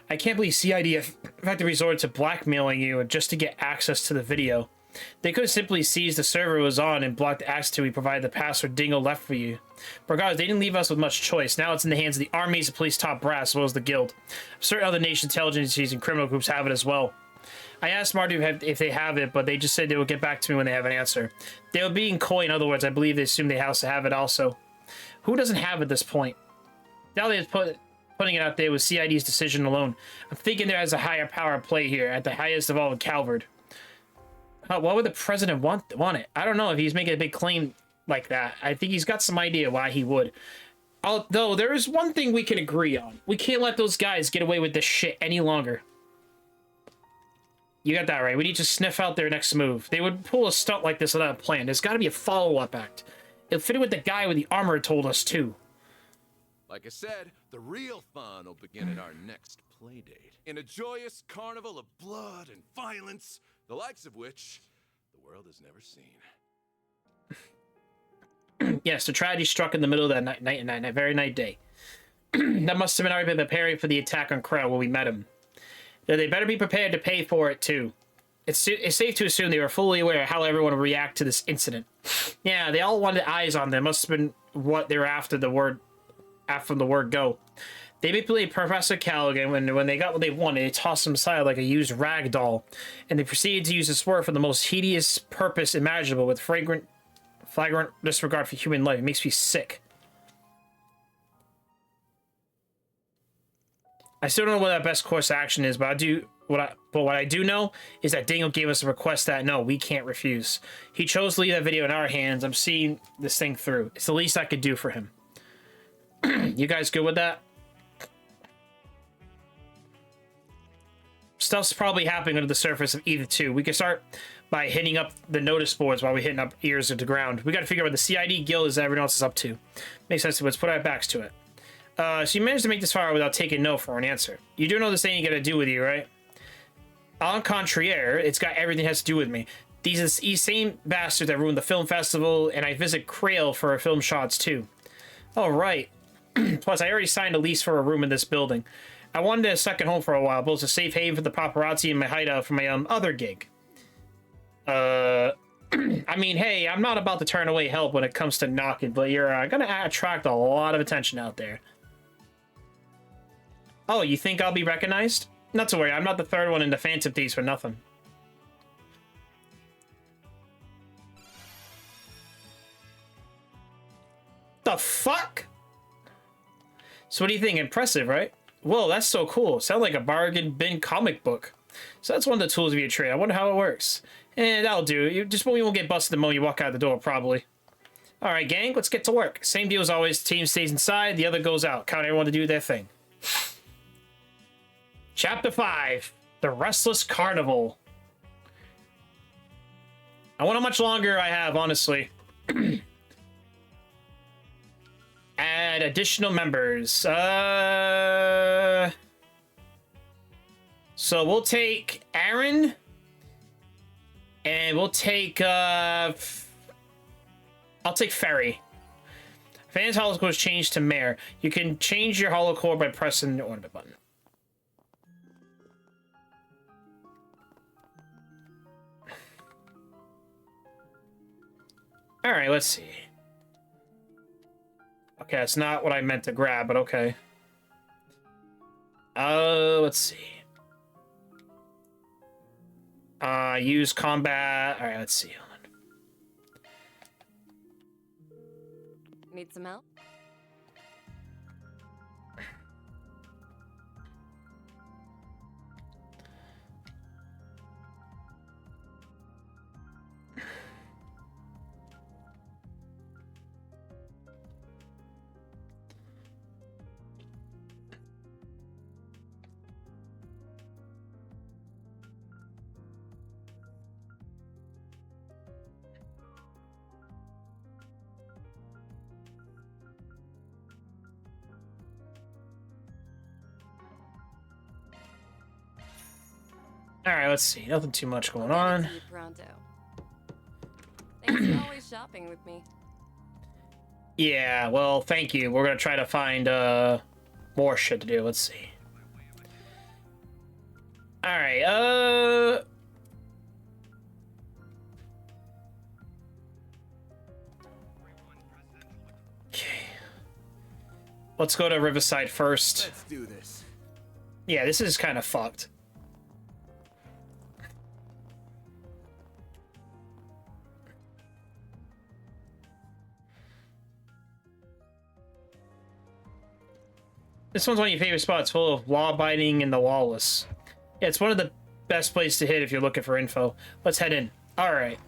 I can't believe CID have to resort to blackmailing you just to get access to the video. They could have simply seized the server it was on and blocked access to it. We provided the password Dingo left for you. But regardless, they didn't leave us with much choice. Now it's in the hands of the armies, the police top brass, as well as the guild. Certain other nation intelligence agencies and criminal groups have it as well. I asked Mardu if they have it, but they just said they would get back to me when they have an answer. They were being coy, in other words. I believe they assume they have to have it also. Who doesn't have it at this point? Now they've putting it out there with CID's decision alone. I'm thinking there has a higher power at play here, at the highest of all in Calvard. Why would the president want it? I don't know if he's making a big claim like that. I think he's got some idea why he would. Although, there is one thing we can agree on. We can't let those guys get away with this shit any longer. You got that right. We need to sniff out their next move. They would pull a stunt like this without a plan. There's got to be a follow-up act. It fitted with the guy with the armor told us, too. Like I said, the real fun will begin at our next playdate. In a joyous carnival of blood and violence, the likes of which the world has never seen. Yes, the tragedy struck in the middle of that very night day. That must have been already been preparing for the attack on Krell when we met him. They better be prepared to pay for it, too. It's safe to assume they were fully aware of how everyone would react to this incident. Yeah, they all wanted eyes on them. Must have been what they were after the word go. They manipulated Professor Callaghan when they got what they wanted. They tossed him aside like a used rag doll, and they proceeded to use his word for the most hideous purpose imaginable with flagrant disregard for human life. It makes me sick. I still don't know what that best course of action is, but what I do know is that Dingo gave us a request that no, we can't refuse. He chose to leave that video in our hands. I'm seeing this thing through. It's the least I could do for him. You guys good with that? Stuff's probably happening under the surface of either two. We can start by hitting up the notice boards while we're hitting up ears to the ground. We got to figure out what the CID guild is that everyone else is up to. Makes sense. Let's put our backs to it. So you managed to make this far without taking no for an answer. You do know this thing you got to do with you, right? En contraire, it's got everything has to do with me. These are the same bastards that ruined the film festival, and I visit Crail for film shots too. Oh, right. Plus, I already signed a lease for a room in this building. I wanted a second home for a while, both a safe haven for the paparazzi and my hideout for my other gig. I mean, hey, I'm not about to turn away help when it comes to knocking, but you're gonna attract a lot of attention out there. Oh, you think I'll be recognized? Not to worry, I'm not the third one in the Phantom Thieves for nothing. The fuck? So what do you think? Impressive, right? Whoa, that's so cool. Sounds like a bargain bin comic book. So that's one of the tools of your trade. I wonder how it works. That'll do. You won't get busted the moment you walk out the door, probably. Alright, gang, let's get to work. Same deal as always. Team stays inside, the other goes out. Count everyone to do their thing. Chapter 5. The Restless Carnival. I wonder how much longer I have, honestly. Add additional members. So we'll take Aaron. And we'll take, I'll take Ferry. Fans holocore is changed to Mayor. You can change your holocore by pressing the ornament button. Alright, let's see. Okay, that's not what I meant to grab, but okay. Let's see. Use combat. Alright, let's see. Need some help? All right, let's see. Nothing too much going on. See you pronto. Thanks for always shopping with me. Yeah, well, thank you. We're gonna try to find more shit to do. Let's see. All right. Okay. Let's go to Riverside first. Let's do this. Yeah, this is kind of fucked. This one's one of your favorite spots, full of law-abiding and the lawless. Yeah, it's one of the best places to hit if you're looking for info. Let's head in. All right.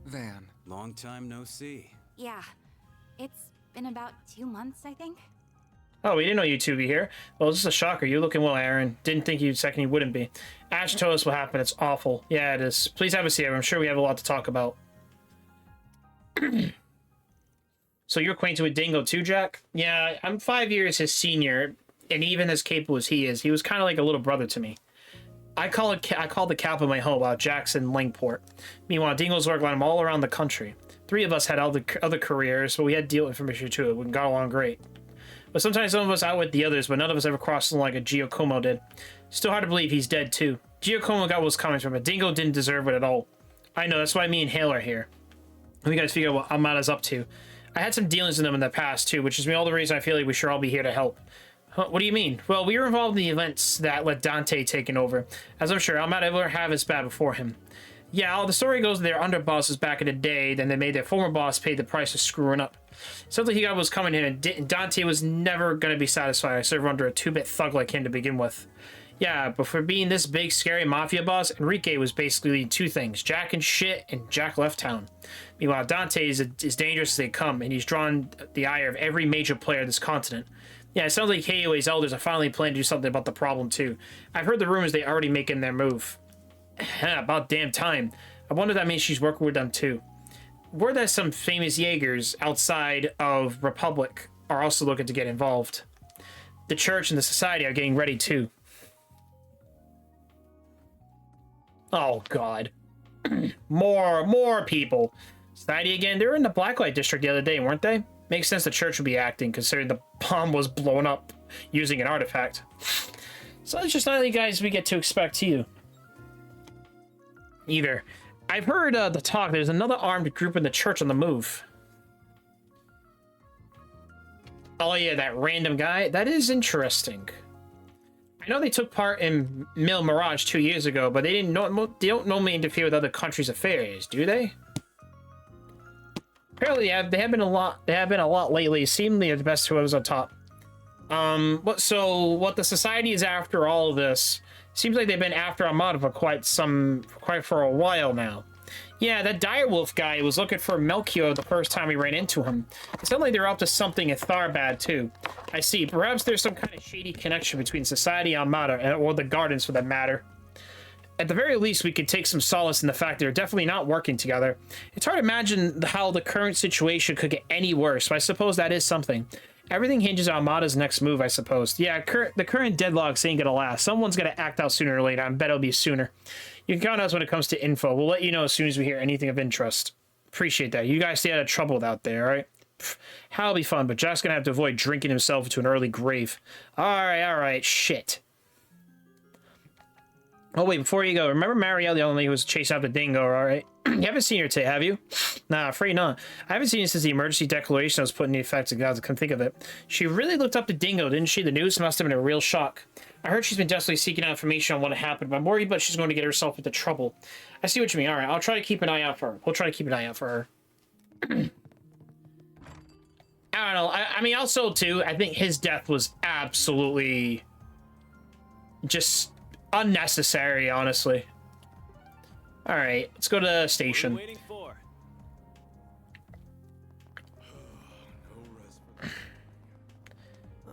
Van. Long time no see. Yeah, it's been about 2 months, I think. Oh, we didn't know you two would be here. Well, this is a shocker. You're looking well, Aaron. Didn't think you second you wouldn't be. Ash told us what happened. It's awful. Yeah, it is. Please have a seat. I'm sure we have a lot to talk about. So you're acquainted with Dingo too, Jack? Yeah, I'm 5 years his senior, and even as capable as he is, he was kind of like a little brother to me. I call the capital my home, Jackson Langport. Meanwhile, Dingo's work led him all around the country. 3 of us had other careers, but we had deal information too. We got along great. But sometimes some of us out with the others, but none of us ever crossed them like a Giacomo did. Still hard to believe he's dead too. Giacomo got what was coming from it. Dingo didn't deserve it at all. I know, that's why me and Hale are here. We gotta figure out what Amada's up to. I had some dealings with them in the past too, which is all the reason I feel like we should all be here to help. Huh, what do you mean? Well, we were involved in the events that let Dante taken over, as I'm sure Amada ever have his bad before him. Yeah, the story goes their underbosses back in the day, then they made their former boss pay the price of screwing up. Something he got was coming in, and Dante was never going to be satisfied. I served under a 2-bit thug like him to begin with. Yeah, but for being this big, scary mafia boss, Enrique was basically 2 things. Jack and shit, and Jack left town. Meanwhile, Dante is dangerous as they come, and he's drawn the ire of every major player of this continent. Yeah, it sounds like KOA's elders are finally planning to do something about the problem, too. I've heard the rumors they're already making their move. About damn time. I wonder if that means she's working with them, too. Word that some famous Jaegers outside of Republic are also looking to get involved. The church and the society are getting ready, too. Oh, God. More people. Society again. They were in the Blacklight District the other day, weren't they? Makes sense the church would be acting, considering the bomb was blown up using an artifact. So it's just not the guys we get to expect you. Either. I've heard the talk. There's another armed group in the church on the move. Oh, yeah, that random guy. That is interesting. I know they took part in Mil Mirage 2 years ago, but they don't normally interfere with other countries' affairs, do they? Apparently, they have been a lot lately. Seemingly, the best whoever's on top. So what the society is after all of this? Seems like they've been after Armada for quite for a while now. Yeah, that direwolf guy was looking for Melchior the first time we ran into him. It sounded like they're up to something in Tharbad, too. I see. Perhaps there's some kind of shady connection between Society Armada or the Gardens, for that matter. At the very least, we could take some solace in the fact they're definitely not working together. It's hard to imagine how the current situation could get any worse, but I suppose that is something. Everything hinges on Armada's next move, I suppose. Yeah, the current deadlocks ain't gonna last. Someone's gonna act out sooner or later. I bet it'll be sooner. You can count on us when it comes to info. We'll let you know as soon as we hear anything of interest. Appreciate that. You guys stay out of trouble out there, all right? That'll be fun, but Jack's gonna have to avoid drinking himself into an early grave. All right, shit. Oh, wait, before you go, remember Marielle, the only lady who was chasing after Dingo, all right? You haven't seen her today, have you? Nah, afraid not. I haven't seen her since the emergency declaration was put into effect, so God, I couldn't think of it. She really looked up to Dingo, didn't she? The news must have been a real shock. I heard she's been desperately seeking out information on what happened, but I'm worried about she's going to get herself into trouble. I see what you mean. All right, I'll try to keep an eye out for her. We'll try to keep an eye out for her. I don't know. I mean, also, too, I think his death was absolutely just unnecessary, honestly. All right, let's go to the station. Waiting for.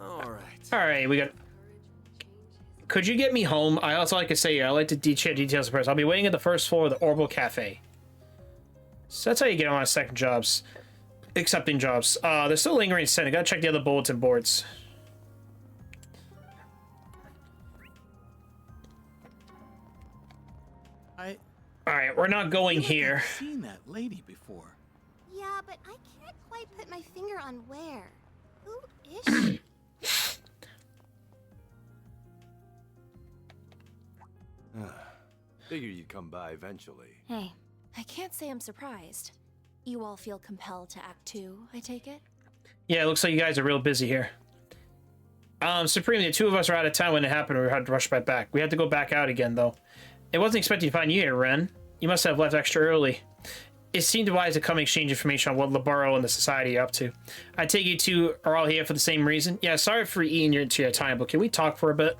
All right, we got... Could you get me home? That's all I can say here. I like to share details first. I'll be waiting at the first floor of the Orbital Cafe. So that's how you get on second jobs. Accepting jobs. They're still lingering in I gotta check the other bulletin boards. Alright, we're not going here. I've seen that lady before. Yeah, but I can't quite put my finger on where. Who is she? Figured you'd come by eventually. Hey, I can't say I'm surprised. You all feel compelled to act too, I take it? Yeah, it looks like you guys are real busy here. Supreme, the two of us were out of town when it happened. We had to rush right back. We had to go back out again, though. It wasn't expecting to find you here, Ren. You must have left extra early. It seemed wise to come exchange information on what Labaro and the Society are up to. I take you two are all here for the same reason? Yeah, sorry for eating into your time, but can we talk for a bit?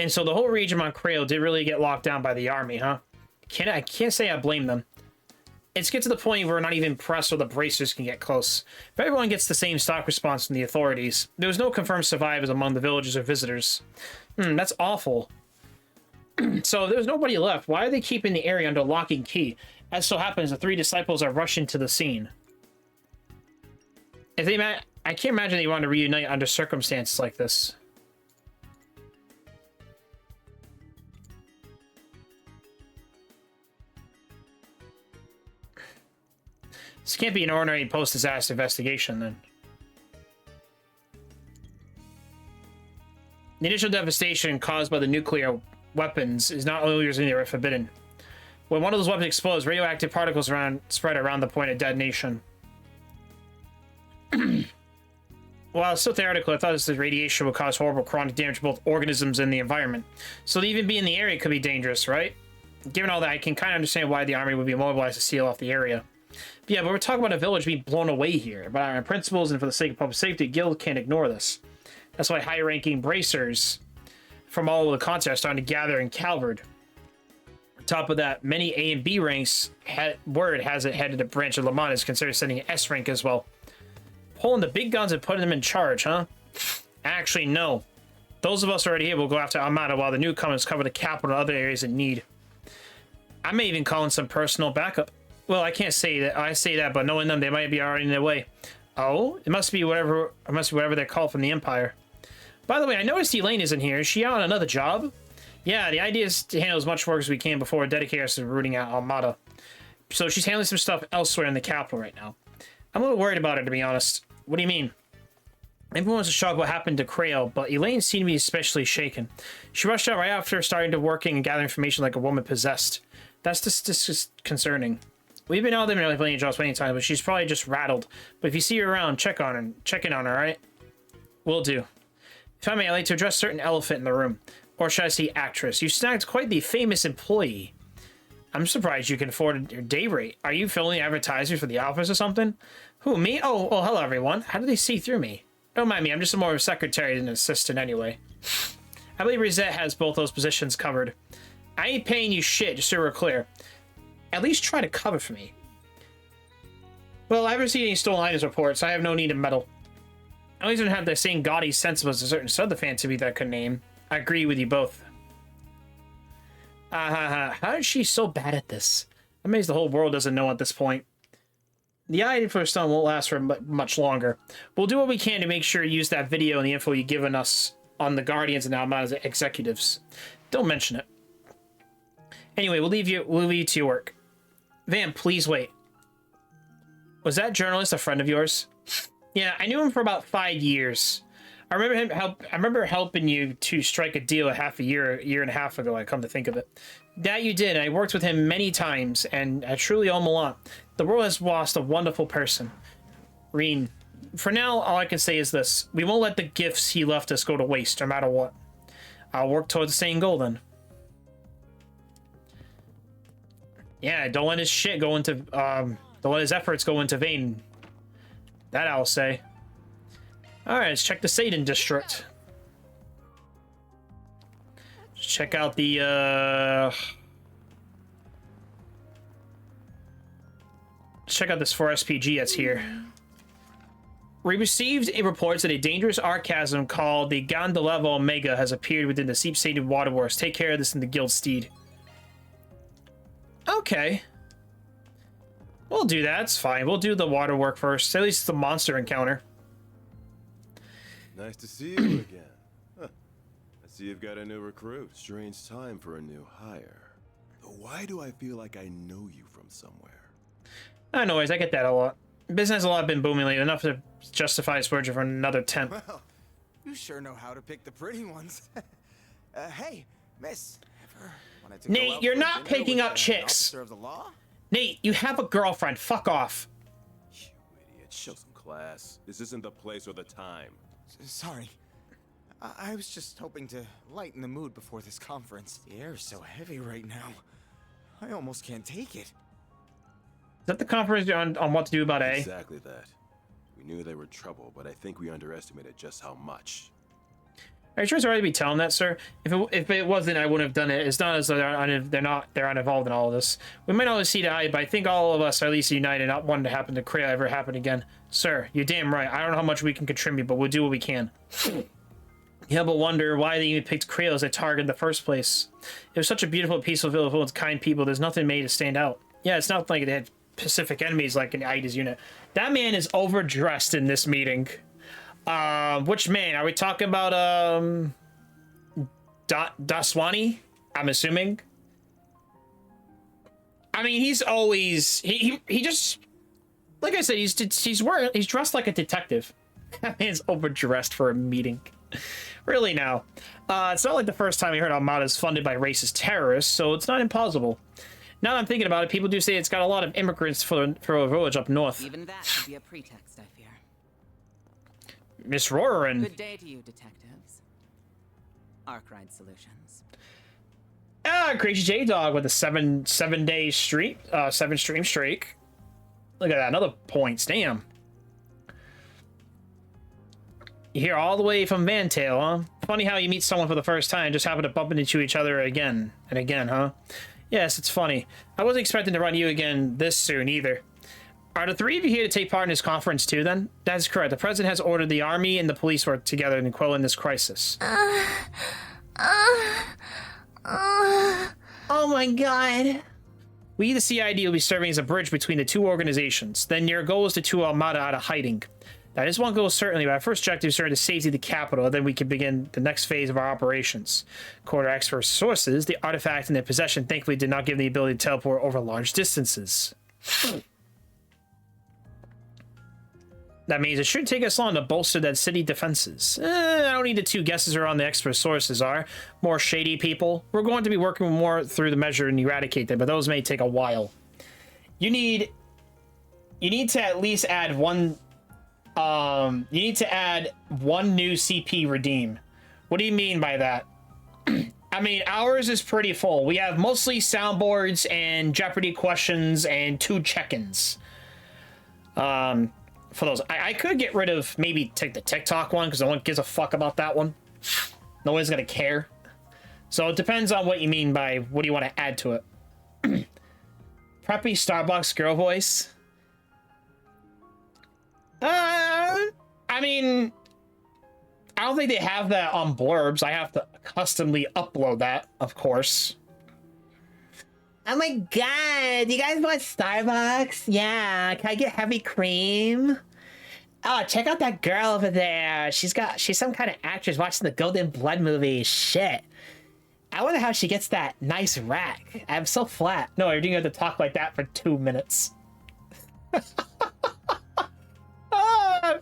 And so the whole region of Montcreo did really get locked down by the army, huh? I can't say I blame them. It's get to the point where we're not even pressed or the bracers can get close. If everyone gets the same stock response from the authorities, there was no confirmed survivors among the villagers or visitors. That's awful. So there's nobody left. Why are they keeping the area under lock and key? As so happens, the three disciples are rushing to the scene. If they I can't imagine they want to reunite under circumstances like this. This can't be an ordinary post-disaster investigation, then. The initial devastation caused by the nuclear weapons is not only they are forbidden. When one of those weapons explodes, radioactive particles spread around the point of detonation. While it's still theoretical, I thought this radiation would cause horrible chronic damage to both organisms and the environment. So to even be in the area could be dangerous, right? Given all that, I can kind of understand why the army would be mobilized to seal off the area. But yeah, but we're talking about a village being blown away here. By our principles and for the sake of public safety, Guild can't ignore this. That's why high-ranking bracers from all over the continent are starting to gather in Calvard. On top of that, many A and B ranks, word has it headed a branch of Lamont is considered sending an S rank as well. Pulling the big guns and putting them in charge, huh? Actually, no. Those of us already here will go after Armada while the newcomers cover the capital and other areas in need. I may even call in some personal backup. Well, I can't say that. I say that, but knowing them, they might be already in their way. Oh, it must be whatever they're called from the Empire. By the way, I noticed Elaine isn't here. Is she out on another job? Yeah, the idea is to handle as much work as we can before dedicating us to rooting out Armada. So she's handling some stuff elsewhere in the capital right now. I'm a little worried about her, to be honest. What do you mean? Everyone's shocked what happened to Crail, but Elaine seemed to be especially shaken. She rushed out right after starting to working and gather information like a woman possessed. That's just concerning. We've been out there nearly playing jobs many times, but she's probably just rattled. But if you see her around, check in on her, alright? Will do. If I may, I'd like to address a certain elephant in the room. Or should I say actress? You snagged quite the famous employee. I'm surprised you can afford your day rate. Are you filling advertisements for the office or something? Who, me? Oh, hello everyone. How do they see through me? Don't mind me, I'm just more of a secretary than an assistant anyway. I believe Rosette has both those positions covered. I ain't paying you shit, just so we're clear. At least try to cover for me. Well, I haven't seen any stolen items reports, so I have no need to meddle. I always don't have the same gaudy sense as a certain Southern fancy that I could name. I agree with you both. How is she so bad at this? I'm amazed the whole world doesn't know at this point. The item for stone won't last for much longer. We'll do what we can to make sure you use that video and the info you've given us on the Guardians and Armada's executives. Don't mention it. Anyway, we'll leave you to your work. Van, please wait. Was that journalist a friend of yours? Yeah, I knew him for about 5 years. I remember helping you to strike a deal a year and a half ago, I come to think of it. That you did, and I worked with him many times, and I truly owe him a lot. The world has lost a wonderful person. Reen, for now, all I can say is this. We won't let the gifts he left us go to waste, no matter what. I'll work towards the same goal, then. Yeah, don't let his shit go into, don't let his efforts go into vain. That I'll say. Alright, let's check the Satan district. Let's check out the, let's check out this 4SPG that's here. We received reports that a dangerous archasm called the Gondoleva Omega has appeared within the Seep Satan Waterworks. Take care of this in the Guild Steed. Okay. We'll do that, it's fine. We'll do the waterwork first. At least it's a monster encounter. Nice to see you again. Huh. I see you've got a new recruit. Strange time for a new hire. Why do I feel like I know you from somewhere? No worries, I get that a lot. Business has a lot been booming lately, enough to justify splurging for another tent. Well, you sure know how to pick the pretty ones. Hey, miss. Ever wanted to go Nate, out you're for not dinner picking with up an chicks. officer of the law? Nate, you have a girlfriend. Fuck off. Idiot, show some class. This isn't the place or the time. Sorry. I was just hoping to lighten the mood before this conference. The air is so heavy right now. I almost can't take it. Is that the conference on what to do about A? Exactly that. We knew they were trouble, but I think we underestimated just how much. Are you sure it's alright to be telling that, sir? If it wasn't, I wouldn't have done it. It's not as though they're not involved in all of this. We might not always see eye, but I think all of us are at least united, not wanting to happen to Kriya ever happen again. Sir, you're damn right. I don't know how much we can contribute, but we'll do what we can. Yeah, but wonder why they even picked Kriya as a target in the first place. It was such a beautiful, peaceful village full of kind people. There's nothing made to stand out. Yeah, it's not like they had Pacific enemies like in Ida's unit. That man is overdressed in this meeting. Which man? Are we talking about, Daswani? I'm assuming. I mean, he's always, he just, like I said, he's dressed like a detective. That man's overdressed for a meeting. Really now. It's not like the first time we heard Armada is funded by racist terrorists, so it's not impossible. Now that I'm thinking about it, people do say it's got a lot of immigrants for a village up north. Even that could be a pretext, I fear. Miss Roran. Good day to you, detectives. Arkwright Solutions. Crazy J-Dog with a seven stream streak. Look at that, another points, damn. You hear all the way from Vantail, huh? Funny how you meet someone for the first time and just happen to bump into each other again and again, huh? Yes, it's funny. I wasn't expecting to run into you again this soon, either. Are the three of you here to take part in this conference, too, then? That's correct. The President has ordered the Army and the police work together in quelling this crisis. Oh my god. We, the CID, will be serving as a bridge between the two organizations. Then your goal is to tool Armada out of hiding. That is one goal, certainly, but our first objective is to safety of the capital, then we can begin the next phase of our operations. According to expert sources, the artifact in their possession thankfully did not give them the ability to teleport over large distances. That means it shouldn't take us long to bolster that city defenses. I don't need the two guesses around the expert sources are. More shady people. We're going to be working more through the measure and eradicate them, but those may take a while. You need to at least add one... you need to add one new CP redeem. What do you mean by that? I mean, ours is pretty full. We have mostly soundboards and Jeopardy questions and 2 check-ins. For those, I could get rid of, maybe take the TikTok one, because no one gives a fuck about that one. No one's gonna care. So it depends on what you mean by what do you want to add to it. Preppy Starbucks girl voice. I mean, I don't think they have that on blurbs. I have to customly upload that, of course. Oh my god, you guys want Starbucks? Yeah, can I get heavy cream? Oh, check out that girl over there. She's some kind of actress watching the Golden Blood movie. Shit. I wonder how she gets that nice rack. I'm so flat. No, you're gonna have to talk like that for 2 minutes.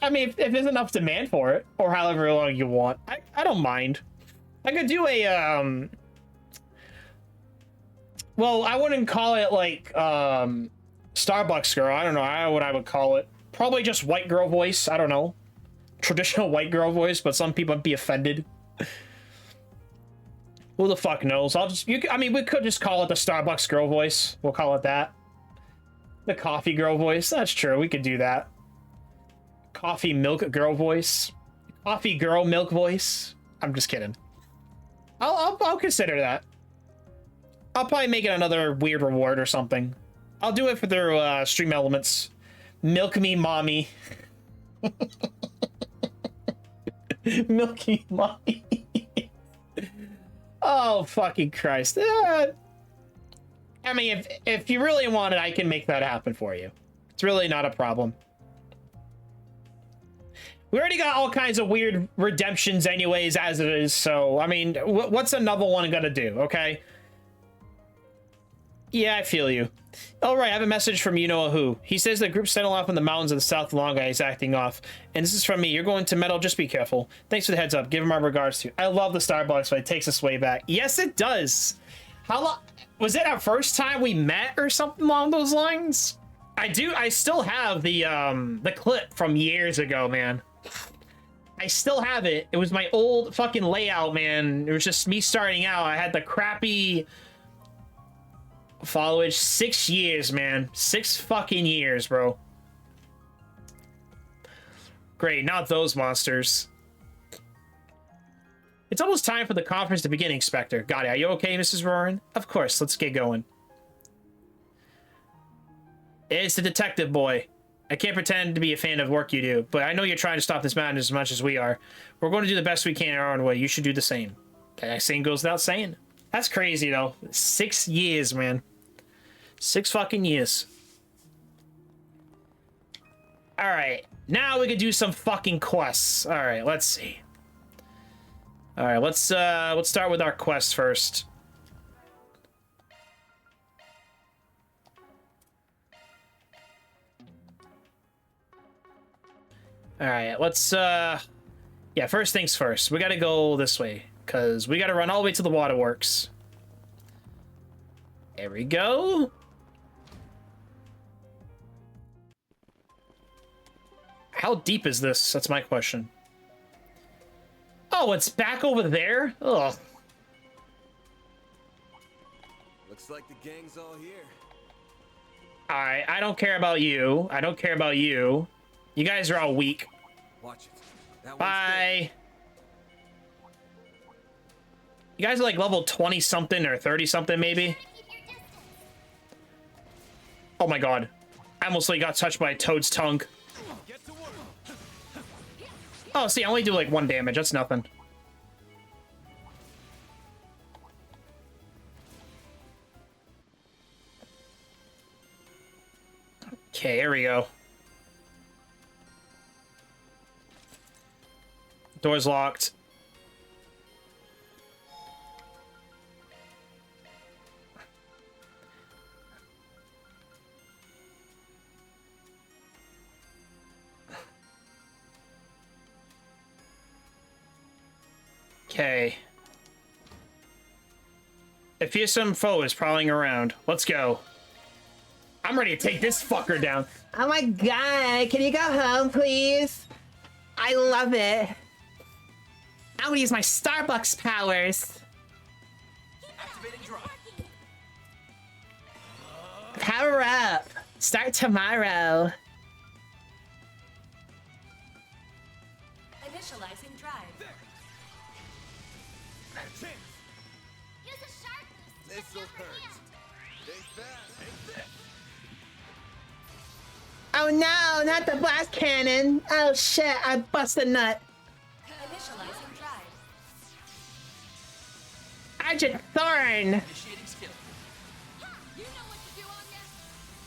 I mean, if there's enough demand for it, or however long you want, I don't mind. I could do a, well, I wouldn't call it like, Starbucks girl. I don't know what I would call it. Probably just white girl voice. I don't know. Traditional white girl voice, but some people would be offended. Who the fuck knows? I mean, we could just call it the Starbucks girl voice. We'll call it that. The coffee girl voice. That's true. We could do that. Coffee milk girl voice. Coffee girl milk voice. I'm just kidding. I'll consider that. I'll probably make it another weird reward or something. I'll do it for their stream elements. Milk me, mommy. Milky mommy. Oh, fucking Christ. I mean, if you really want it, I can make that happen for you. It's really not a problem. We already got all kinds of weird redemptions anyways, as it is, so, I mean, what's another one gonna do, okay? Yeah, I feel you. All right, I have a message from you-know-who. He says the group settled off in the mountains of the South Longa is acting off. And this is from me. You're going to Metal, just be careful. Thanks for the heads up. Give him my regards to. I love the Starbucks, but it takes us way back. Yes, it does. How long? Was it our first time we met or something along those lines? I still have the clip from years ago, man. I still have it. It was my old fucking layout, man. It was just me starting out. I had the crappy followage. 6 years, man. 6 fucking years, bro. Great, not those monsters. It's almost time for the conference to begin, Inspector. Got it. Are you okay, Mrs. Roran? Of course, let's get going. It's the detective boy. I can't pretend to be a fan of work you do, but I know you're trying to stop this madness as much as we are. We're going to do the best we can in our own way. You should do the same. That saying goes without saying. That's crazy, though. 6 years, man. 6 fucking years. Alright. Now we can do some fucking quests. Alright, let's see. Alright, let's start with our quest first. Alright, let's yeah, first things first. We gotta go this way, because we gotta run all the way to the waterworks. There we go. How deep is this? That's my question. Oh, it's back over there? Ugh. Looks like the gang's all here. Alright, I don't care about you. I don't care about you. You guys are all weak. Watch it. That bye. You guys are like level 20 something or 30 something maybe. Oh my god. I almost like got touched by a toad's tongue. Oh, see, I only do like 1 damage. That's nothing. Okay, here we go. Door's locked. Okay. A fearsome foe is prowling around. Let's go. I'm ready to take this fucker down. Oh my god, can you go home, please? I love it. I'm gonna use my Starbucks powers. Power up. Start tomorrow. Initializing drive. This'll hurt. Think fast. Oh no, not the blast cannon. Oh shit, I bust a nut. Initializing drive. Agent Thorn.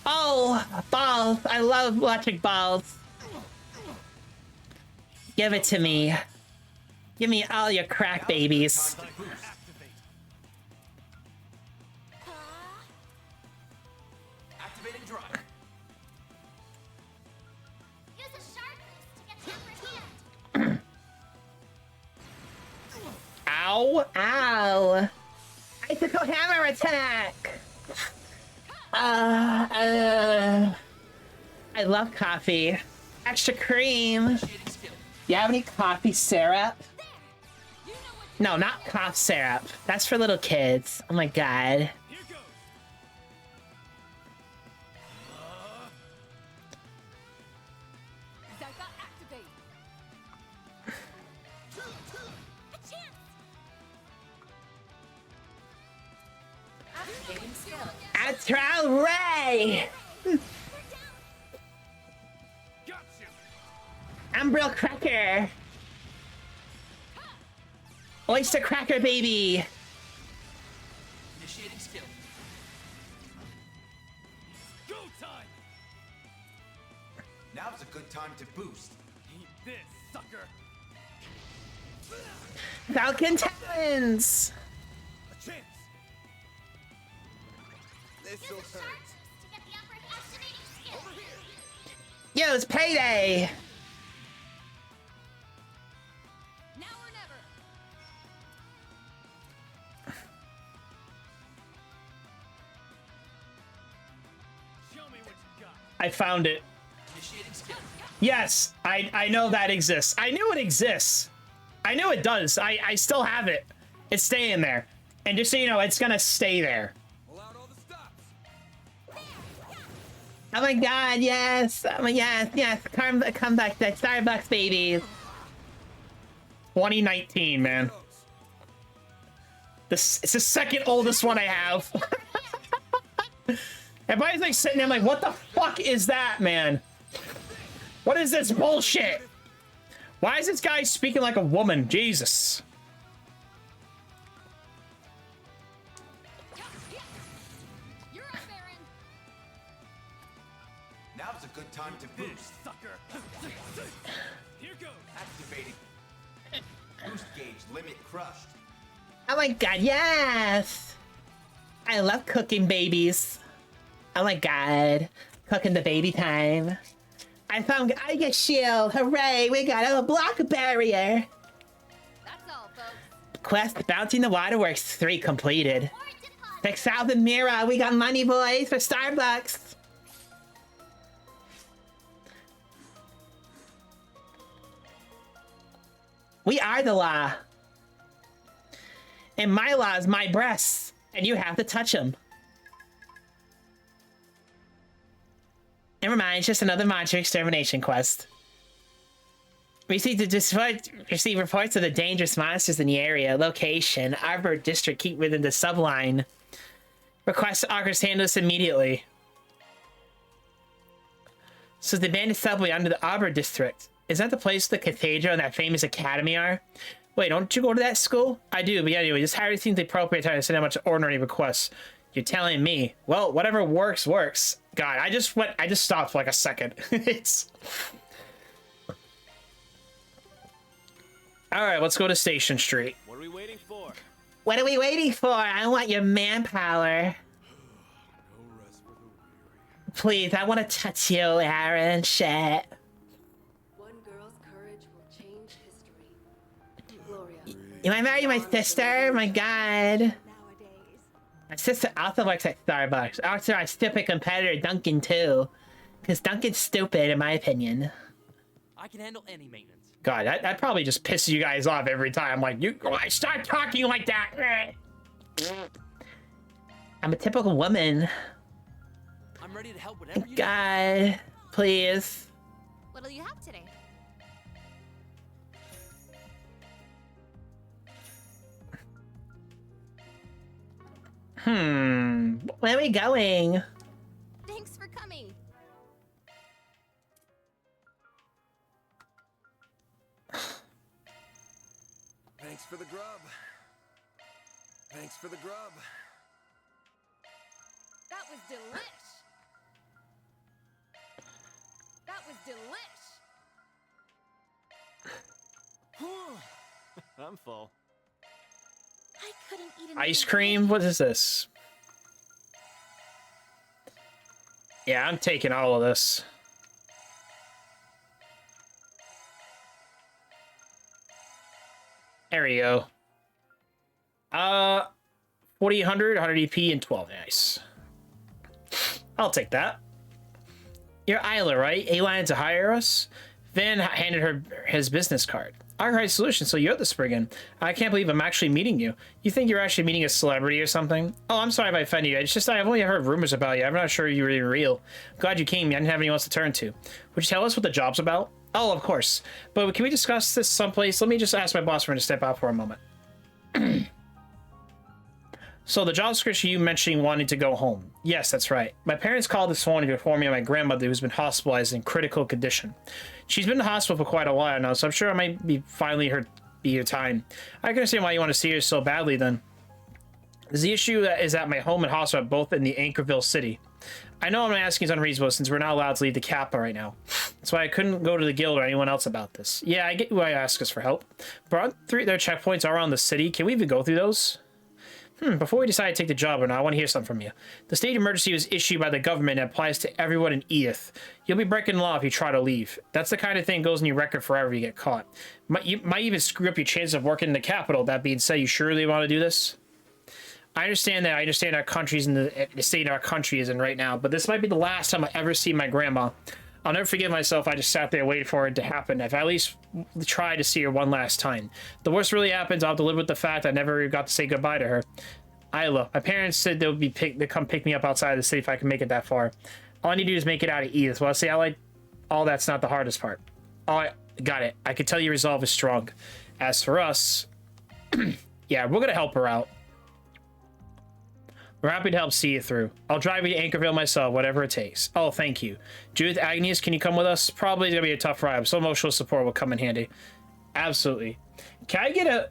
Oh, balls. I love electric balls. Give it to me. Give me all your crack babies. Ow! Ow! Icicle hammer attack! I love coffee. Extra cream. You have any coffee syrup? No, not cough syrup. That's for little kids. Oh my god. Astral Ray! Umbral Cracker! Oyster Cracker Baby! Initiating skill. Go time! Now's a good time to boost. Eat this, sucker! Falcon Talons! A chance! This'll hurt. Yo, it's payday! Now or never. Show me what you got. I found it. Initiating skill. Yes, I know that exists. I knew it exists. I knew it does. I still have it. It's staying there. And just so you know, it's gonna stay there. Oh my god, yes! Oh my yes! Come back, that Starbucks babies. 2019, man. It's the second oldest one I have. Everybody's like sitting there like, what the fuck is that, man? What is this bullshit? Why is this guy speaking like a woman? Jesus. Now's a good time to boost. Sucker! Here goes! Activating. Boost gauge limit crushed. Oh my god, yes! I love cooking babies. Oh my god. Cooking the baby time. I found Iga Shield. Hooray, we got a block barrier. That's all, folks. Quest Bouncing the Waterworks 3 completed. 6,000 Mira, we got money, boys, for Starbucks. We are the law. And my law is my breasts, and you have to touch them. Never mind, it's just another monster extermination quest. Receive reports of the dangerous monsters in the area. Location, Arbor District, keep within the subline. Request August handle this immediately. So the abandoned subway under the Arbor District. Is that the place the cathedral and that famous academy are? Wait, don't you go to that school? I do, but anyway, this hardly seems the appropriate time to send out much ordinary requests. You're telling me. Well, whatever works, works. God, I just stopped for like a second. It's... Alright, let's go to Station Street. What are we waiting for? What are we waiting for? I want your manpower. Please, I want to touch you, Aaron. Shit. One girl's courage will change history. Gloria. You might marry my sister? My god. My sister also works at Starbucks. Also, our stupid competitor, Duncan, too. Because Duncan's stupid, in my opinion. I can handle any maintenance. God, that probably just pisses you guys off every time. Like, you start talking like that. I'm a typical woman. I'm ready to help whatever you God, please. What'll you have today? Where are we going? Thanks for coming. Thanks for the grub. Thanks for the grub. That was delish. That was delish. I'm full. I couldn't eat Ice cream? What is this? Yeah, I'm taking all of this. There we go. 4800, 100 EP, and 12. Nice. I'll take that. You're Isla, right? A-Line to hire us? Van handed her his business card. Archive Solution, so you're the Spriggan. I can't believe I'm actually meeting you. You think you're actually meeting a celebrity or something? Oh, I'm sorry if I offended you. It's just I've only heard rumors about you. I'm not sure you were even real. I'm glad you came. I didn't have anyone else to turn to. Would you tell us what the job's about? Oh, of course. But can we discuss this someplace? Let me just ask my boss for him to step out for a moment. So the job description you mentioning wanting to go home. Yes, that's right. My parents called this morning to inform me of my grandmother who's been hospitalized in critical condition. She's been in the hospital for quite a while now, so I'm sure it might be finally be your time. I can understand why you want to see her so badly then. The issue is at my home and hospital both in the Anchorville city. I know I'm asking is unreasonable since we're not allowed to leave the capital right now. That's why I couldn't go to the guild or anyone else about this. Yeah, I get why you ask us for help. But aren't their checkpoints all around the city? Can we even go through those? Before we decide to take the job or not, I want to hear something from you. The state of emergency was issued by the government and applies to everyone in Edith. You'll be breaking the law if you try to leave. That's the kind of thing that goes in your record forever you get caught. You might even screw up your chance of working in the capital. That being said, you surely want to do this? I understand that. I understand our country's in the state our country is in right now, but this might be the last time I ever see my grandma. I'll never forgive myself. I just sat there waiting for it to happen. I've at least tried to see her one last time. The worst really happens, I'll have to live with the fact I never got to say goodbye to her. Isla, my parents said they'd come pick me up outside of the city if I can make it that far. All I need to do is make it out of Edith. Well, see, all that's not the hardest part. Got it. I can tell your resolve is strong. As for us, yeah, we're gonna help her out. We're happy to help see you through. I'll drive you to Anchorville myself, whatever it takes. Oh, thank you. Judith, Agnes, can you come with us? Probably gonna be a tough ride, but some emotional support will come in handy. Absolutely. Can I get a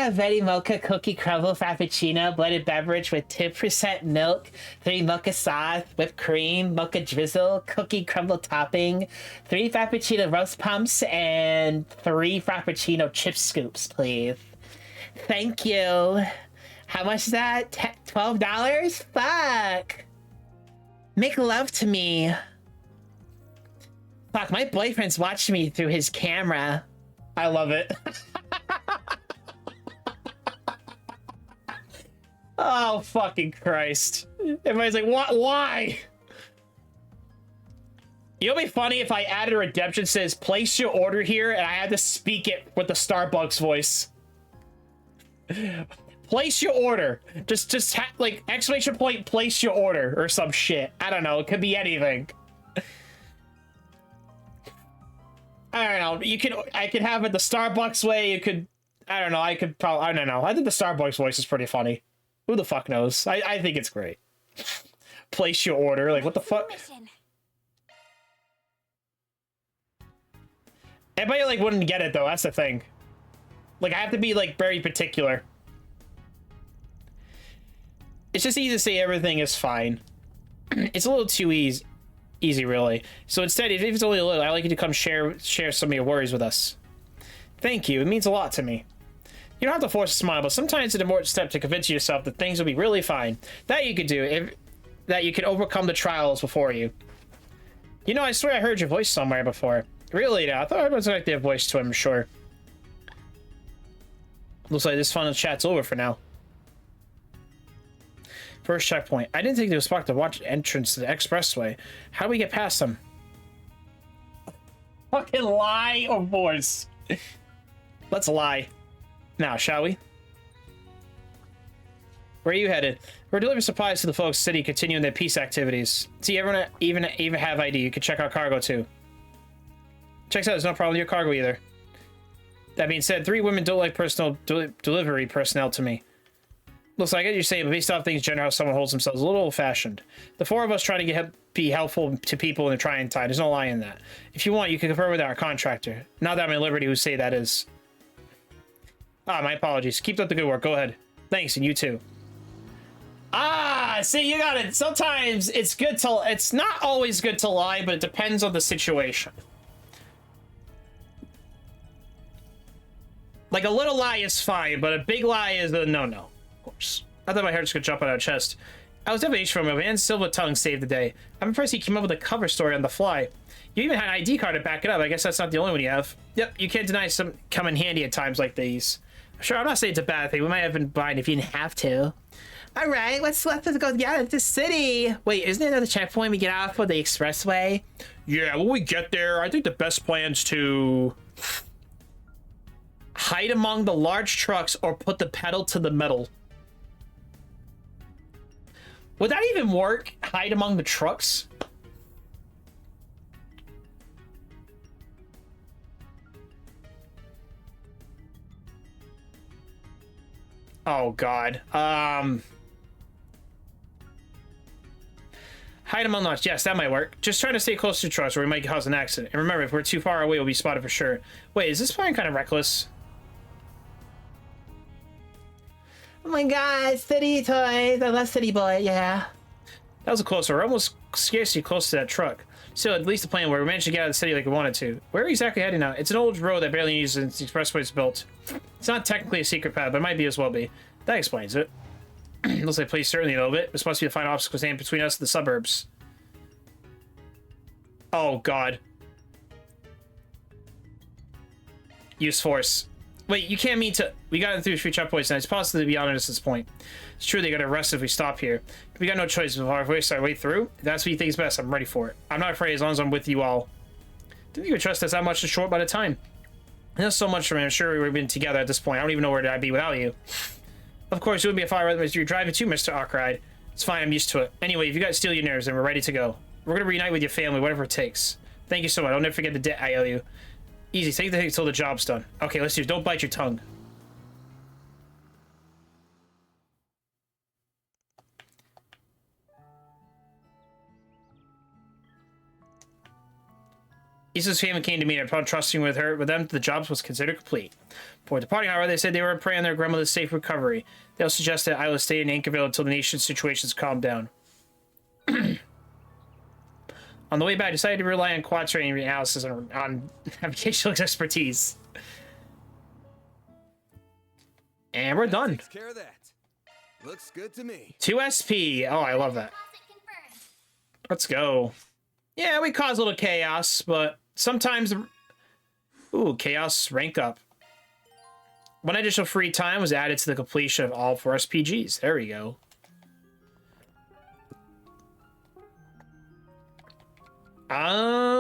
Venti Mocha Cookie Crumble Frappuccino blended beverage with 2% milk, 3 mocha sauce, whipped cream, mocha drizzle, cookie crumble topping, 3 Frappuccino roast pumps, and 3 Frappuccino chip scoops, please? Thank you. How much is that? $12? Fuck. Make love to me. Fuck, my boyfriend's watching me through his camera. I love it. Oh, fucking Christ. Everybody's like, what? Why? It'll be funny if I added a redemption says, place your order here, and I had to speak it with the Starbucks voice. Place your order. Just like, exclamation point, place your order, or some shit. I don't know, it could be anything. I don't know, I could have it the Starbucks way, you could, I don't know, I don't know. I think the Starbucks voice is pretty funny. Who the fuck knows? I think it's great. Place your order, like, what the fuck? Everybody, like, wouldn't get it, though, that's the thing. Like, I have to be, like, very particular. It's just easy to say everything is fine. It's a little too easy, really. So instead, if it's only a little, I'd like you to come share some of your worries with us. Thank you, it means a lot to me. You don't have to force a smile, but sometimes it's an important step to convince yourself that things will be really fine. That you could do, that you can overcome the trials before you. You know, I swear I heard your voice somewhere before. Really now, I thought I was like their voice to him, sure. Looks like this fun chat's over for now. First checkpoint. I didn't think there was a spot to watch entrance to the expressway. How do we get past them? Fucking lie or voice. Let's lie. Now, shall we? Where are you headed? We're delivering supplies to the folks city, continuing their peace activities. See, everyone even have ID. You can check our cargo too. Checks out, there's no problem with your cargo either. That being said, 3 women don't like personal delivery personnel to me. Looks like it, you're saying, but based off things, general how someone holds themselves a little old-fashioned. The 4 of us trying to be helpful to people in a trying time. There's no lie in that. If you want, you can confirm with our contractor. Not that I'm at liberty who say that is. Ah, my apologies. Keep up the good work. Go ahead. Thanks, and you too. Ah, see, you got it. Sometimes it's good to... It's not always good to lie, but it depends on the situation. Like, a little lie is fine, but a big lie is a no-no. Of course. I thought my heart just could jump out of my chest. I was definitely from him, and Silver Tongue saved the day. I'm impressed he came up with a cover story on the fly. You even had an ID card to back it up. I guess that's not the only one you have. Yep, you can't deny some come in handy at times like these. Sure, I'm not saying it's a bad thing. We might have been blind if you didn't have to. All right, what's left to go get out of the city? Wait, isn't there another checkpoint we get off of the expressway? Yeah, when we get there, I think the best plan's to hide among the large trucks or put the pedal to the metal. Would that even work? Hide among the trucks? Oh, God. Hide among lots. Yes, that might work. Just trying to stay close to trucks or we might cause an accident. And remember, if we're too far away, we'll be spotted for sure. Wait, is this plan kind of reckless? Oh my God, city toy. The last city boy, yeah. That was a close one. We're almost scarcely close to that truck. Still, at least the plan where we managed to get out of the city like we wanted to. Where are we exactly heading now? It's an old road that barely needs since the expressway is built. It's not technically a secret path, but it might be as well be. That explains it. Looks like police certainly know it. It's supposed to be the final obstacle stand between us and the suburbs. Oh, God. Use force. Wait, you can't mean to... We got in through 3 checkpoints, and it's possible to be honest at this point. It's true they got arrested if we stop here. We got no choice if we waste our way through. If that's what you think is best, I'm ready for it. I'm not afraid as long as I'm with you all. Didn't you trust us that much in short by the time? That's so much for me. I'm sure we would have been together at this point. I don't even know where I'd be without you. Of course, it would be a fire as you're driving too, Mr. Arkwright. It's fine, I'm used to it. Anyway, if you got steel your nerves, then we're ready to go. We're gonna reunite with your family, whatever it takes. Thank you so much. I'll never forget the debt I owe you. Easy, take the thing until the job's done. Okay, let's do it. Don't bite your tongue. Isa's family came to me and upon trusting with them, the job was considered complete. Before departing, however, they said they were praying on their grandmother's safe recovery. They also suggested I will stay in Anchorville until the nation's situations calm down. On the way back, I decided to rely on quad training analysis on navigational expertise. And we're done. Takes care of that. Looks good to me. 2 SP. Oh, I love that. Let's go. Yeah, we cause a little chaos, but sometimes... Ooh, chaos rank up. 1 additional free time was added to the completion of all 4 SPGs. There we go.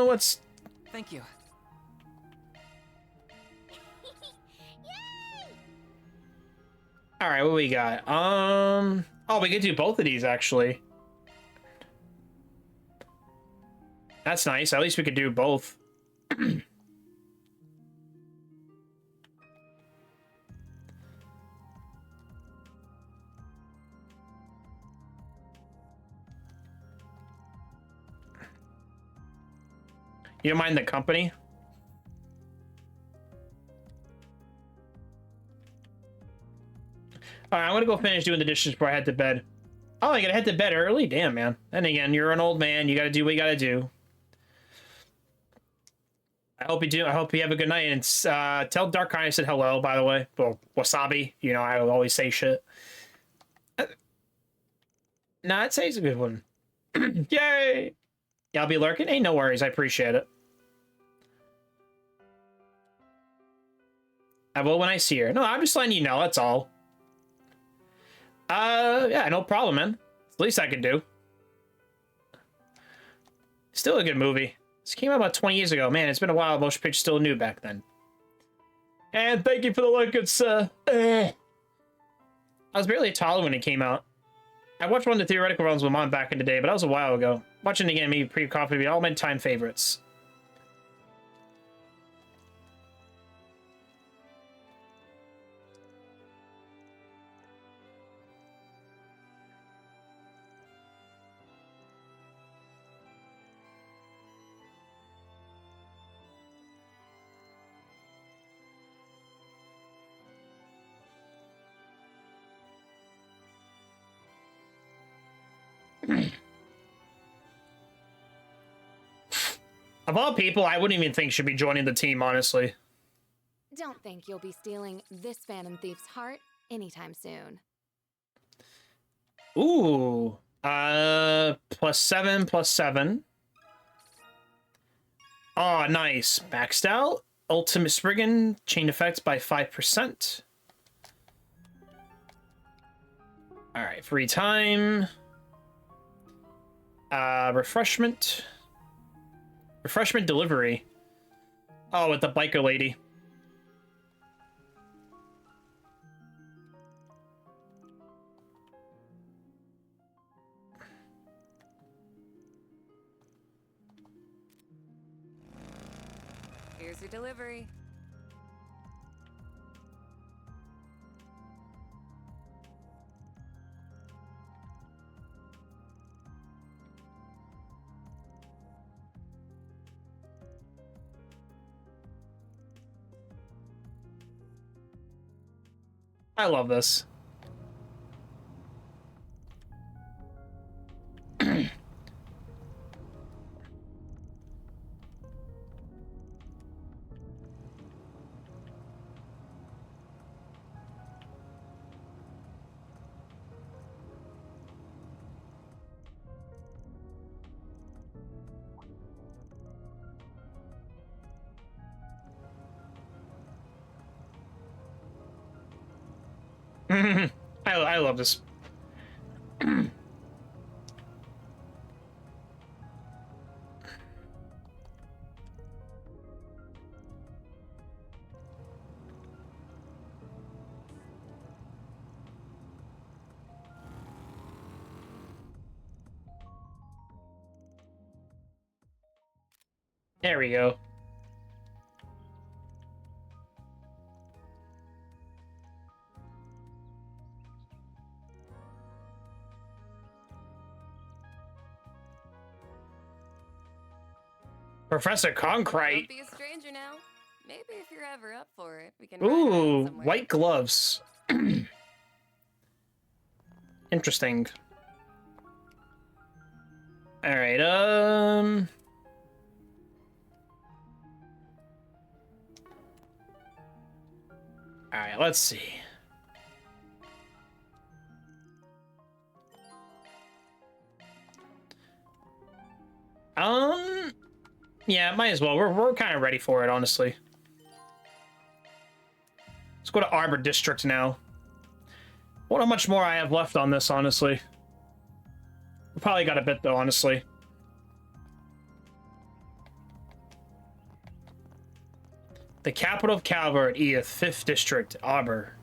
What's... Thank you. Alright, what we got? Oh, we could do both of these, actually. That's nice. At least we could do both. You don't mind the company? Alright, I'm gonna go finish doing the dishes before I head to bed. Oh, I gotta head to bed early? Damn, man. Then again, you're an old man. You gotta do what you gotta do. I hope you do. I hope you have a good night. And tell Dark I said hello, by the way. Well, Wasabi. You know, I always say shit. Nah, I'd say it's a good one. Yay! Yeah, I'll be lurking. Hey, no worries. I appreciate it. I will when I see her. No, I'm just letting you know. That's all. Yeah, no problem, man. It's the least I can do. Still a good movie. This came out about 20 years ago. Man, it's been a while. Motion picture still new back then. And thank you for the like. It's, I was barely a toddler when it came out. I watched one of the theoretical runs with Mom back in the day, but that was a while ago. Watching it again made me pretty confident all my time favorites. Of all people, I wouldn't even think should be joining the team, honestly. Don't think you'll be stealing this Phantom Thief's heart anytime soon. Ooh. +7, +7. Oh, nice. Maxed out. Ultimate Spriggan. Chain effects by 5%. All right, free time. Refreshment delivery. Oh, with the biker lady. Here's your delivery. I love this. I love this. There we go. Professor Concrete. Don't be a stranger now. Maybe if you're ever up for it, we can ride Ooh, around somewhere. white gloves. Interesting. All right, all right, let's see. Yeah, might as well. We're kind of ready for it, honestly. Let's go to Arbor District now. I wonder how much more I have left on this, honestly. We probably got a bit, though, honestly. The capital of Calvert, Edith, 5th District, Arbor.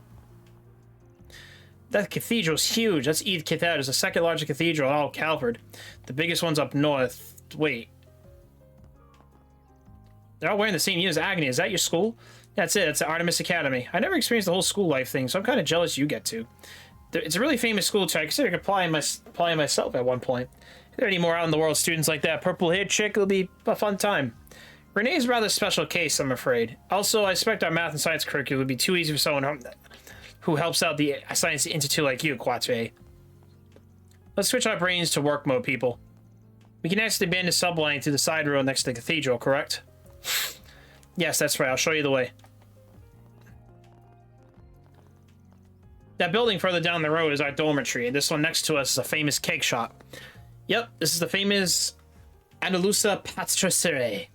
That cathedral's huge. That's Edith Cathedral. It's the second largest cathedral in all of Calvert. The biggest one's up north. Wait. They're all wearing the same uniforms. Agony, is that your school? That's it. It's the Artemis Academy. I never experienced the whole school life thing, so I'm kind of jealous you get to. It's a really famous school, too. I considered applying myself at one point. If there are any more out in the world students like that purple-haired chick, it'll be a fun time. Renee's a rather special case, I'm afraid. Also, I expect our math and science curriculum would be too easy for someone who helps out the Science Institute like you, Quatre. Let's switch our brains to work mode, people. We can exit the abandoned subline through the side road next to the cathedral, correct? Yes, that's right. I'll show you the way. That building further down the road is our dormitory, and this one next to us is a famous cake shop. Yep, this is the famous Andalusa Patisserie.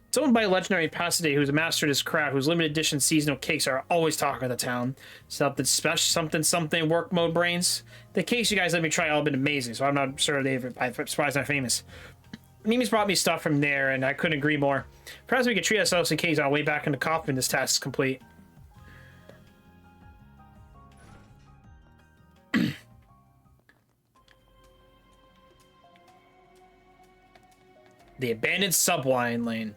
It's owned by a legendary pastor who's mastered his craft, whose limited edition seasonal cakes are always talking of the town. Something special, something work mode brains. The cakes you guys let me try all have been amazing, so I'm not sure I'm surprised they're famous. Mimi's brought me stuff from there, and I couldn't agree more. Perhaps we could treat ourselves to cakes on our way back into Coffin when this task is complete. The abandoned subline lane.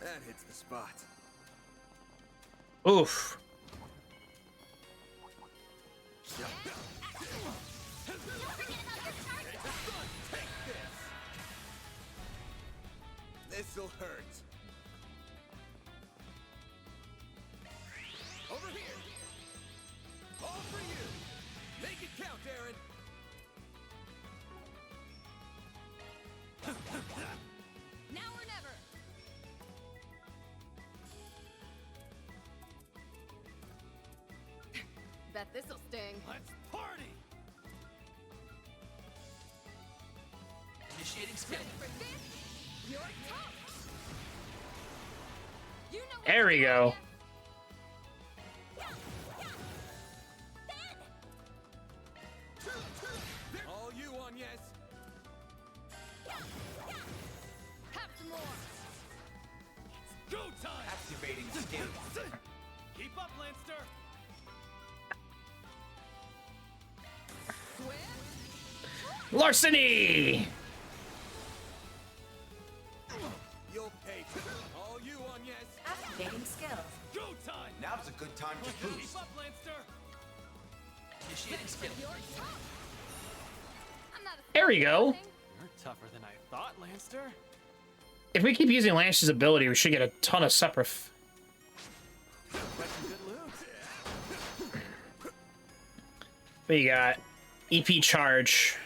That hits the spot. Oof. This'll hurt. Over here. All for you. Make it count, Aaron. Bet this'll sting. Let's party! Initiating skill. You're tough. You know There we go. All you on yes. Have some more. Go time! Activating skill. Keep up, Lancer! Larceny! You'll pay. All you on yes. Activating skills. Go time! Now's a good time to boost. Keep up, Lancer! Initiating skill. There we go. You're tougher than I thought, Lancer. If we keep using Lance's ability, we should get a ton of supper. Quite some good loot. We got EP charge.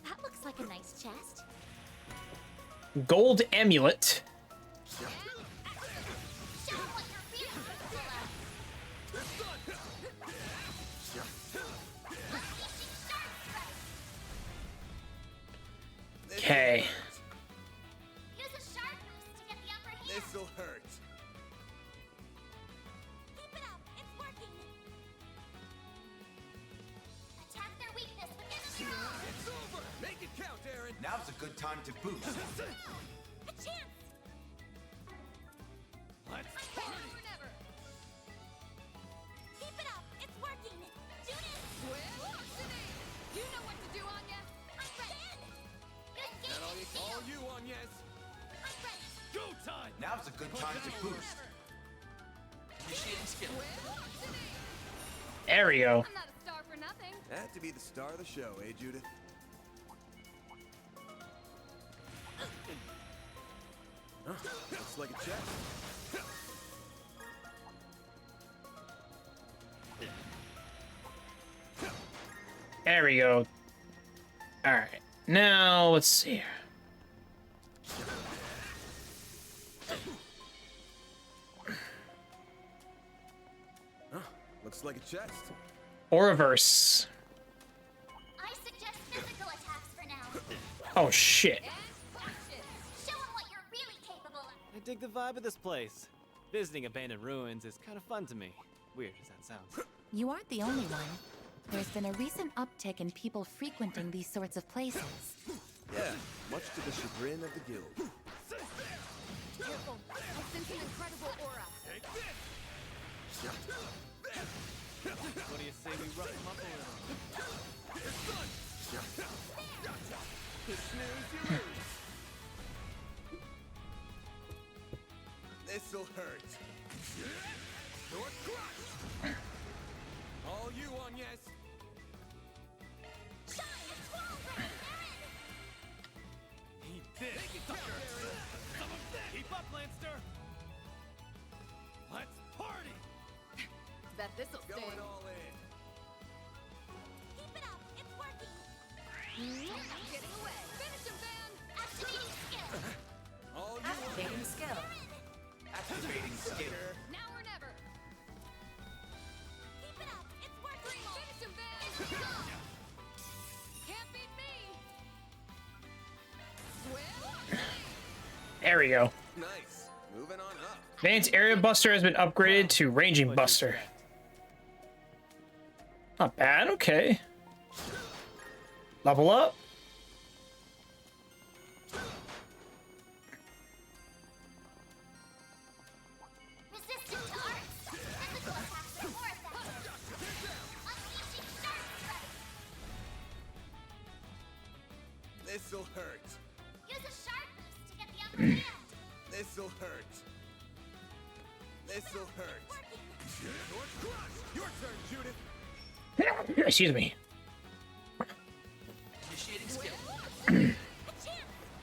That looks like a nice chest. Gold amulet. Okay. Use a sharp boost to get the upper hand. This'll hurt. Keep it up. It's working. Attack their weakness with enemy roll. It's over. Make it count, Aaron. Now's a good time to boost. A chance. Let's Now or never. Keep it up. It's working. Do this. You know what to do, Anya. I'm ready. Good And game. all you on yes. I'm ready. Go time! Now's a good time to boost. Initiating skill. There we go. I'm not a star for nothing. Had to be the star of the show, eh, Judith? Huh, looks like a chest. There we go. All right. Now let's see here. Huh, looks like a chest. Or reverse. I suggest physical attacks for now. Oh shit. Show them what you're really capable of. I dig the vibe of this place. Visiting abandoned ruins is kind of fun to me. Weird as that sounds. You aren't the only one. There's been a recent uptick in people frequenting these sorts of places. Yeah, much to the chagrin of the guild. Careful. I sense an incredible aura. What do you say we rough them up a little? This'll hurt. Short crush. All you on yes. He did. Some of that. Keep up, Lancer. Let's party. Bet this'll sting. Going all in. Keep it up. It's working. You're not getting away. Finish him, Van. Activating skill. All you on Activating skill. Activating skill. Now or never. Keep it up. It's working. Finish him, Van. Can't beat me. There we go. Nice. Moving on up. Van's area buster has been upgraded to ranging buster. Not bad, okay. Level up. Resistant to arcs. Physical attacks are more effective. Unleashing sharp strike. This'll hurt. Use a sharp boost to get the upper hand. This'll hurt. This'll hurt. Short crush. Your turn, Judith. Excuse me. Initiating skill.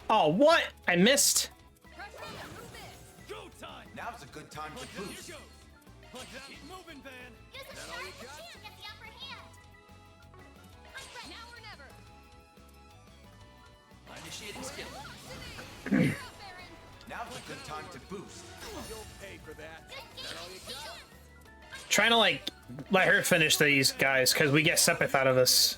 Oh, what? I missed. Go time. Now's a good time to Here boost. goes. Keep moving, Van. Use a sharp boost to get the upper hand. I'm ready. Now or never. Initiating skill. Now's a good time to boost. You'll pay for that. Is that all you got? Trying to like let her finish these guys because we get Sepith out of this.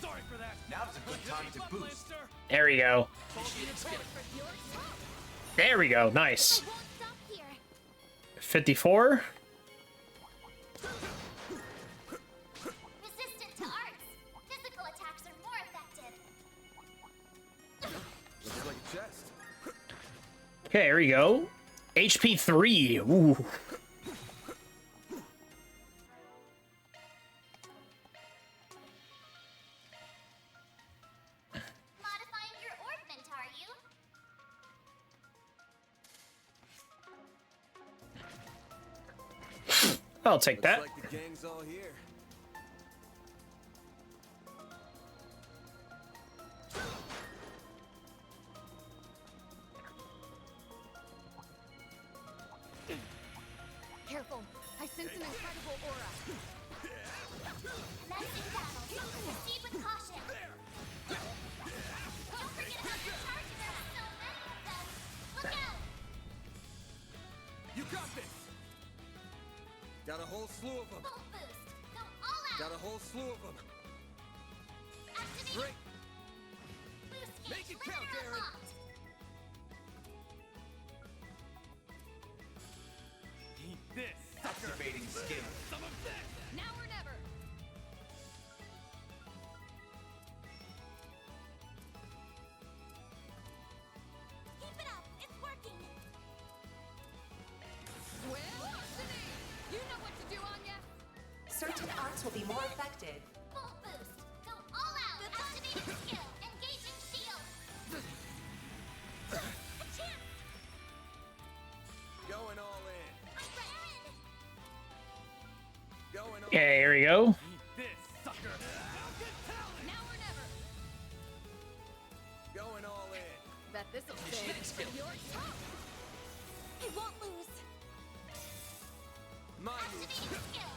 Sorry for that. Now's a good time to boost. There we go. Initiating skill. There we go. Nice. 54. Resistant to arts. Physical attacks are more effective. Looks like a chest. Okay, here we go. HP 3. Ooh. Modifying your ornament, are you? I'll take that. Looks like the gang's all here. Careful. I sense an incredible aura. Menacing battle. Proceed with caution. Don't forget about your charges. There are so many of them. Look out! You got this. Got a whole slew of them. Full boost. Go all out. Got a whole slew of them. Activate. Great. Boost Make gauge it count, limiter Darren. unlocked. Eat this. Activating skill. Some of this. Now or never. Keep it up. It's working. Velocity! You know what to do, Anya. Certain arts will be more effective. Full boost. Go all out. Activating skill. Engaging shield. Achoo! Going all in. Going all Okay, here we go. Eat this, sucker. Now or never. Going all in. Bet this'll Initiating sting. skill. Your top. I won't lose. My move. Activating skill.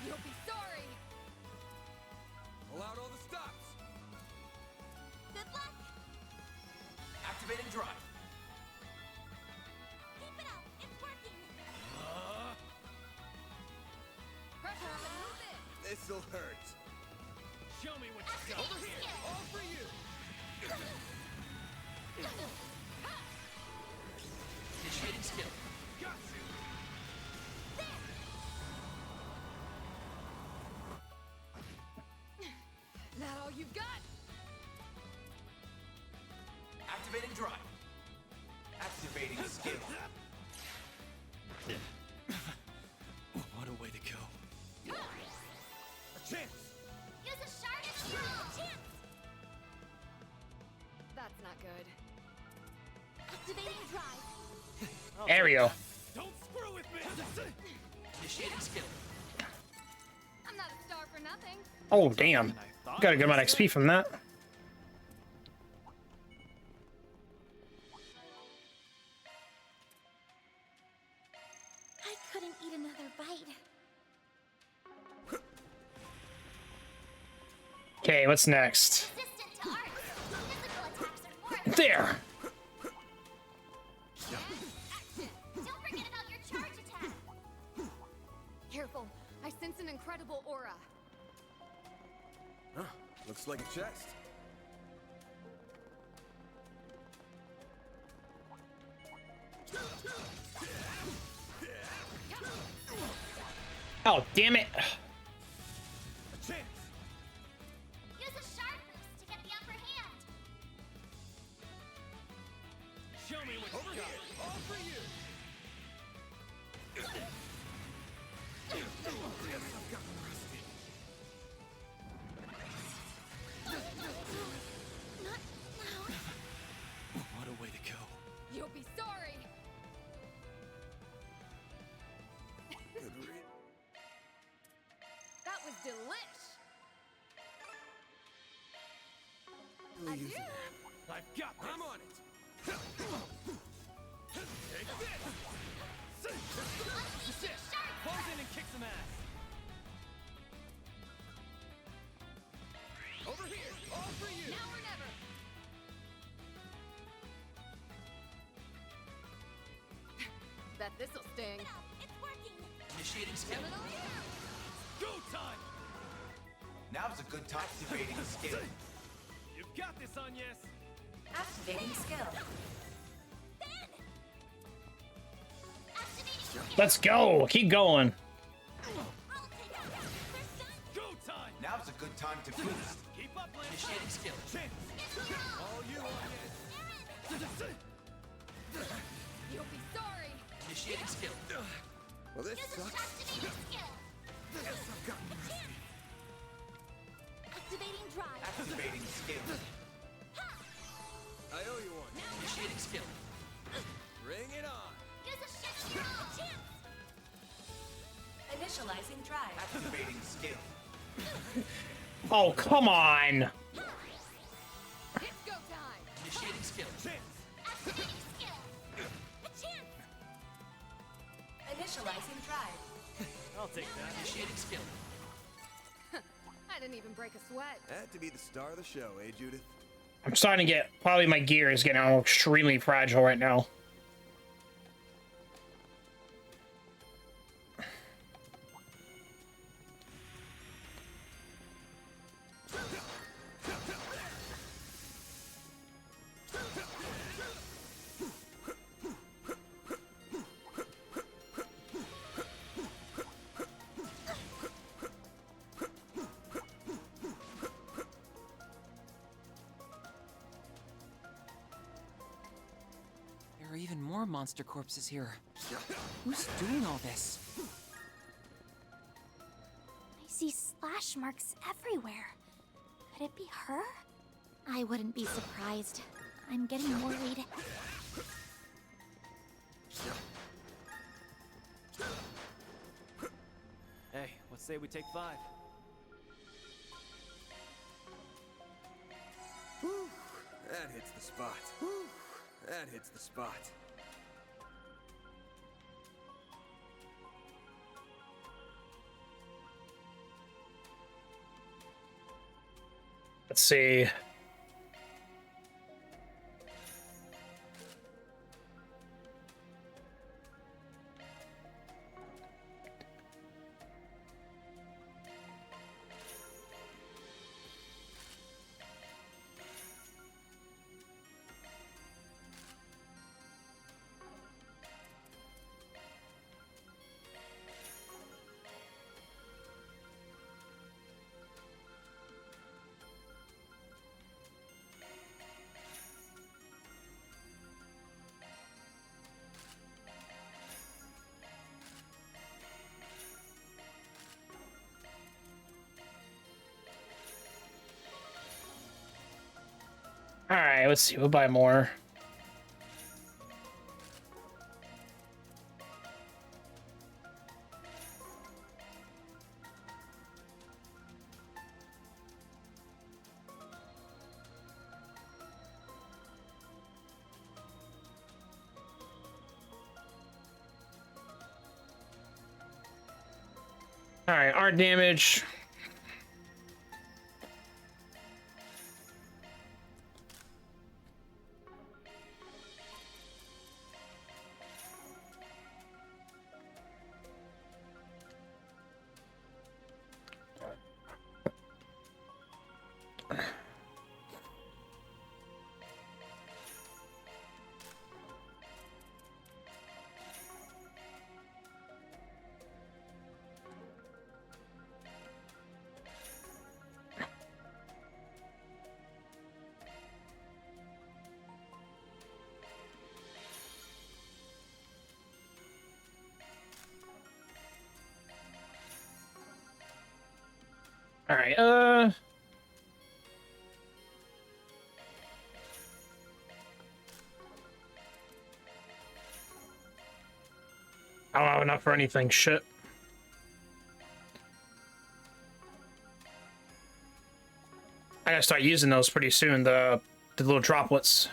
You'll be sorry. Pull out all the stops. Good luck. Activating drive. Keep it up. It's working. Pressure on the move in. This'll hurt. Show me what you got. Activating skill. All for you. Initiating skill. Got you. That all you've got? Activating drive. Activating skill. What a way to go. A chance. Use a shard of shield. Chance. That's not good. Activating drive. There we go. Don't screw with me. Initiating skill. I'm not a star for nothing. Oh, damn. Got a good amount of XP from that. I couldn't eat another bite. Okay, what's next? Resistant to arts. Physical attacks are more effective. There. Action. Don't forget about your charge attack. Careful. I sense an incredible aura. Huh. Looks like a chest. Oh, damn it. A chance. Use a shard boost to get the upper hand. Show me what you got. All for you. I've got rusty. Not now. What a way to go. You'll be sorry. Good read. That was delish. Really using Adieu. it. I've got this. I'm on it. Take this. This is it. Close in and kick some ass. Unleash your shard boost. Huh. Looks like a chest. Initiating skill. Activating drive. Activating drive. bet this'll sting. It's working. Initiating skill. Go time! Now's a good time activating skill. You've got this, Agnes! Activating skill. Let's go. Keep going. Go time! Now's a good time to boost. Keep up, Lance! Initiating skill. All you, Agnes! You'll be sorry. Initiating skill. Well, this sucks. Activating drive. Activating skill. I owe you one. Initiating skill. Bring it on. Use a shift roll. Chance. Initializing drive. Activating skill. Oh, come on. It's go time. Initiating skill. Activating skill. A chance. Initializing drive. I'll take that. Initiating skill. I didn't even break a sweat. Had to be the star of the show, eh, Judith? I'm starting to get, probably my gear is getting extremely fragile right now. There are even more monster corpses here. Who's doing all this? I see slash marks everywhere. Could it be her? I wouldn't be surprised. I'm getting worried. Hey, let's say we take 5. Whew. That hits the spot. Whew. That hits the spot. Let's see. All right, let's see. We'll buy more. All right, art damage. All right, I don't have enough for anything. Shit. I gotta start using those pretty soon, the little droplets.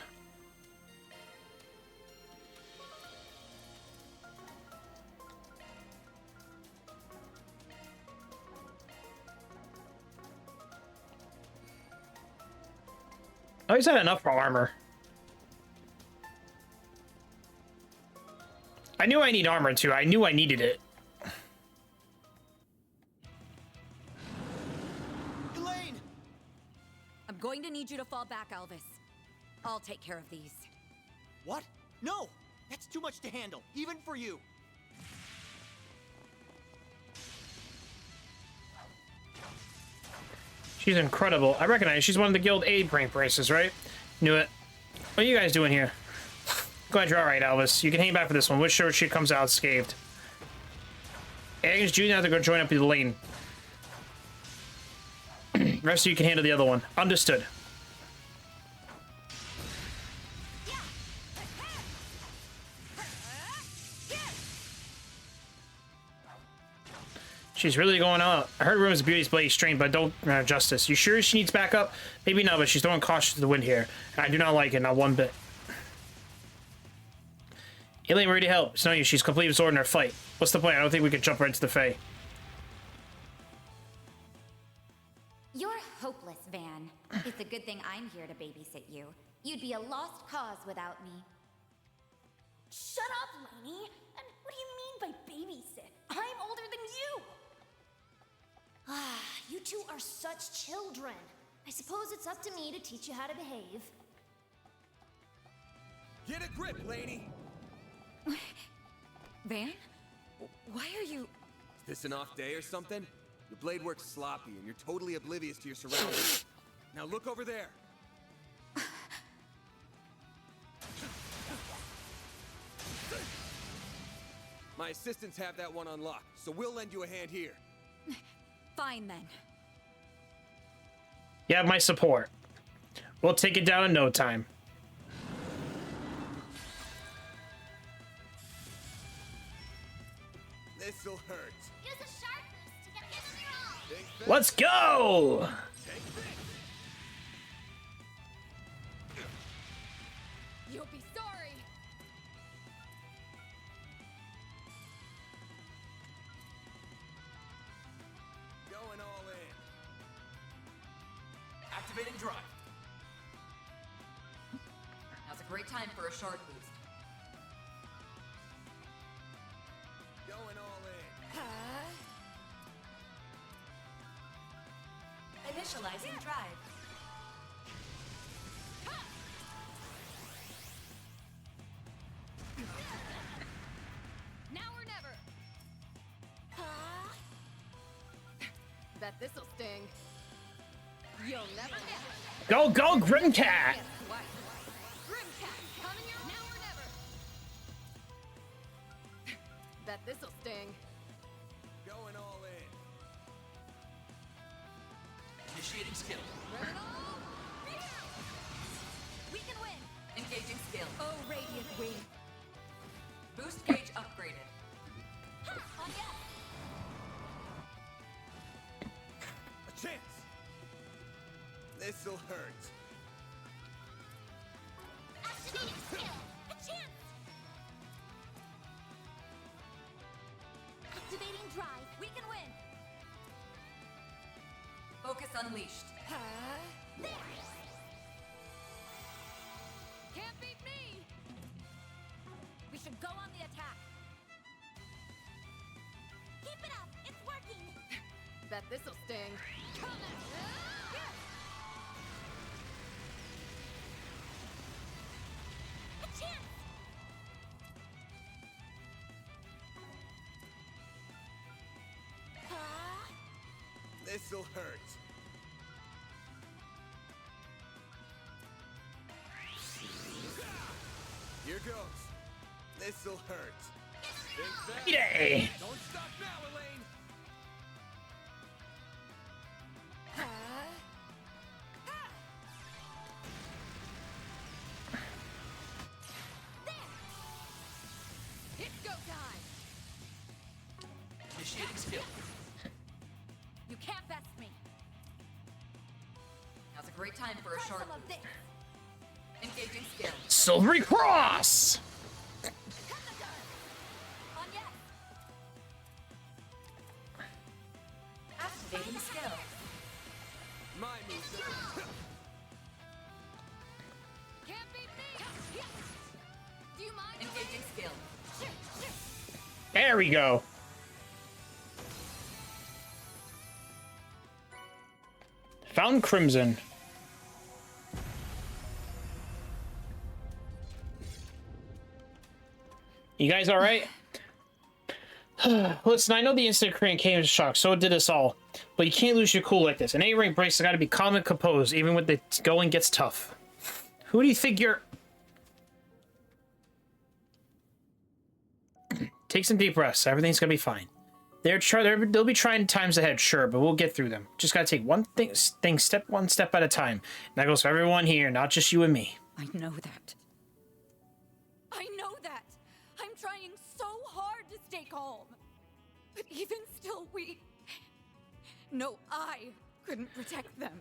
Oh, he's had enough for armor. I knew I need armor too. I knew I needed it. Elaine! I'm going to need you to fall back, Elvis. I'll take care of these. What? No! That's too much to handle, even for you. She's incredible. I recognize she's one of the Guild A prank braces, right? Knew it. What are you guys doing here? Glad you're alright, Elvis. You can hang back for this one. Wish sure she comes out scathed. Agnes Jr. have to go join up with the lane. Rest of you can handle the other one. Understood. She's really going out. I heard rumors of Beauty's blade strained, but don't justice. You sure she needs backup? Maybe not, but she's throwing caution to the wind here. I do not like it, not one bit. Elaine, we're ready to help. It's no use. She's completely absorbed in our fight. What's the point? I don't think we can jump right into the fray. You're hopeless, Van. It's a good thing I'm here to babysit you. You'd be a lost cause without me. Shut up, Lainey! And what do you mean by babysit? I'm older than you! Ah, you two are such children. I suppose it's up to me to teach you how to behave. Get a grip, Lainey! Van? Why are you... Is this an off day or something? Your blade works sloppy and you're totally oblivious to your surroundings. Now look over there. My assistants have that one unlocked, so we'll lend you a hand here. Fine, then. You have my support. We'll take it down in no time. This'll hurt. Use a sharp boost to get hit. Let's go! You'll be sorry. Going all in. Activating drive. Now's a great time for a shard boost. Going all in. Initializing drive. Now or never. Bet this'll sting. You'll never get. Go, go, Grimcat! Grimcat, coming your now or never. Bet this'll sting. Going all in. Initiating skill. We can win! Engaging skill. Oh, radiant wing. Boost gauge upgraded. A chance. This'll hurt. Activating skill! A chance! Activating drive. We can win! Focus unleashed. Can't beat me. We should go on the attack. Keep it up! It's working! Bet this'll sting. A chance! This'll hurt. Here goes. This'll hurt. Think fast. Yay! Don't stop now, Elaine. It's go time. Initiating skill. You can't best me. Now's a great time for a shard Some of boost. this. Engaging skill. Silvery Cross! On yes. Activating skill. My move. Can't beat me. Do you mind? Engaging skill. There we go. Found Crimson. You guys all right? Listen, I know the instant Korean came as a shock, so did us all. But you can't lose your cool like this. An A-rank brace has got to be calm and composed, even when the going gets tough. Who do you think you're... Take some deep breaths. Everything's gonna be fine. They'll be trying times ahead, sure, but we'll get through them. Just gotta take one step at a time. And that goes for everyone here, not just you and me. I know that. I know that. I'm trying so hard to stay calm. But even still, No, I couldn't protect them.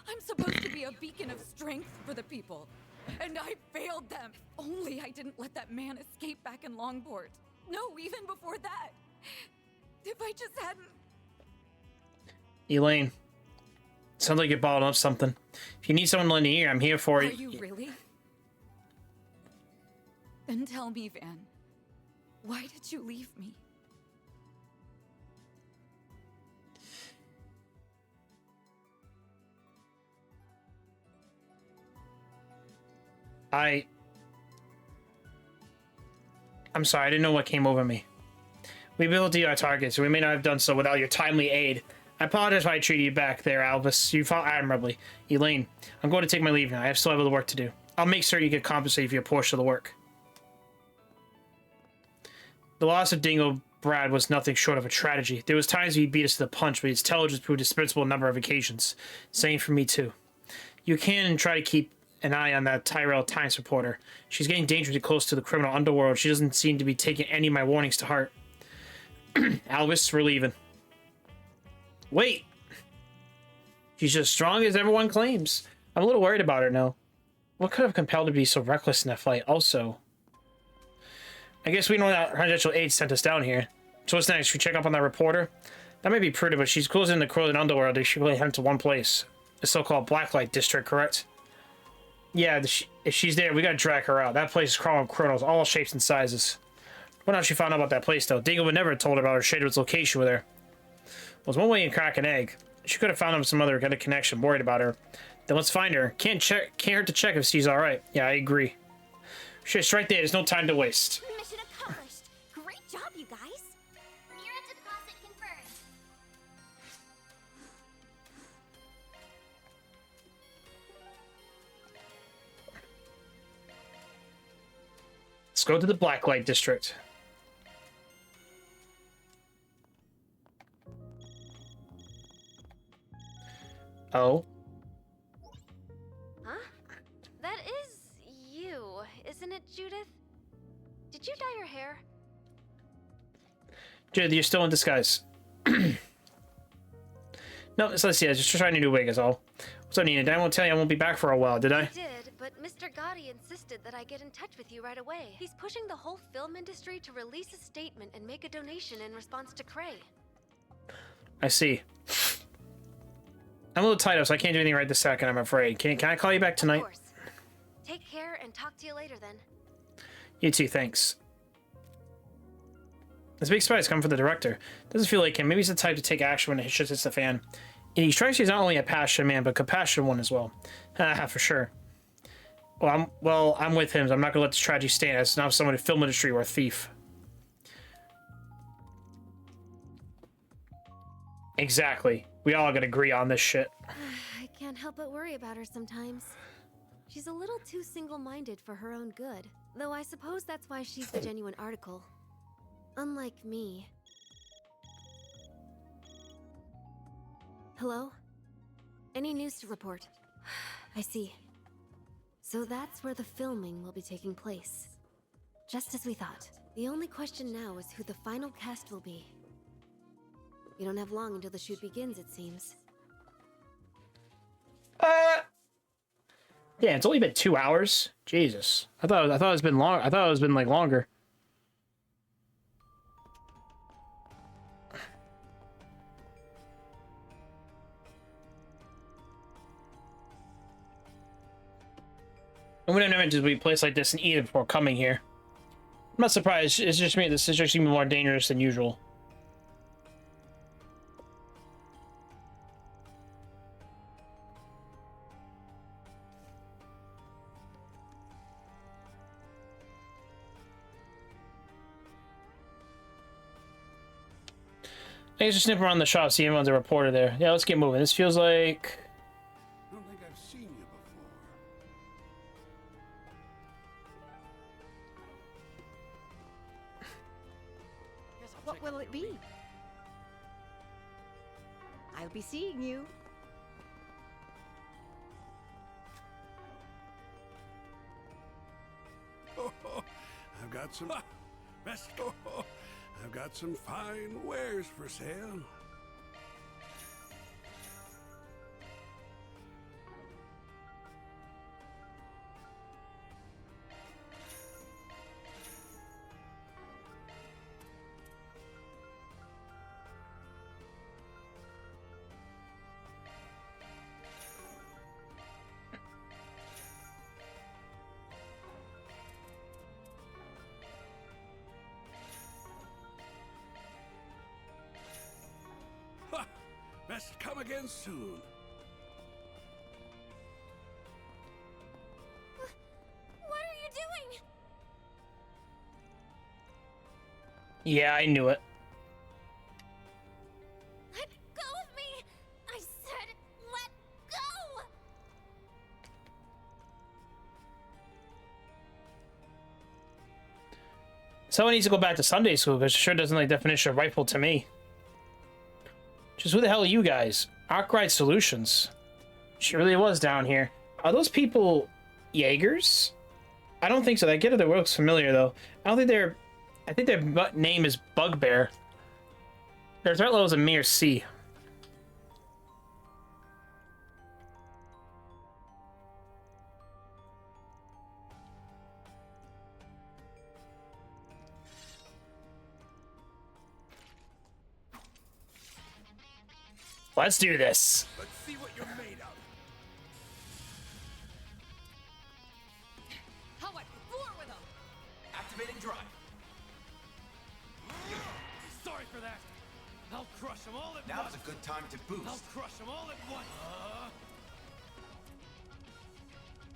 I'm supposed to be a beacon of strength for the people. And I failed them. Only I didn't let that man escape back in Longport. No, even before that. If I just hadn't... Elaine, sounds like you're bottled up something. If you need someone to lend an ear, I'm here for you. Are you really? Then tell me, Van. Why did you leave me? I'm sorry, I didn't know what came over me. We built our targets, so we may not have done so without your timely aid. I apologize why I treated you back there, Alvis. You fought admirably. Elaine, I'm going to take my leave now. I still have other work to do. I'll make sure you get compensated for your portion of the work. The loss of Dingo Brad was nothing short of a tragedy. There was times he beat us to the punch, but his intelligence proved dispensable on a number of occasions. Same for me, too. You can try to keep an eye on that Tyrell Times reporter. She's getting dangerously close to the criminal underworld. She doesn't seem to be taking any of my warnings to heart. Alvis, we're leaving. Wait! She's as strong as everyone claims. I'm a little worried about her now. What could have compelled her to be so reckless in that fight? Also, I guess we know that residential aid sent us down here. So what's next? We check up on that reporter? That may be prudent, but she's closing the Croydon underworld. They should really head to one place. The so-called Blacklight District, correct? Yeah, if she's there, we gotta drag her out. That place is crawling with criminals, all shapes and sizes. Wonder how she found out about that place, though. Dingo would never have told her about her Shaderwood's location with her. Well, there's one way you can crack an egg. She could have found out some other kind of connection, worried about her. Then let's find her. Can't hurt to check if she's alright. Yeah, I agree. She's right there. There's no time to waste. Mission accomplished. Great job, you guys. Mira deposit confirmed. Let's go to the Blacklight District. Oh. Huh? That is you, isn't it, Judith? Did you dye your hair? Judith, you're still in disguise. No, so let's see. I was just trying to do a wig is all. What's up, Nina? I won't tell you I won't be back for a while, did I? I did, but Mr. Gotti insisted that I get in touch with you right away. He's pushing the whole film industry to release a statement and make a donation in response to Cray. I see. I'm a little tied up, so I can't do anything right this second, I'm afraid. Can I call you back tonight? Of course. Take care and talk to you later then. You too, thanks. This big surprise coming from the director. Doesn't feel like him. Maybe he's the type to take action when it shit hits the fan. And he strikes me as not only a passionate man, but a compassionate one as well. Haha, for sure. Well, I'm with him, so I'm not gonna let this tragedy stand as not someone in the film industry or a thief. Exactly. We all gotta agree on this shit. I can't help but worry about her sometimes. She's a little too single-minded for her own good. Though I suppose that's why she's the genuine article. Unlike me. Hello? Any news to report? I see. So that's where the filming will be taking place. Just as we thought. The only question now is who the final cast will be. We don't have long until the shoot begins, it seems. Yeah, it's only been 2 hours. Jesus, I thought it's been long. I thought it was been like longer. I would have never entered a place like this in Eden before coming here. not surprised. It's just me. This is just even more dangerous than usual. I guess just snip around the shop, see everyone's a reporter there. Yeah, let's get moving. This feels like... I don't think I've seen you before. What will it be? I'll be seeing you. I've got some... Best... I've got some fine wares for sale. Best come again soon. What are you doing? Yeah, I knew it. Let go of me! I said let go! Someone needs to go back to Sunday school because it sure doesn't like definition of rifle to me. Just who the hell are you guys? Arkwright Solutions. She really was down here. Are those people Jaegers? I don't think so. That get their looks familiar though. I don't think they're... I think their name is Bugbear. Their threat level is a mere C. Let's do this. Let's see what you're made of. How I roar with them! Activating drive. Sorry for that. I'll crush them all at once. Now's a good time to boost. I'll crush them all at once.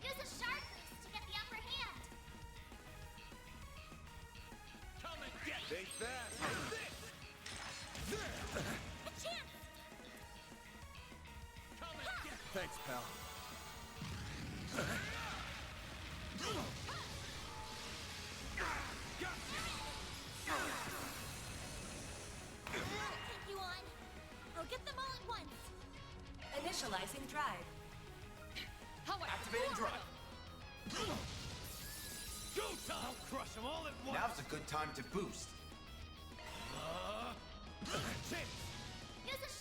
Use a shark boost to get the upper hand. Come and get Stay fast. A chance! Thanks, pal. Take you on. I'll get them all at once. Initializing drive. How I Activating roar drive. with them! Go, Tom! I'll crush them all at once. Now's a good time to boost. Use a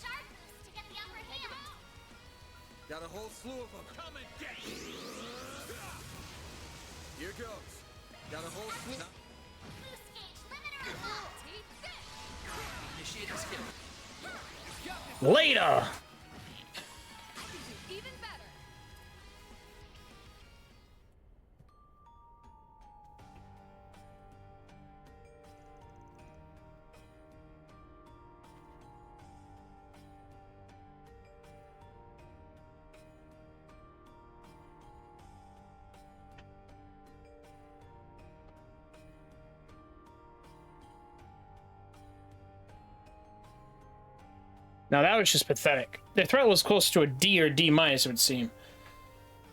shark boost to get the upper hand. Got a whole slew of them. Come and get it. Here goes. Got a whole slew. Boost gauge limiter unlocked. Take this! Initiating skill. Later! I can do even better! Now that was just pathetic. Their threat was close to a D or D minus, it would seem.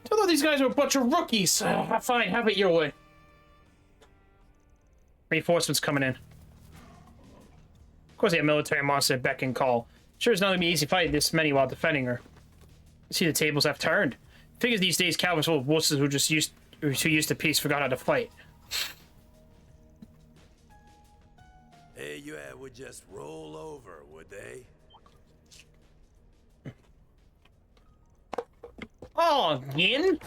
I thought these guys were a bunch of rookies. Fine, have it your way. Reinforcements coming in. Of course, they have military monster at beck and call. Sure, it's not gonna be an easy fight this many while defending her. See, the tables have turned. Figures these days Calvin's full of wusses who used to peace forgot how to fight. Hey, you would just roll over, would they? Oh, Yin?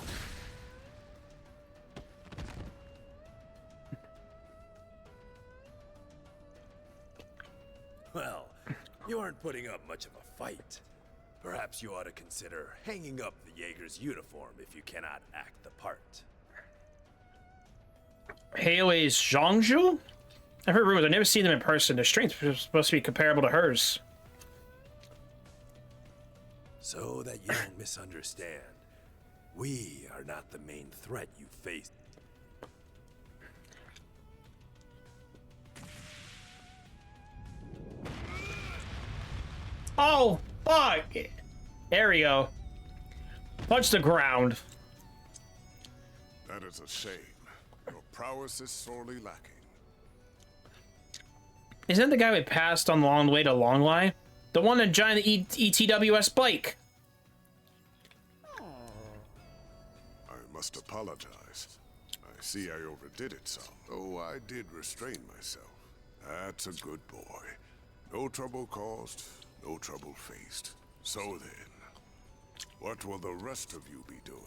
Well, you aren't putting up much of a fight. Perhaps you ought to consider hanging up the Jaeger's uniform if you cannot act the part. Haley's Zhongzhu? I've heard rumors. I've never seen them in person. Their strength is supposed to be comparable to hers. So that you don't misunderstand, we are not the main threat you face. Oh, fuck! There we go. Punch the ground. That is a shame. Your prowess is sorely lacking. Isn't that the guy we passed on the long way to Longline? The one that giant ETWS bike. I must apologize. I see I overdid it some. Oh, I did restrain myself. That's a good boy. No trouble caused, no trouble faced. So then, what will the rest of you be doing?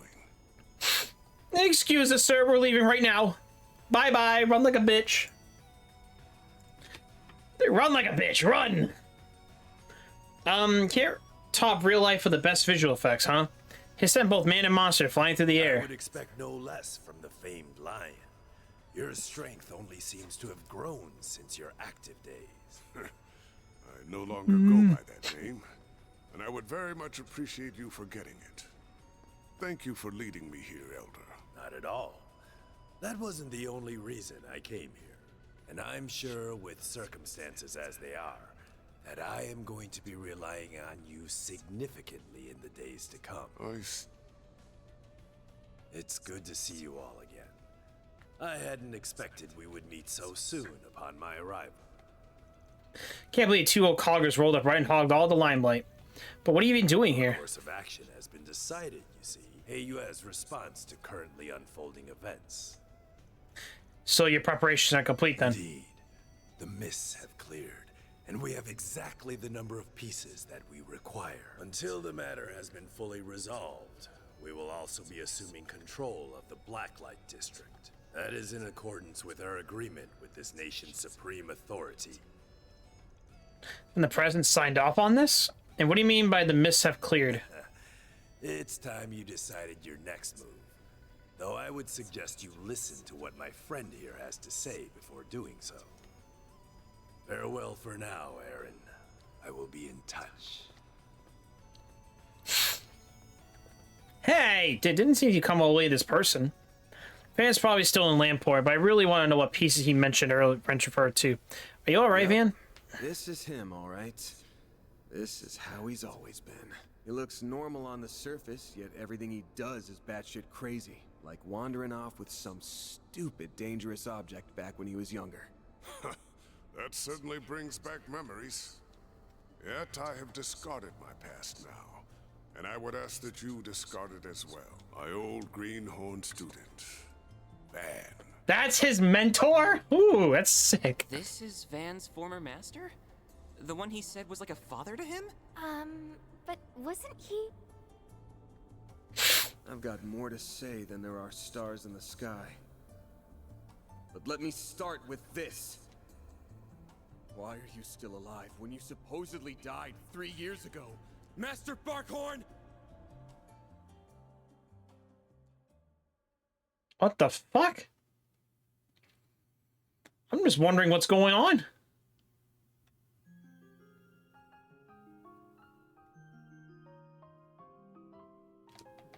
Excuse us, sir. We're leaving right now. Bye-bye. Run like a bitch. Run like a bitch. Run! Here, top real life for the best visual effects, huh? He sent both man and monster flying through the air. I would expect no less from the famed lion. Your strength only seems to have grown since your active days. I no longer go by that name, and I would very much appreciate you for getting it. Thank you for leading me here, Elder. Not at all. That wasn't the only reason I came here. And I'm sure, with circumstances as they are, that I am going to be relying on you significantly in the days to come. It's good to see you all again. I hadn't expected we would meet so soon upon my arrival. Can't believe two old coggers rolled up right and hogged all the limelight. But what are you even doing here? The course of action has been decided, you see. AU's response to currently unfolding events. So your preparations are complete then? Indeed. The mists have cleared, and we have exactly the number of pieces that we require. Until the matter has been fully resolved, we will also be assuming control of the Blacklight District. That is in accordance with our agreement with this nation's supreme authority. And the president signed off on this? And what do you mean by the mists have cleared? It's time you decided your next move. Though I would suggest you listen to what my friend here has to say before doing so. Farewell for now, Aaron. I will be in touch. Hey! Didn't see if you come all the way this person. Van's probably still in Lamport, but I really want to know what pieces he mentioned earlier, referred to. Are you alright, Van? This is him, alright. This is how he's always been. He looks normal on the surface, yet everything he does is batshit crazy. Like wandering off with some stupid, dangerous object back when he was younger. That certainly brings back memories. Yet I have discarded my past now, and I would ask that you discard it as well. My old greenhorn student, Van. That's his mentor? Ooh, that's sick. This is Van's former master? The one he said was like a father to him? But wasn't he? I've got more to say than there are stars in the sky. But let me start with this. Why are you still alive when you supposedly died 3 years ago? Master Barkhorn! What the fuck? I'm just wondering what's going on.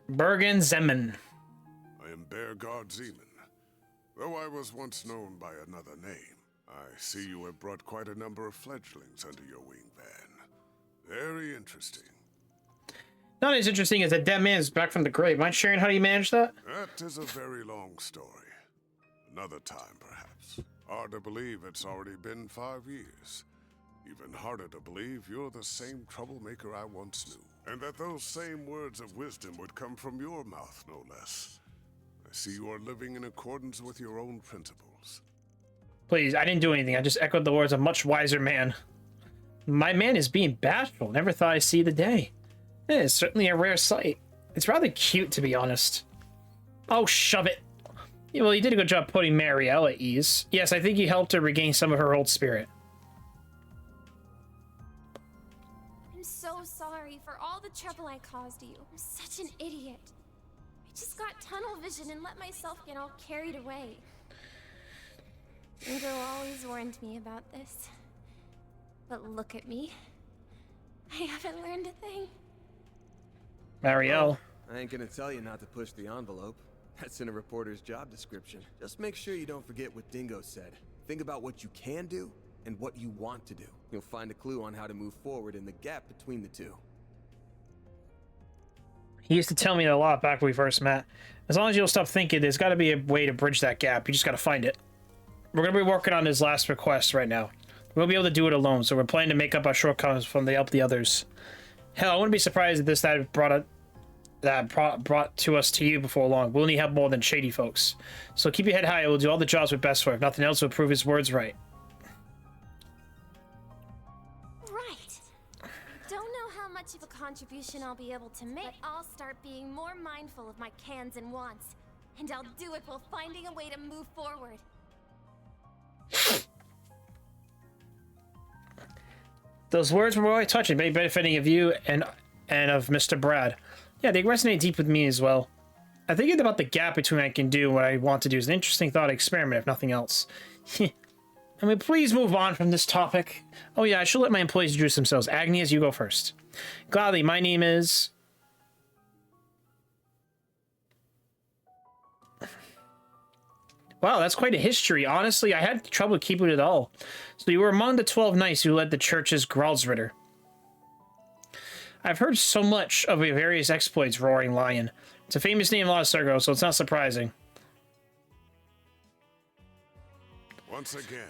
Bergen Zeman. I am Bearguard Zeman. Though I was once known by another name, I see you have brought quite a number of fledglings under your wing, Van. Very interesting. Not as interesting as a dead man is back from the grave. Mind sharing how you manage that? That is a very long story. Another time, perhaps. Hard to believe it's already been 5 years. Even harder to believe you're the same troublemaker I once knew. And that those same words of wisdom would come from your mouth, no less. I see you are living in accordance with your own principles. Please, I didn't do anything. I just echoed the words of a much wiser man. My man is being bashful. Never thought I'd see the day. It is certainly a rare sight. It's rather cute, to be honest. Oh, shove it. Yeah, well, you did a good job putting Marielle at ease. Yes, I think you helped her regain some of her old spirit. I'm so sorry for all the trouble I caused you. I'm such an idiot. I just got tunnel vision and let myself get all carried away. Dingo always warned me about this. But look at me. I haven't learned a thing. Marielle. I ain't gonna tell you not to push the envelope. That's in a reporter's job description. Just make sure you don't forget what Dingo said. Think about what you can do and what you want to do. You'll find a clue on how to move forward in the gap between the two. He used to tell me that a lot back when we first met. As long as you'll stop thinking, there's got to be a way to bridge that gap. You just got to find it. We're going to be working on his last request right now. We won't be able to do it alone, so we're planning to make up our shortcomings from the help of the others. Hell, I wouldn't be surprised if this brought to us to you before long. We'll need help more than shady folks. So keep your head high. We'll do all the jobs we're best for. If nothing else, we'll prove his words right. Right. Don't know how much of a contribution I'll be able to make, but I'll start being more mindful of my cans and wants. And I'll do it while finding a way to move forward. Those words were really touching, maybe benefiting of you and of Mr. Brad. Yeah, they resonate deep with me as well. I think about the gap between what I can do and what I want to do is an interesting thought experiment, if nothing else. I mean, please move on from this topic. Oh yeah, I should let my employees introduce themselves. Agnes, you go first. Gladly, my name is... Wow, that's quite a history. Honestly, I had trouble keeping it all. So you were among the 12 knights who led the church's Gralsritter. I've heard so much of your various exploits, Roaring Lion. It's a famous name in a lot of circles, so it's not surprising. Once again,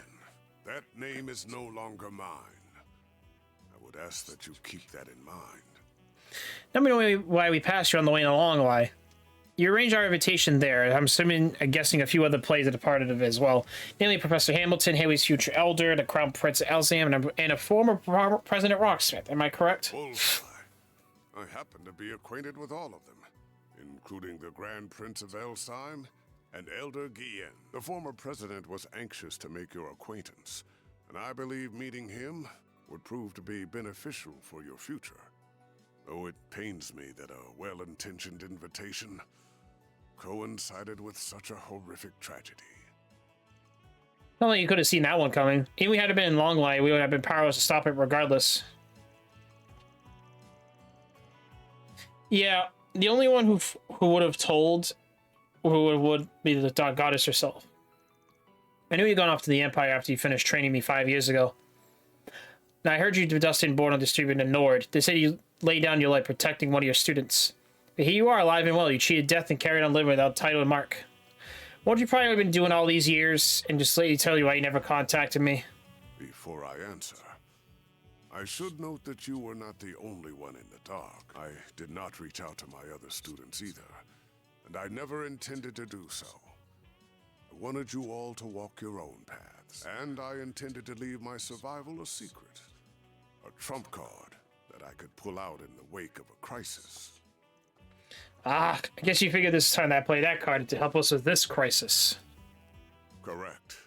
that name is no longer mine. I would ask that you keep that in mind. Let me know why we passed you on the way along, why. You arranged our invitation there. I'm assuming, guessing a few other plays that are part of it as well. Namely, Professor Hamilton, Haley's future elder, the Crown Prince Elzam, and a former President Rocksmith. Am I correct? Bullseye. I happen to be acquainted with all of them, including the Grand Prince of Elsheim and Elder Guillen. The former president was anxious to make your acquaintance, and I believe meeting him would prove to be beneficial for your future. Though it pains me that a well-intentioned invitation coincided with such a horrific tragedy. Not like you could have seen that one coming. Even if we had been in long line, we would have been powerless to stop it regardless. Yeah, the only one who would have told would be the goddess herself. I knew you'd gone off to the Empire after you finished training me 5 years ago. Now, I heard you Dustin born on distributing the Nord. They said you laid down your life protecting one of your students. But here you are, alive and well. You cheated death and carried on living without title and mark. What you probably have been doing all these years, and just let you tell you why you never contacted me. Before I answer, I should note that you were not the only one in the dark. I did not reach out to my other students either, and I never intended to do so. I wanted you all to walk your own paths, and I intended to leave my survival a secret. A trump card that I could pull out in the wake of a crisis. Ah, I guess you figured this time that I play that card to help us with this crisis. Correct.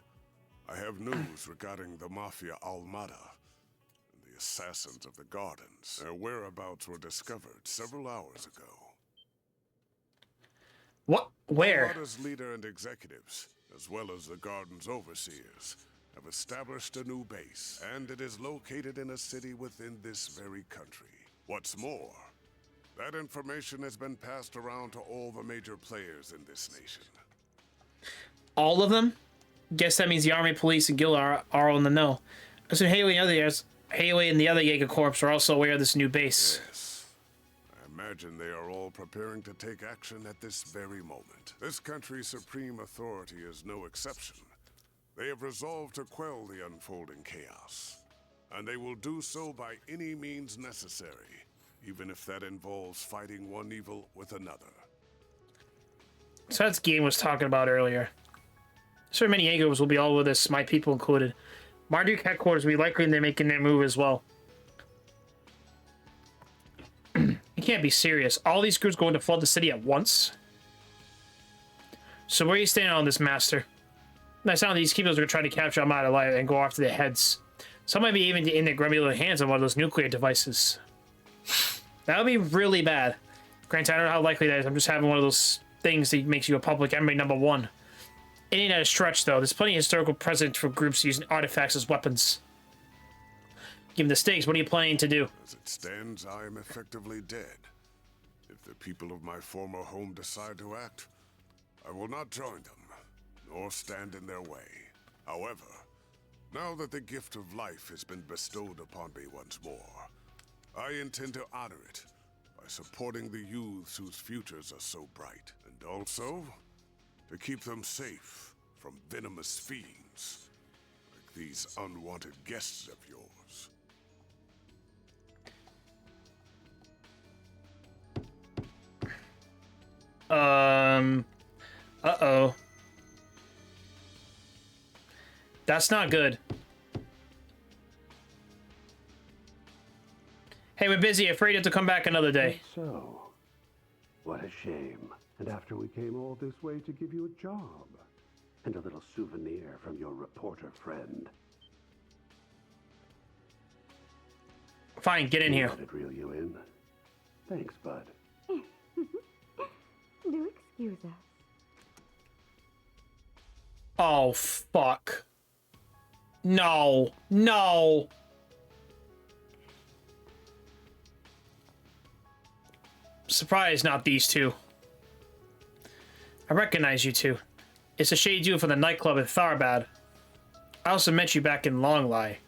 I have news regarding the Mafia Almada and the assassins of the Gardens. Their whereabouts were discovered several hours ago. What? Where? Almada's leader and executives, as well as the Garden's overseers, have established a new base, and it is located in a city within this very country. What's more, that information has been passed around to all the major players in this nation. All of them? Guess that means the Army, Police, and Guild are all in the know. So Haley and the other Jaeger Corps are also aware of this new base. Yes. I imagine they are all preparing to take action at this very moment. This country's supreme authority is no exception. They have resolved to quell the unfolding chaos, and they will do so by any means necessary, even if that involves fighting one evil with another. So that's Game was talking about earlier. So many Jaegers will be all with us, my people included. Marduk headquarters will be likely they're making their move as well. You can't be serious. All these groups going to flood the city at once? So where are you standing on this, Master? I sound these keepers are trying to capture Armada alive and go after their heads. Some might be even in their grubby little hands on one of those nuclear devices. That would be really bad. Granted, I don't know how likely that is. I'm just having one of those things that makes you a public enemy #1. It ain't at a stretch, though. There's plenty of historical precedent for groups using artifacts as weapons. Given the stakes, what are you planning to do? As it stands, I am effectively dead. If the people of my former home decide to act, I will not join them, nor stand in their way. However, now that the gift of life has been bestowed upon me once more, I intend to honor it by supporting the youths whose futures are so bright, and also to keep them safe from venomous fiends, like these unwanted guests of yours. Uh-oh. That's not good. Hey, we're busy. Afraid you have to come back another day. So, what a shame. And after we came all this way to give you a job. And a little souvenir from your reporter friend. Fine, get in here. Let it reel you in. Thanks, bud. Do excuse us. Oh, fuck. No. No. Surprised not these two. I recognize you two. It's a shade you from the nightclub at Tharbad. I also met you back in Longley.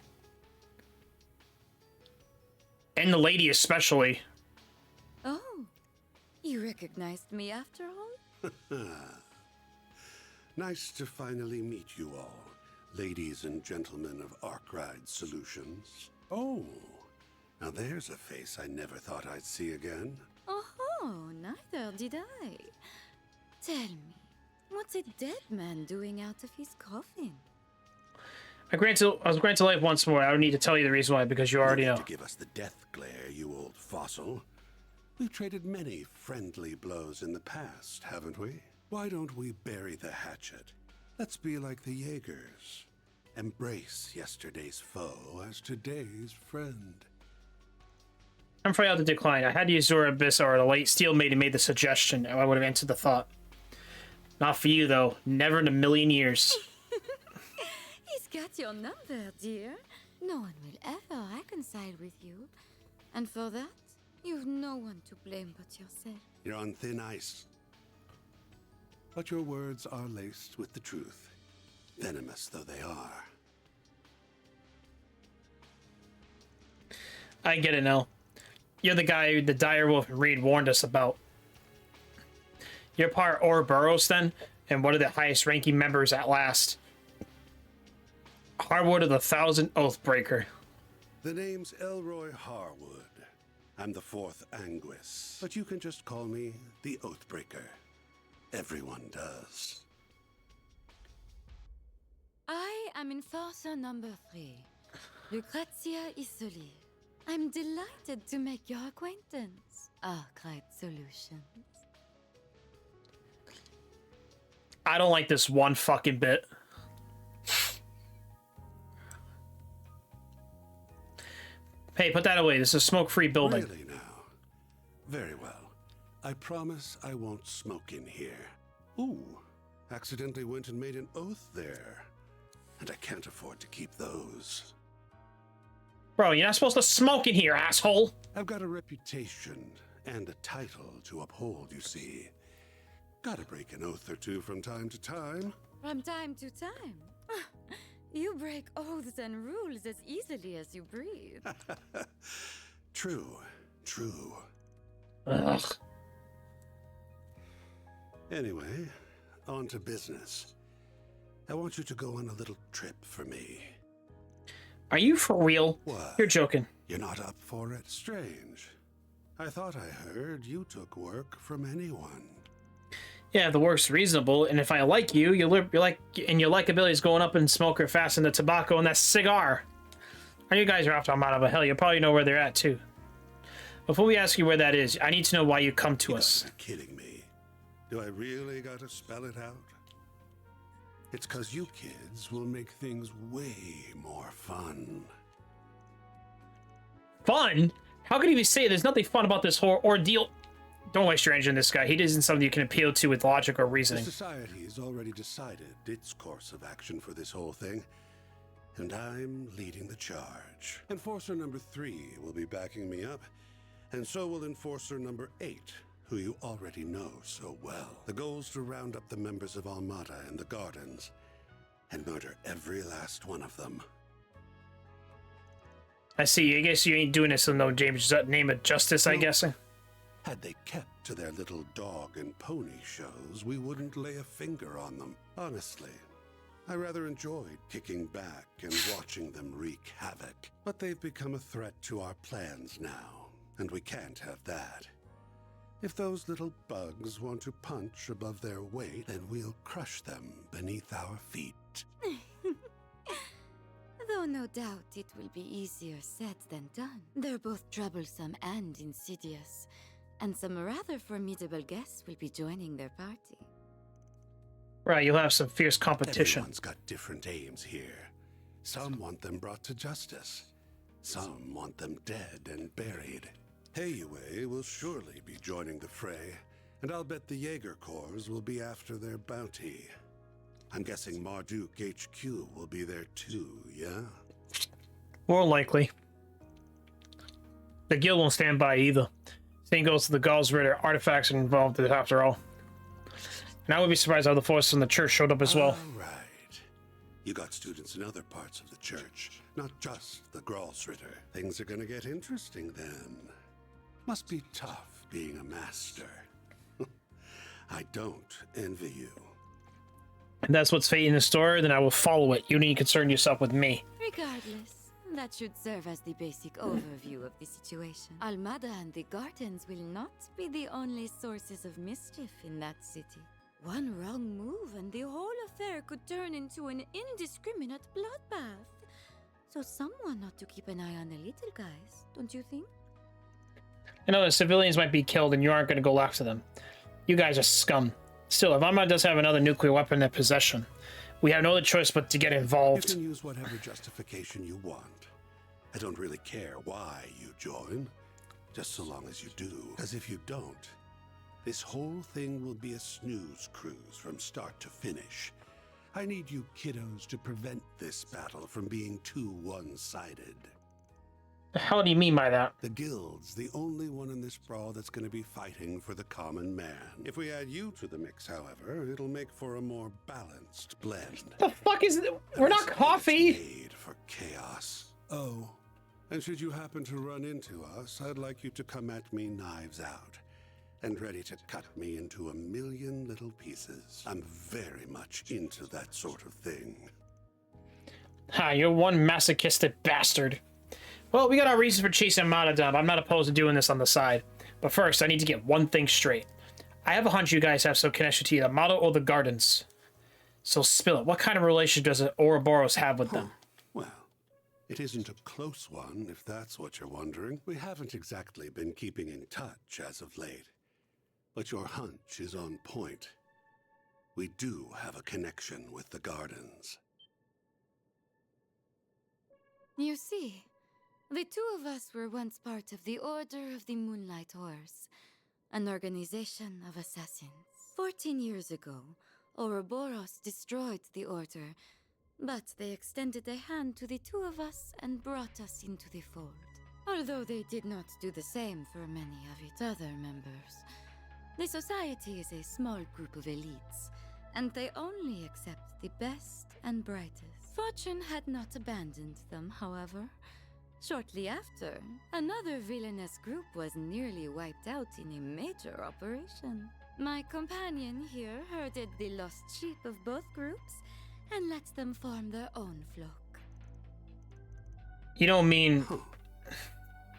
And the lady especially. Oh, you recognized me after all? Nice to finally meet you all, ladies and gentlemen of Arkride Solutions. Oh, now there's a face I never thought I'd see again. Oh, neither did I. Tell me, what's a dead man doing out of his coffin? I was granted life once more. I don't need to tell you the reason why, because you already know. To give us the death glare, you old fossil. We've traded many friendly blows in the past, haven't we? Why don't we bury the hatchet? Let's be like the Jaegers. Embrace yesterday's foe as today's friend. I'm afraid I have to decline. I had to use Zora Abyss or the late Steel Maiden made the suggestion, and I would have answered the thought. Not for you, though. Never in a million years. He's got your number, dear. No one will ever reconcile with you. And for that, you've no one to blame but yourself. You're on thin ice. But your words are laced with the truth, venomous though they are. I get it now. You're the guy the direwolf and Reed warned us about. You're part Ouroboros then, and one of the highest ranking members at last. Harwood of the Thousand Oathbreaker. The name's Elroy Harwood. I'm the fourth Anguis, but you can just call me the Oathbreaker. Everyone does. I am Enforcer number 3, Lucrezia Isoli. I'm delighted to make your acquaintance, Arkwright Solutions. I don't like this one fucking bit. Hey, put that away. This is a smoke-free building. Really now? Very well. I promise I won't smoke in here. Ooh, accidentally went and made an oath there. And I can't afford to keep those. Bro, you're not supposed to smoke in here, asshole! I've got a reputation and a title to uphold, you see. Gotta break an oath or two from time to time. From time to time? You break oaths and rules as easily as you breathe. True, true. Ugh. Anyway, on to business. I want you to go on a little trip for me. Are you for real? What? You're joking. You're not up for it? Strange. I thought I heard you took work from anyone. Yeah, the work's reasonable, and if I like you, you're like, and your likability is going up in smoker fast in the tobacco and that cigar. And you guys are off talking about, but hell, you probably know where they're at too. Before we ask you where that is, I need to know why you come to us. You're kidding me. Do I really gotta spell it out? It's 'cause you kids will make things way more fun. Fun? How could you even say there's nothing fun about this whole ordeal? Don't waste your energy on this guy. He isn't something you can appeal to with logic or The reasoning. society has already decided its course of action for this whole thing, and I'm leading the charge. Enforcer number 3 will be backing me up, and so will Enforcer number 8, who you already know so well. The goal is to round up the members of Armada and the Gardens, and murder every last one of them. I see. I guess you ain't doing this in no name of justice, I guess. Had they kept to their little dog and pony shows, we wouldn't lay a finger on them. Honestly, I rather enjoyed kicking back and watching them wreak havoc. But they've become a threat to our plans now, and we can't have that. If those little bugs want to punch above their weight, then we'll crush them beneath our feet. Though no doubt it will be easier said than done. They're both troublesome and insidious, and some rather formidable guests will be joining their party. Right, you'll have some fierce competition. Everyone's got different aims here. Some want them brought to justice. Some want them dead and buried. Heiue will surely be joining the fray, and I'll bet the Jaeger Corps will be after their bounty. I'm guessing Marduk HQ will be there too, yeah? More likely. The guild won't stand by either. Same goes to the Gauls Ritter. Artifacts are involved after all. And I would be surprised how the forces from the church showed up as well. All right. You got students in other parts of the church, not just the Gralsritter. Things are gonna get interesting then. Must be tough being a master. I don't envy you. And that's what's fate in the story, then I will follow it. You need to concern yourself with me. Regardless, that should serve as the basic overview of the situation. Almada and the Gardens will not be the only sources of mischief in that city. One wrong move and the whole affair could turn into an indiscriminate bloodbath. So someone ought to keep an eye on the little guys, don't you think? I know the civilians might be killed and you aren't going to go after them. You guys are scum. Still, if Armada does have another nuclear weapon in their possession, we have no other choice but to get involved. You can use whatever justification you want. I don't really care why you join, just so long as you do. Because if you don't, this whole thing will be a snooze cruise from start to finish. I need you kiddos to prevent this battle from being too one-sided. The hell do you mean by that? The guild's the only one in this brawl that's going to be fighting for the common man. If we add you to the mix, however, it'll make for a more balanced blend. The fuck is it? We're not coffee. Made for chaos. Oh, and should you happen to run into us, I'd like you to come at me knives out and ready to cut me into a million little pieces. I'm very much into that sort of thing. Ha, you're one masochistic bastard. Well, we got our reasons for chasing Armada down, but I'm not opposed to doing this on the side. But first, I need to get one thing straight. I have a hunch you guys have some connection to either Armada or the Gardens. So spill it. What kind of relationship does Ouroboros have with them? Well, it isn't a close one, if that's what you're wondering. We haven't exactly been keeping in touch as of late. But your hunch is on point. We do have a connection with the Gardens. You see, the two of us were once part of the Order of the Moonlight Horse, an organization of assassins. 14 years ago, Ouroboros destroyed the Order, but they extended a hand to the two of us and brought us into the fold. Although they did not do the same for many of its other members. The society is a small group of elites, and they only accept the best and brightest. Fortune had not abandoned them, however. Shortly after, another villainous group was nearly wiped out in a major operation. My companion here herded the lost sheep of both groups and let them form their own flock. You don't mean...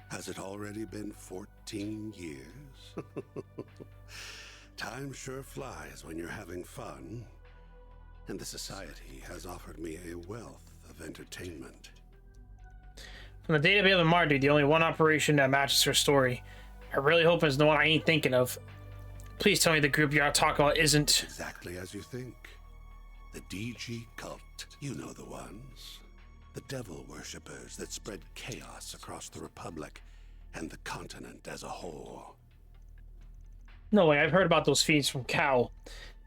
Has it already been 14 years? Time sure flies when you're having fun. And the society has offered me a wealth of entertainment. From the database of Marduk, the only one operation that matches her story. I really hope it's the one I ain't thinking of. Please tell me the group you're talking about isn't... Exactly as you think. The DG cult. You know the ones. The devil worshippers that spread chaos across the Republic and the continent as a whole. No way, I've heard about those feats from Cal.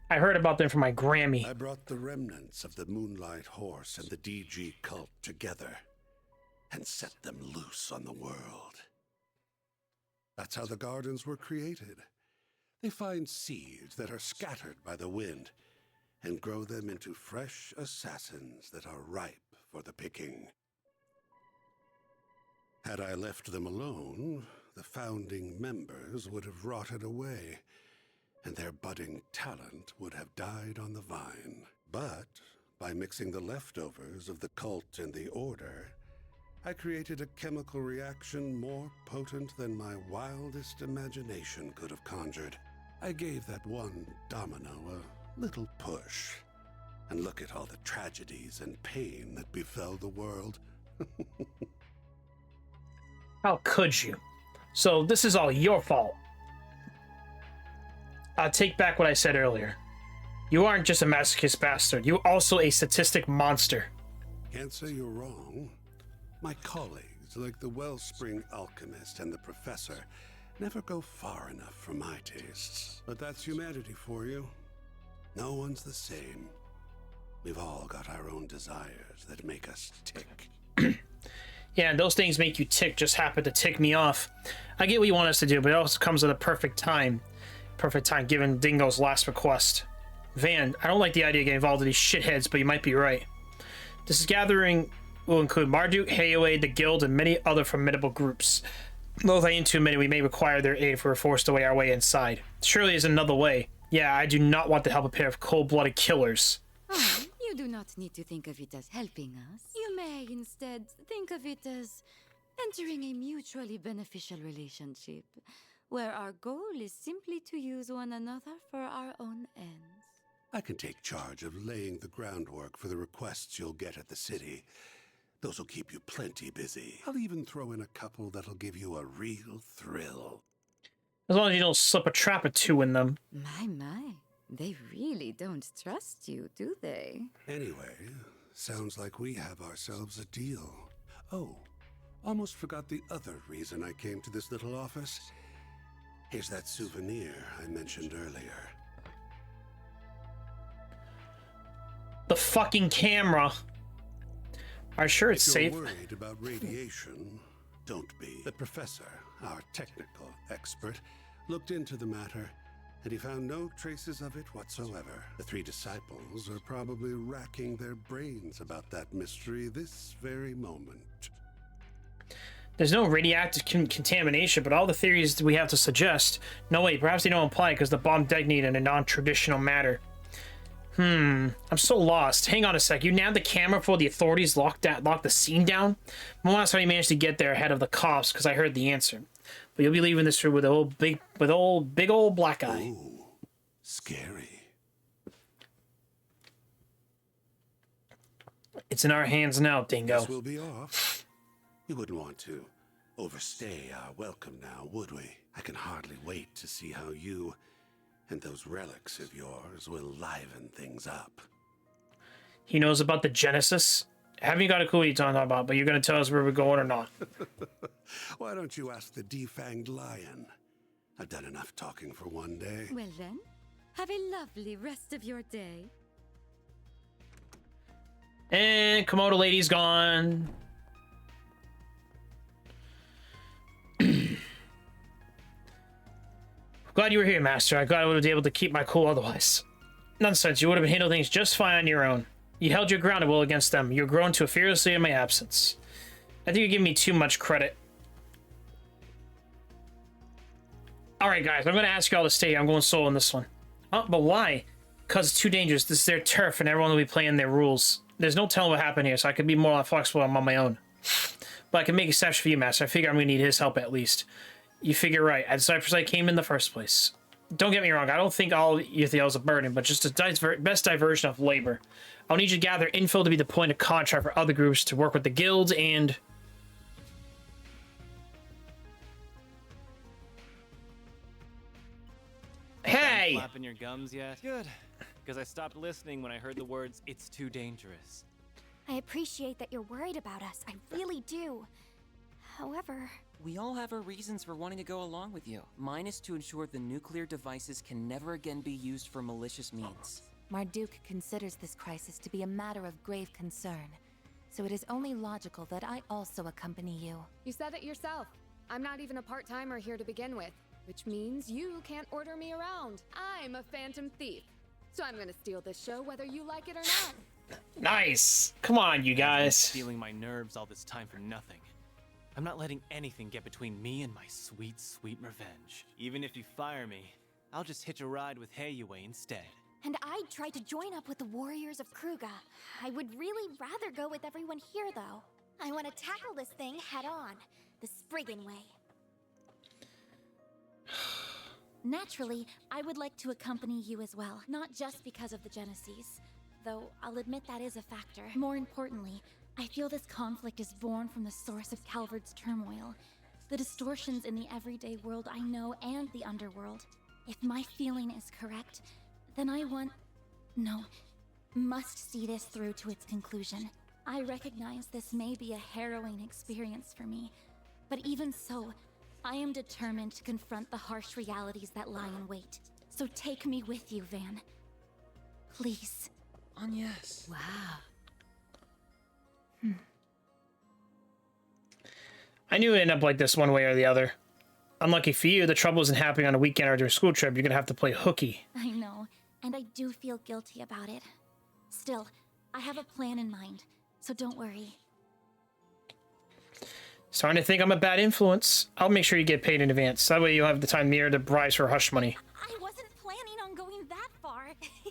I heard about them from my Grammy. I brought the remnants of the Moonlight Horse and the DG cult together and set them loose on the world. That's how the gardens were created. They find seeds that are scattered by the wind and grow them into fresh assassins that are ripe for the picking. Had I left them alone, the founding members would have rotted away, and their budding talent would have died on the vine. But by mixing the leftovers of the cult and the order, I created a chemical reaction more potent than my wildest imagination could have conjured. I gave that one domino a little push, and look at all the tragedies and pain that befell the world. How could you? So this is all your fault. I'll take back what I said earlier. You aren't just a masochist bastard, you're also a sadistic monster. Can't say you're wrong. My colleagues, like the Wellspring Alchemist and the Professor, never go far enough for my tastes. But that's humanity for you. No one's the same. We've all got our own desires that make us tick. Yeah, and those things make you tick just happen to tick me off. I get what you want us to do, but it also comes at a perfect time. Perfect time, given Dingo's last request. Van, I don't like the idea of getting involved in these shitheads, but you might be right. This gathering will include Marduk, Hayway, the Guild, and many other formidable groups. Though they ain't too many, we may require their aid if we're forced to weigh our way inside. Surely there's another way. Yeah, I do not want to help a pair of cold-blooded killers. Oh, you do not need to think of it as helping us. You may instead think of it as entering a mutually beneficial relationship, where our goal is simply to use one another for our own ends. I can take charge of laying the groundwork for the requests you'll get at the city. Those will keep you plenty busy. I'll even throw in a couple that'll give you a real thrill. As long as you don't slip a trap or two in them. My. They really don't trust you, do they? Anyway, sounds like we have ourselves a deal. Oh, almost forgot the other reason I came to this little office. Here's that souvenir I mentioned earlier. The fucking camera. Are you sure it's safe? If you're worried about radiation, don't be. The professor, our technical expert, looked into the matter, and he found no traces of it whatsoever. The three disciples are probably racking their brains about that mystery this very moment. There's no radioactive contamination, but all the theories we have to suggest. No, wait, perhaps they don't apply because the bomb detonated in a non-traditional manner. I'm so lost. Hang on a sec. You nabbed the camera before the authorities locked the scene down? When last time you managed to get there ahead of the cops? Because I heard the answer. But you'll be leaving this room with big old black eye. Ooh, scary. It's in our hands now, Dingo. Guess we'll be off. We wouldn't want to overstay our welcome now, would we? I can hardly wait to see how you and those relics of yours will liven things up. He knows about the Genesis? Haven't you got a clue what you're talking about, but you're going to tell us where we're going or not? Why don't you ask the defanged lion? I've done enough talking for one day. Well then, have a lovely rest of your day. And Komodo lady's gone. Glad you were here, Master. I glad I would have been able to keep my cool otherwise. Nonsense, you would have handled things just fine on your own. You held your ground well against them. You've grown to a fearless leader in my absence. I think you're giving me too much credit. Alright, guys, I'm going to ask you all to stay. I'm going solo in this one. Oh, but why? Because it's too dangerous. This is their turf, and everyone will be playing their rules. There's no telling what happened here, so I could be more flexible on my own. But I can make exception for you, Master. I figure I'm going to need his help at least. You figure right. I decided for I came in the first place. Don't get me wrong. I don't think all Euthel is a burden, but just a best diversion of labor. I'll need you to gather info to be the point of contact for other groups to work with the guilds and... Hey! Flapping your gums yet? Good. Because I stopped listening when I heard the words, "It's too dangerous." I appreciate that you're worried about us. I really do. However... We all have our reasons for wanting to go along with you. Mine is to ensure the nuclear devices can never again be used for malicious means. Marduk considers this crisis to be a matter of grave concern, so it is only logical that I also accompany you. You said it yourself. I'm not even a part-timer here to begin with, which means you can't order me around. I'm a phantom thief, so I'm gonna steal this show whether you like it or not. Nice. Come on, you guys. Stealing my nerves all this time for nothing. I'm not letting anything get between me and my sweet, sweet revenge. Even if you fire me, I'll just hitch a ride with Heiyue instead. And I'd try to join up with the warriors of Kruga. I would really rather go with everyone here, though. I want to tackle this thing head on, the Spriggan way. Naturally, I would like to accompany you as well, not just because of the Genesees, though I'll admit that is a factor. More importantly, I feel this conflict is born from the source of Calvard's turmoil, the distortions in the everyday world I know and the underworld. If my feeling is correct, then I must see this through to its conclusion. I recognize this may be a harrowing experience for me, but even so, I am determined to confront the harsh realities that lie in wait. So take me with you, Van. Please. Yes. Wow. I knew it'd end up like this one way or the other. Unlucky for you, the trouble isn't happening on a weekend or during a school trip. You're gonna have to play hooky. I know, and I do feel guilty about it. Still, I have a plan in mind, so don't worry. Starting to think I'm a bad influence. I'll make sure you get paid in advance. That way you'll have the time near to rise for hush money. I wasn't planning on going that far.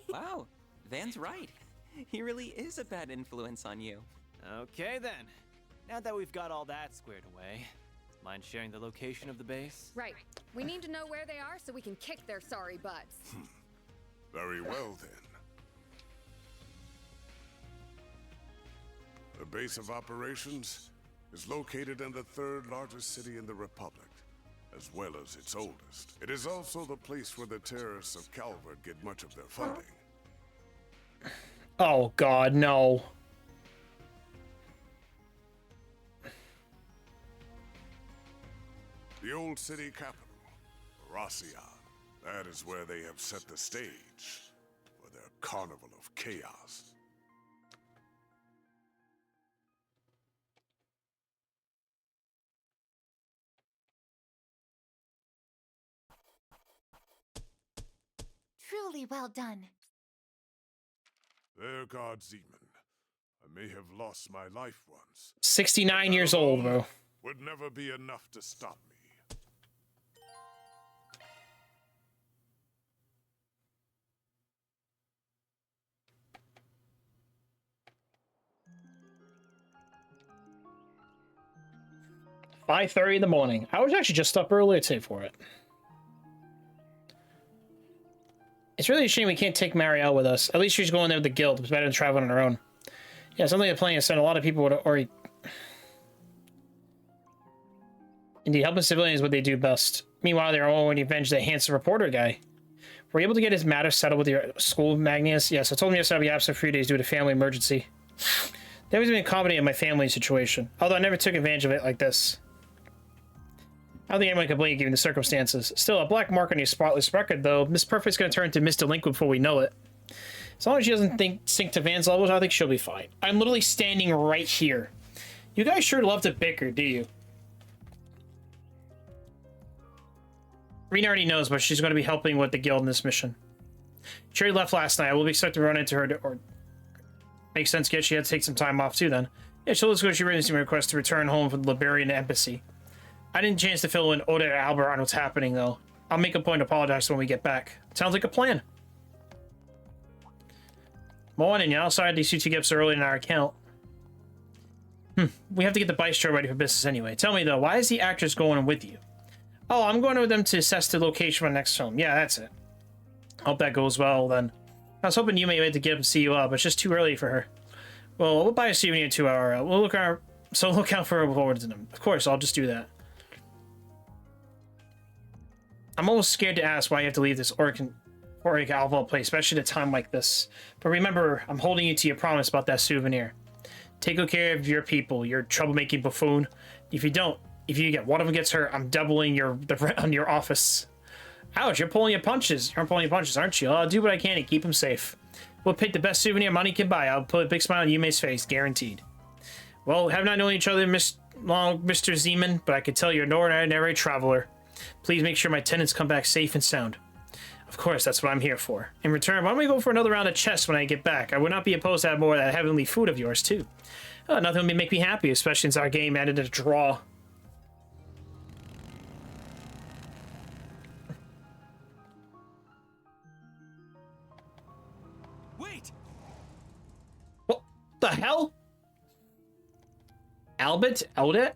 Wow, Van's right. He really is a bad influence on you. Okay then. Now that we've got all that squared away, mind sharing the location of the base? Right. We need to know where they are so we can kick their sorry butts. Very well, then. The base of operations is located in the third largest city in the Republic, as well as its oldest. It is also the place where the terrorists of Calvard get much of their funding. Oh god, no. The old city capital, Racian. That is where they have set the stage for their carnival of chaos. Truly well done. There, God Zeman. I may have lost my life once. 69 years old, bro. Would never be enough to stop me. 5:30 in the morning. I was actually just up earlier today for it. It's really a shame we can't take Marielle with us. At least she's going there with the guild. It's better than traveling on her own. Yeah, something I'm planning to send a lot of people would already... Indeed, helping civilians is what they do best. Meanwhile, they're already avenged the handsome reporter guy. Were you able to get his matter settled with your school, Magnus? Yes, I told him yesterday I'll be absent for 3 days due to family emergency. They always been accommodating my family situation, although I never took advantage of it like this. I don't think anyone can blame you given the circumstances. Still, a black mark on your spotless record, though. Miss Perfect's gonna turn into Miss Delinquent before we know it. As long as she doesn't sink to Van's levels, I think she'll be fine. I'm literally standing right here. You guys sure love to bicker, do you? Rena already knows, but she's going to be helping with the guild in this mission. She already left last night. I will be expected to run into her, or makes sense. She had to take some time off too. Then, yeah, she'll let's go. She raised a request to return home from the Liberian embassy. I didn't chance to fill in Oda or Albert on what's happening though. I'll make a point to apologize when we get back. Sounds like a plan. Morning, y'all. Sorry these two gifts early in our account. We have to get the bistro ready for business anyway. Tell me though, why is the actress going with you? Oh, I'm going with them to assess the location for the next film. Yeah, that's it. Hope that goes well, then. I was hoping you may wait to get up and see you up, but it's just too early for her. Well, we'll buy a souvenir 2 hour. We'll look out for her forward to them. Of course, I'll just do that. I'm almost scared to ask why you have to leave this Auric Alva place, especially at a time like this. But remember, I'm holding you to your promise about that souvenir. Take good care of your people, your troublemaking buffoon. If you don't, If you get one of them gets hurt, I'm doubling the rent on your office. Ouch, you're pulling your punches. You're pulling your punches, aren't you? I'll do what I can to keep him safe. We'll pick the best souvenir money can buy. I'll put a big smile on Yume's face, guaranteed. Well, have not known each other, Mr. Zeman, but I can tell you're an ordinary traveler. Please make sure my tenants come back safe and sound. Of course, that's what I'm here for. In return, why don't we go for another round of chess when I get back? I would not be opposed to have more of that heavenly food of yours, too. Nothing would make me happy, especially since our game ended a draw. Wait! What the hell? Albert? Eldet?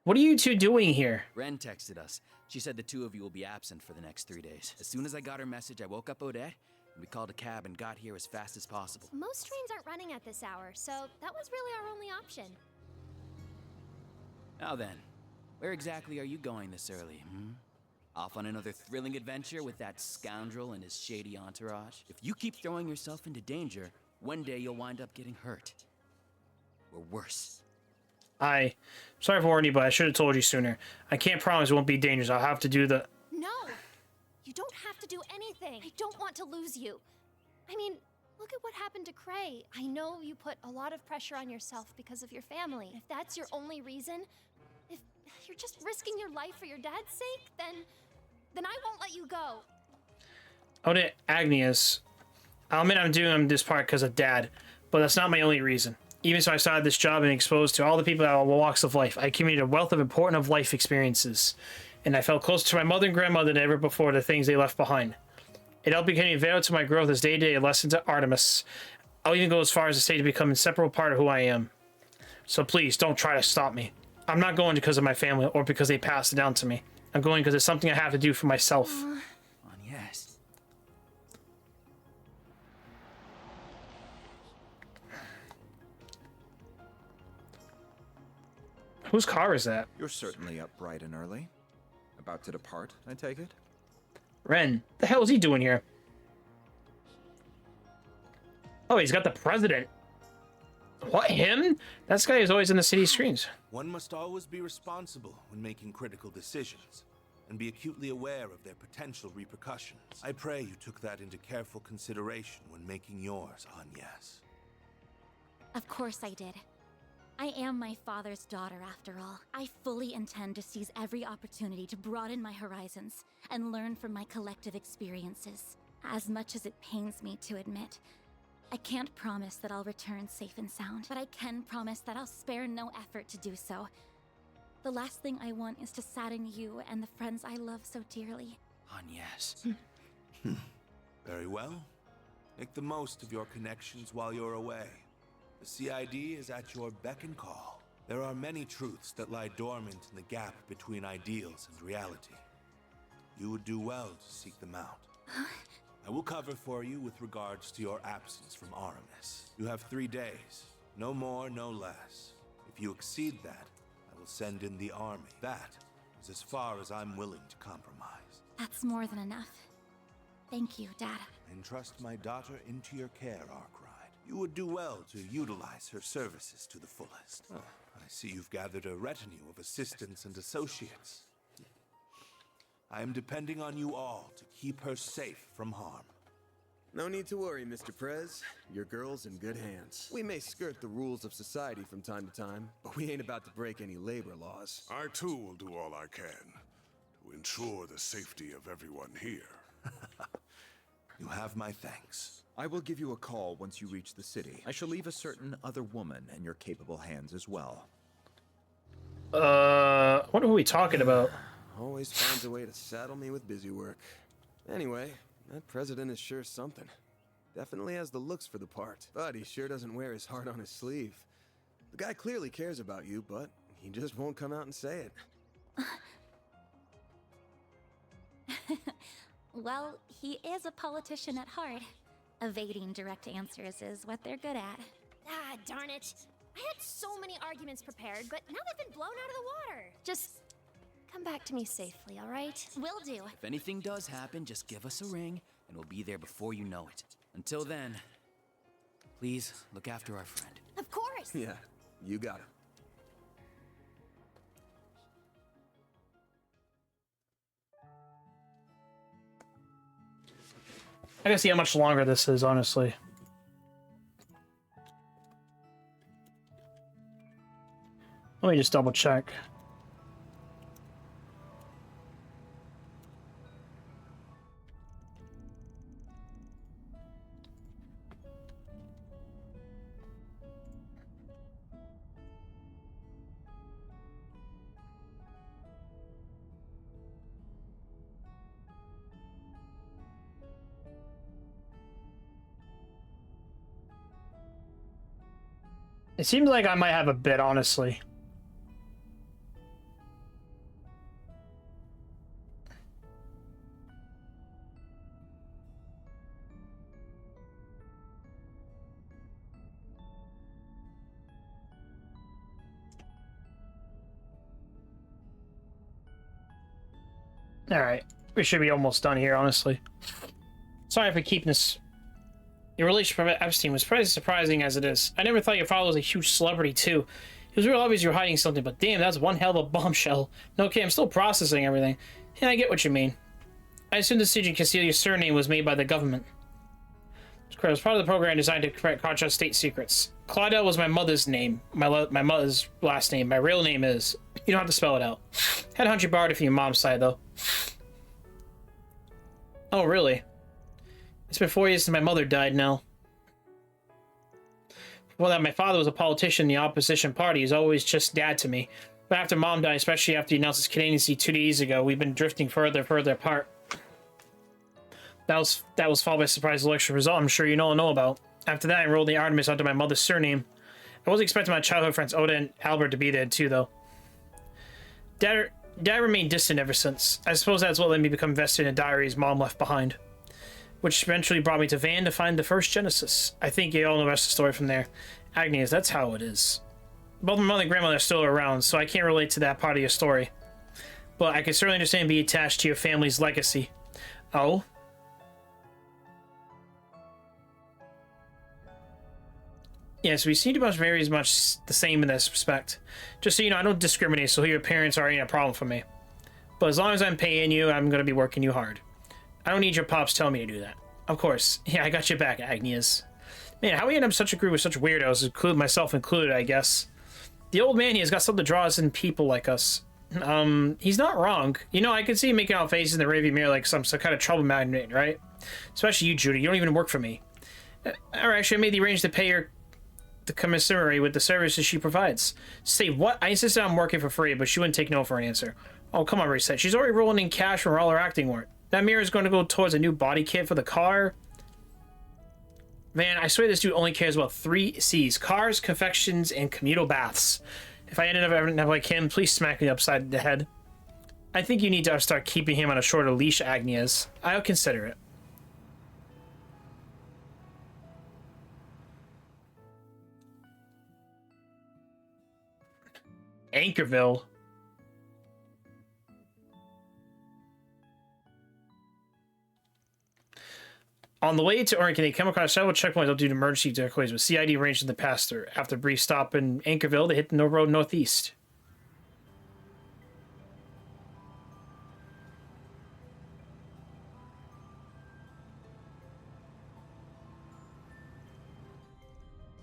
What are you two doing here? Ren texted us. She said the two of you will be absent for the next 3 days. As soon as I got her message, I woke up Odette, and we called a cab and got here as fast as possible. Most trains aren't running at this hour, so that was really our only option. Now then, where exactly are you going this early, Off on another thrilling adventure with that scoundrel and his shady entourage? If you keep throwing yourself into danger, one day you'll wind up getting hurt. Or worse. Sorry for warning you, but I should have told you sooner. I can't promise it won't be dangerous. I'll have to do the... No! You don't have to do anything. I don't want to lose you. I mean, look at what happened to Cray. I know you put a lot of pressure on yourself because of your family. If that's your only reason, if you're just risking your life for your dad's sake, then I won't let you go. Odette, Agnes. I'll admit I'm doing this part because of Dad, but that's not my only reason. Even so, I started this job and exposed to all the people at all walks of life. I accumulated a wealth of important of life experiences, and I felt closer to my mother and grandmother than ever before the things they left behind. It helped become available to my growth as day-to-day lessons at Artemis. I'll even go as far as to say to become an inseparable part of who I am. So please, don't try to stop me. I'm not going because of my family or because they passed it down to me. I'm going because it's something I have to do for myself. Yes. Whose car is that? You're certainly up bright and early. About to depart, I take it? Ren, the hell is he doing here? Oh, he's got the president. What, him? That guy is always in the city screens. One must always be responsible when making critical decisions, and be acutely aware of their potential repercussions. I pray you took that into careful consideration when making yours, Agnes. Of course I did. I am my father's daughter, after all. I fully intend to seize every opportunity to broaden my horizons and learn from my collective experiences. As much as it pains me to admit, I can't promise that I'll return safe and sound, but I can promise that I'll spare no effort to do so. The last thing I want is to sadden you and the friends I love so dearly. Agnes. Very well. Make the most of your connections while you're away. The CID is at your beck and call. There are many truths that lie dormant in the gap between ideals and reality. You would do well to seek them out. I will cover for you with regards to your absence from Aramis. You have 3 days. No more, no less. If you exceed that, I will send in the army. That is as far as I'm willing to compromise. That's more than enough. Thank you, Dad. Entrust my daughter into your care, Arkwright. You would do well to utilize her services to the fullest. Oh, I see you've gathered a retinue of assistants and associates. I am depending on you all to keep her safe from harm. No need to worry, Mr. Prez. Your girl's in good hands. We may skirt the rules of society from time to time, but we ain't about to break any labor laws. I too will do all I can to ensure the safety of everyone here. You have my thanks. I will give you a call once you reach the city. I shall leave a certain other woman in your capable hands as well. What are we talking about? Always finds a way to saddle me with busy work. Anyway, that president is sure something. Definitely has the looks for the part, but he sure doesn't wear his heart on his sleeve. The guy clearly cares about you, but he just won't come out and say it. Well, he is a politician at heart. Evading direct answers is what they're good at. Ah, darn it. I had so many arguments prepared, but now they've been blown out of the water. Just come back to me safely, all right? Will do. If anything does happen, just give us a ring, and we'll be there before you know it. Until then, please look after our friend. Of course! Yeah, you got it. I gotta see how much longer this is, honestly. Let me just double check. It seems like I might have a bit, honestly. Alright, we should be almost done here, honestly. Sorry for keeping this. Your relationship with Epstein was pretty surprising as it is. I never thought your father was a huge celebrity, too. It was real obvious you were hiding something, but damn, that's one hell of a bombshell. No, okay, I'm still processing everything. Yeah, I get what you mean. I assume the decision to conceal your surname was made by the government. It was part of the program designed to contract state secrets. Claudel was my mother's name. My mother's last name. My real name is... You don't have to spell it out. Had a hundred borrowed it from your mom's side, though. Oh, really? It's been 4 years since my mother died now. Before that, my father was a politician in the opposition party. He's always just dad to me. But after mom died, especially after he announced his candidacy 2 days ago, we've been drifting further and further apart. That was followed by a surprise election result I'm sure you all know about. After that, I enrolled in the Artemis under my mother's surname. I wasn't expecting my childhood friends Oda and Albert to be there too, though. Dad remained distant ever since. I suppose that's what let me become invested in diaries mom left behind. Which eventually brought me to Van to find the first Genesis. I think you all know the rest of the story from there. Agnes, that's how it is. Both my mother and grandmother are still around, so I can't relate to that part of your story. But I can certainly understand being attached to your family's legacy. Oh? Yes, we seem to be very much the same in this respect. Just so you know, I don't discriminate, so your parents are ain't a problem for me. But as long as I'm paying you, I'm gonna be working you hard. I don't need your pops telling me to do that. Of course. Yeah, I got your back, Agnes. Man, how we end up such a group with such weirdos, myself included, I guess. The old man, he has got something to draw us in people like us. He's not wrong. You know, I can see him making out faces in the rearview mirror like some kind of trouble magnet, right? Especially you, Judy. You don't even work for me. Or actually, I made the arrangements to pay her the commissary with the services she provides. Say what? I insisted on working for free, but she wouldn't take no for an answer. Oh, come on, Reset. She's already rolling in cash from all her acting work. That mirror is going to go towards a new body kit for the car. Man, I swear this dude only cares about 3 C's. Cars, confections, and communal baths. If I ended up having to have like him, please smack me upside the head. I think you need to start keeping him on a shorter leash, Agnes. I'll consider it. Anchorville. On the way to Oregon, they come across several checkpoints up due to emergency decoys with CID arranged in the past through. After a brief stop in Anchorville, they hit the road northeast.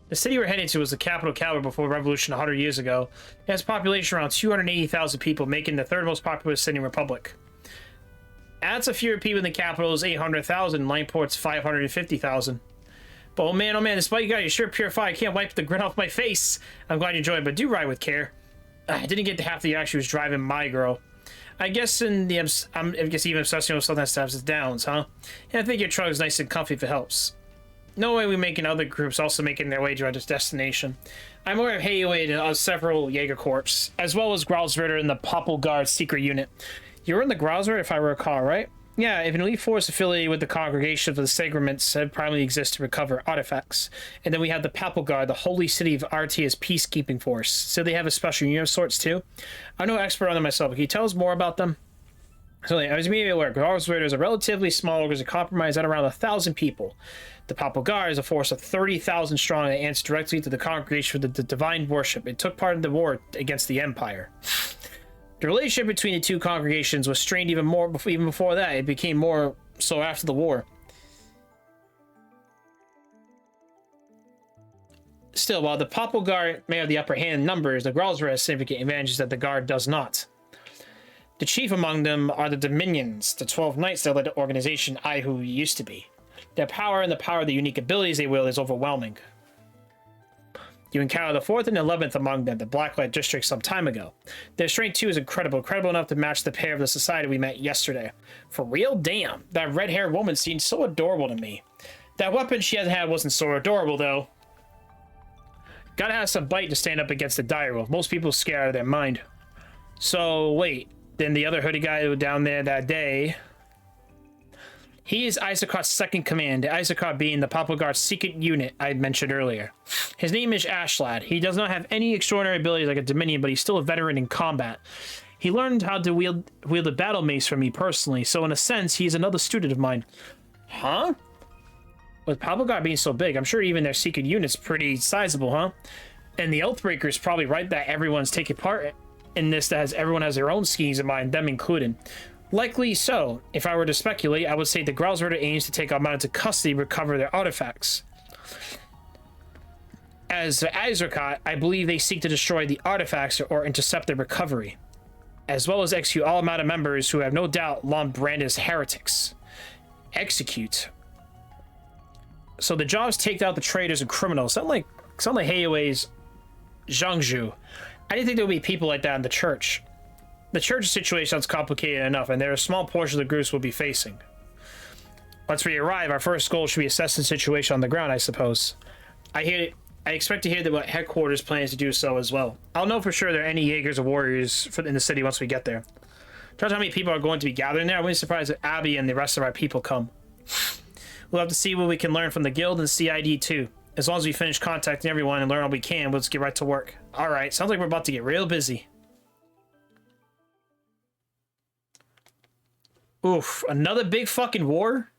The city we're heading to was the capital Calvert before the revolution 100 years ago. It has a population around 280,000 people, making the 3rd most populous city in the Republic. Adds a fewer people in the capital is 800,000, Lineport's 550,000. But oh man, despite you got your sure pure fire, I can't wipe the grin off my face. I'm glad you enjoyed it, but do ride with care. I didn't get to half the act she was driving my girl. I guess even obsessing with something that stabs its downs, huh? And I think your truck is nice and comfy if it helps. No way we making other groups also making their way to our destination. I'm aware of Hayway and several Jaeger Corps, as well as Grausritter and the Popple Guard secret unit. You're in the Grausritter, if I recall, right? Yeah, if an elite force affiliated with the Congregation for the Sacraments said primarily exists to recover artifacts. And then we have the Papal Guard, the Holy City of Artia's peacekeeping force. So they have a special unit of sorts too. I'm no expert on them myself, but can you tell us more about them? So I was immediately aware, Grausritter is a relatively small organization compromised at around 1,000 people. The Papal Guard is a force of 30,000 strong that answers directly to the Congregation for the Divine Worship. It took part in the war against the Empire. The relationship between the two congregations was strained even more even before that. It became more so after the war. Still, while the Papal Guard may have the upper hand in numbers, the Gralsra has significant advantages that the Guard does not. The chief among them are the Dominions, the 12 knights that led the organization I who used to be. Their power and the power of the unique abilities they wield is overwhelming. You encounter the 4th and 11th among them, the Blacklight District, some time ago. Their strength too is incredible enough to match the pair of the society we met yesterday. For real? Damn, that red-haired woman seemed so adorable to me. That weapon she had wasn't so adorable, though. Gotta have some bite to stand up against the direwolf. Most people scare out of their mind. So, wait. Then the other hoodie guy who was down there that day... He is Isaacot's second command, Isacot being the Papal Guard's secret unit I mentioned earlier. His name is Ashlad. He does not have any extraordinary abilities like a Dominion, but he's still a veteran in combat. He learned how to wield a battle mace from me personally, so in a sense, he is another student of mine. Huh? With Papal Guard being so big, I'm sure even their secret unit's pretty sizable, huh? And the Oathbreaker's probably right that everyone's taking part in this, that everyone has their own schemes in mind, them included. Likely so. If I were to speculate, I would say the Gralsritter aims to take Almana into custody and recover their artifacts. As for Azrakot, I believe they seek to destroy the artifacts or intercept their recovery, as well as execute all Almana members who have no doubt long branded as heretics. Execute. So the jobs take out the traitors and criminals. Sound like Heiwei's Zhangzhu. I didn't think there would be people like that in the church. The church's situation sounds complicated enough, and there are a small portion of the groups we'll be facing. Once we arrive, our first goal should be assess the situation on the ground, I suppose. I expect to hear that headquarters plans to do so as well. I'll know for sure there are any Jaegers or warriors in the city once we get there. Judge how many people are going to be gathering there. I wouldn't be surprised if Abby and the rest of our people come. We'll have to see what we can learn from the guild and CID too. As long as we finish contacting everyone and learn all we can, let's get right to work. Alright, sounds like we're about to get real busy. Oof, another big fucking war?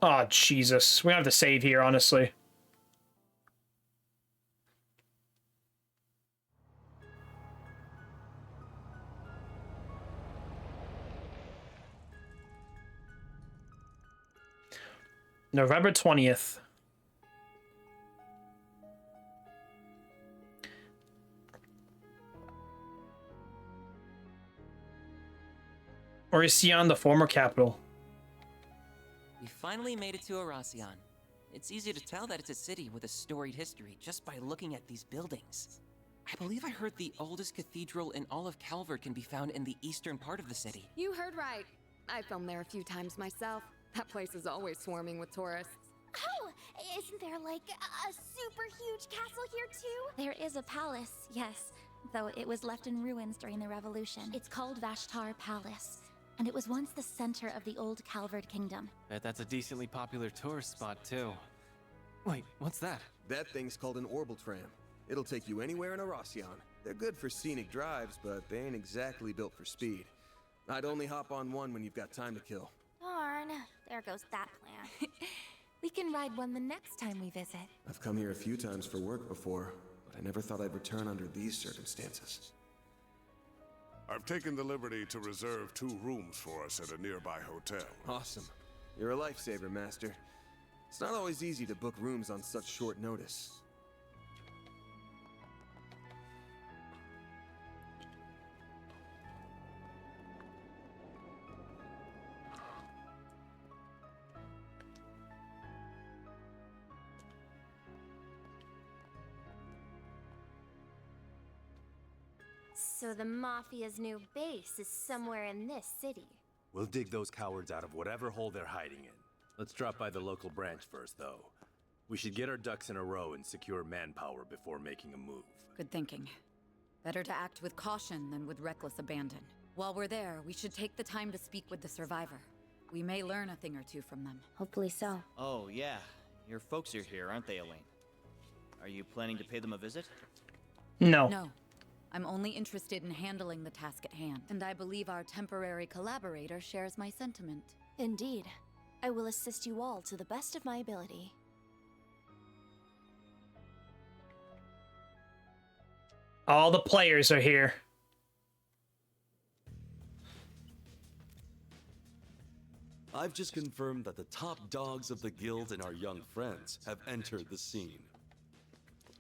Oh, Jesus. We have to save here, honestly. November 20th. Oricion, the former capital. We finally made it to Oricion. It's easy to tell that it's a city with a storied history just by looking at these buildings. I believe I heard the oldest cathedral in all of Calvert can be found in the eastern part of the city. You heard right. I filmed there a few times myself. That place is always swarming with tourists. Oh, isn't there like a super huge castle here too? There is a palace, yes, though it was left in ruins during the revolution. It's called Vashtar Palace, and it was once the center of the old Calvard Kingdom. Bet that's a decently popular tourist spot too. Wait, what's that? That thing's called an orbital tram. It'll take you anywhere in Oricion. They're good for scenic drives, but they ain't exactly built for speed. I'd only hop on one when you've got time to kill. Darn, there goes that plan. We can ride one the next time we visit. I've come here a few times for work before, but I never thought I'd return under these circumstances. I've taken the liberty to reserve 2 rooms for us at a nearby hotel. Awesome. You're a lifesaver, Master. It's not always easy to book rooms on such short notice. So the Mafia's new base is somewhere in this city. We'll dig those cowards out of whatever hole they're hiding in. Let's drop by the local branch first, though. We should get our ducks in a row and secure manpower before making a move. Good thinking. Better to act with caution than with reckless abandon. While we're there, we should take the time to speak with the survivor. We may learn a thing or two from them. Hopefully so. Oh, yeah. Your folks are here, aren't they, Elaine? Are you planning to pay them a visit? No. No. I'm only interested in handling the task at hand, and I believe our temporary collaborator shares my sentiment. Indeed. I will assist you all to the best of my ability. All the players are here. I've just confirmed that the top dogs of the guild and our young friends have entered the scene.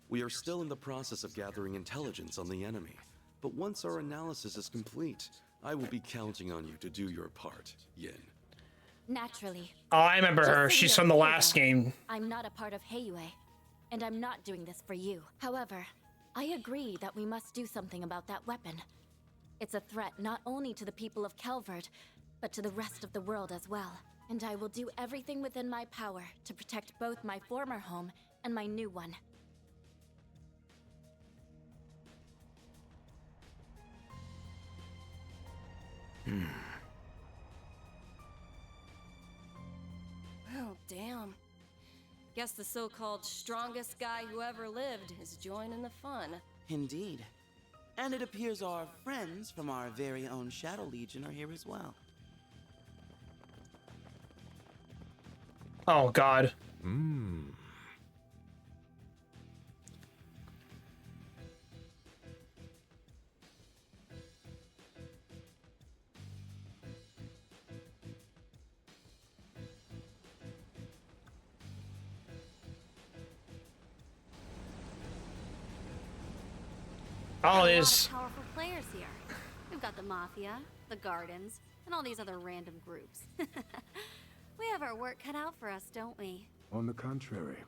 We are still in the process of gathering intelligence on the enemy, but once our analysis is complete, I will be counting on you to do your part, Yin. Naturally. Oh, I remember Just her. so She's we from are the clear, last though, game. I'm not a part of Heiyue, and I'm not doing this for you. However, I agree that we must do something about that weapon. It's a threat not only to the people of Calvert, but to the rest of the world as well. And I will do everything within my power to protect both my former home and my new one. Oh, damn. Guess the so-called strongest guy who ever lived is joining the fun. Indeed. And it appears our friends from our very own Shadow Legion are here as well. Oh, God. Oh, it is. Powerful players here. We've got the Mafia, the Gardens, and all these other random groups. We have our work cut out for us, don't we? On the contrary.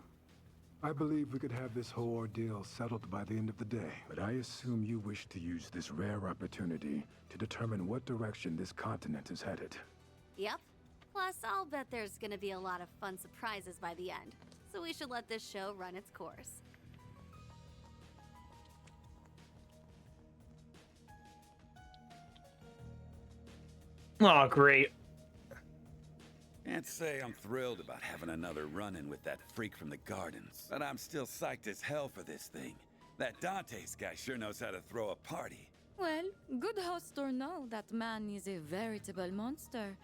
I believe we could have this whole ordeal settled by the end of the day. But I assume you wish to use this rare opportunity to determine what direction this continent is headed. Yep. Plus, I'll bet there's gonna be a lot of fun surprises by the end. So we should let this show run its course. Oh, great. Can't say I'm thrilled about having another run-in with that freak from the Gardens, but I'm still psyched as hell for this thing. That Dante's guy sure knows how to throw a party. Well, good host or no, that man is a veritable monster.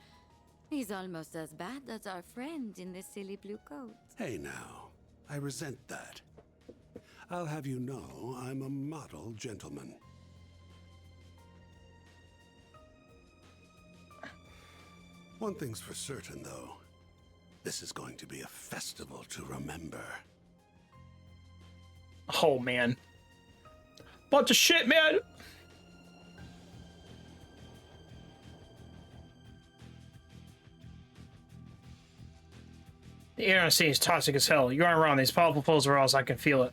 He's almost as bad as our friend in the silly blue coat. Hey now, I resent that. I'll have you know I'm a model gentleman. One thing's for certain, though. This is going to be a festival to remember. Oh, man. Bunch of shit, man. The air on stage is toxic as hell. You aren't wrong. These powerful pulls are else. I can feel it.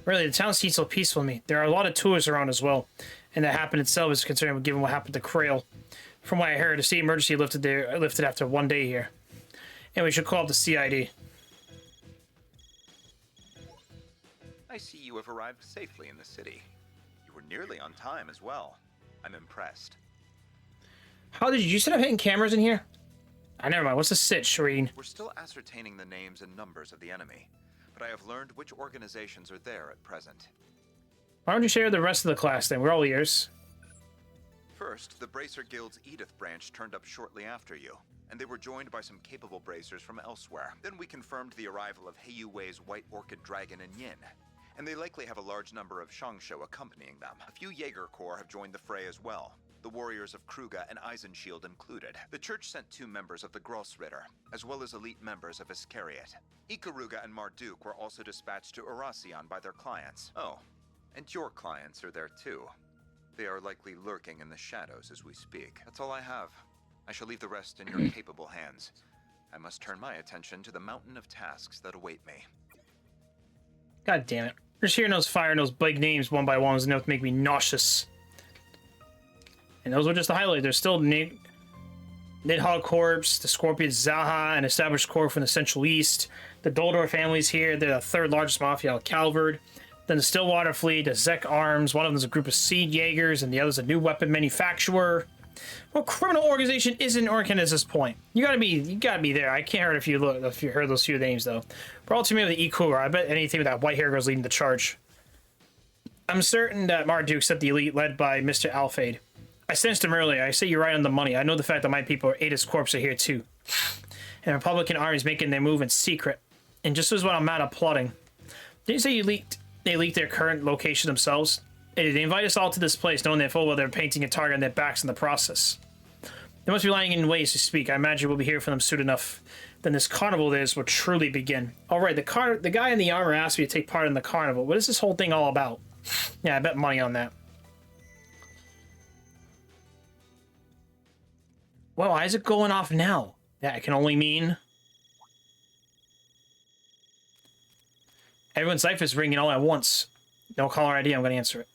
Really, the town seems so peaceful to me. There are a lot of tourists around as well. And that happened itself is concerning given what happened to Krail. From what I heard, the state emergency lifted after 1 day here. And we should call up the CID. I see you have arrived safely in the city. You were nearly on time as well. I'm impressed. How did you set up hitting cameras in here? Never mind. What's the sitch, Shireen? We're still ascertaining the names and numbers of the enemy, but I have learned which organizations are there at present. Why don't you share the rest of the class then? We're all ears. First, the Bracer Guild's Edith branch turned up shortly after you, and they were joined by some capable bracers from elsewhere. Then we confirmed the arrival of Heiyue's White Orchid Dragon and Yin, and they likely have a large number of Shangsho accompanying them. A few Jaeger Corps have joined the fray as well, the warriors of Kruga and Eisenshield included. The church sent 2 members of the Grossritter, as well as elite members of Iscariot. Ikaruga and Marduk were also dispatched to Erasion by their clients. Oh, and your clients are there too. They are likely lurking in the shadows as we speak. That's all I have. I shall leave the rest in your capable hands. I must turn my attention to the mountain of tasks that await me. God damn it. Just hearing those fire and those big names one by one was enough to make me nauseous. And those were just the highlights. There's still Nidhogg Corps, the Scorpion Zaha, an established corps from the Central East. The Doldor family's here. They're the 3rd largest mafia out of Calvard. Then the Stillwater Fleet, the Zek Arms. One of them is a group of Seed Jaegers, and the other's a new weapon manufacturer. What criminal organization isn't Orkin at this point? You gotta be there. I can't hurt if you heard those few names though. We're all too many with the Ikura. I bet anything with that white hair girl's leading the charge. I'm certain that Marduk set the elite led by Mr. Alfade. I sensed him earlier. I say you're right on the money. I know the fact that my people, Ada's corpse, are here too. And Republican armies making their move in secret. And just as what I'm mad at plotting. Didn't you say they leaked their current location themselves? They invite us all to this place knowing that full well they're painting a target on their backs in the process. They must be lying in ways to speak. I imagine we'll be here for them soon enough. Then this carnival of theirs will truly begin. All right, the guy in the armor asked me to take part in the carnival. What is this whole thing all about? Yeah, I bet money on that. Well, why is it going off now? That can only mean... Everyone's life is ringing all at once. No caller ID, I'm going to answer it.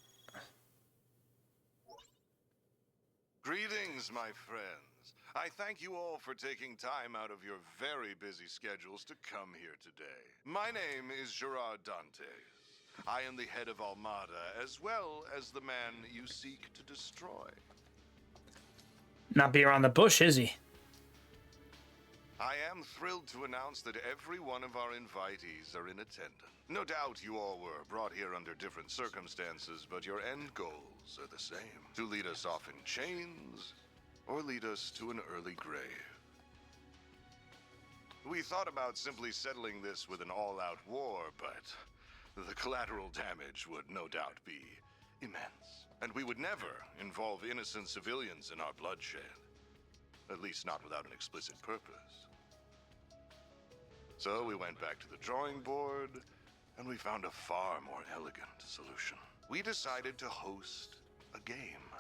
Greetings, my friends. I thank you all for taking time out of your very busy schedules to come here today. My name is Gerard Dantes. I am the head of Almada, as well as the man you seek to destroy. Not be around the bush, is he? I am thrilled to announce that every one of our invitees are in attendance. No doubt you all were brought here under different circumstances, but your end goals are the same. To lead us off in chains, or lead us to an early grave. We thought about simply settling this with an all-out war, but the collateral damage would no doubt be immense. And we would never involve innocent civilians in our bloodshed. At least not without an explicit purpose. So we went back to the drawing board, and we found a far more elegant solution. We decided to host a game.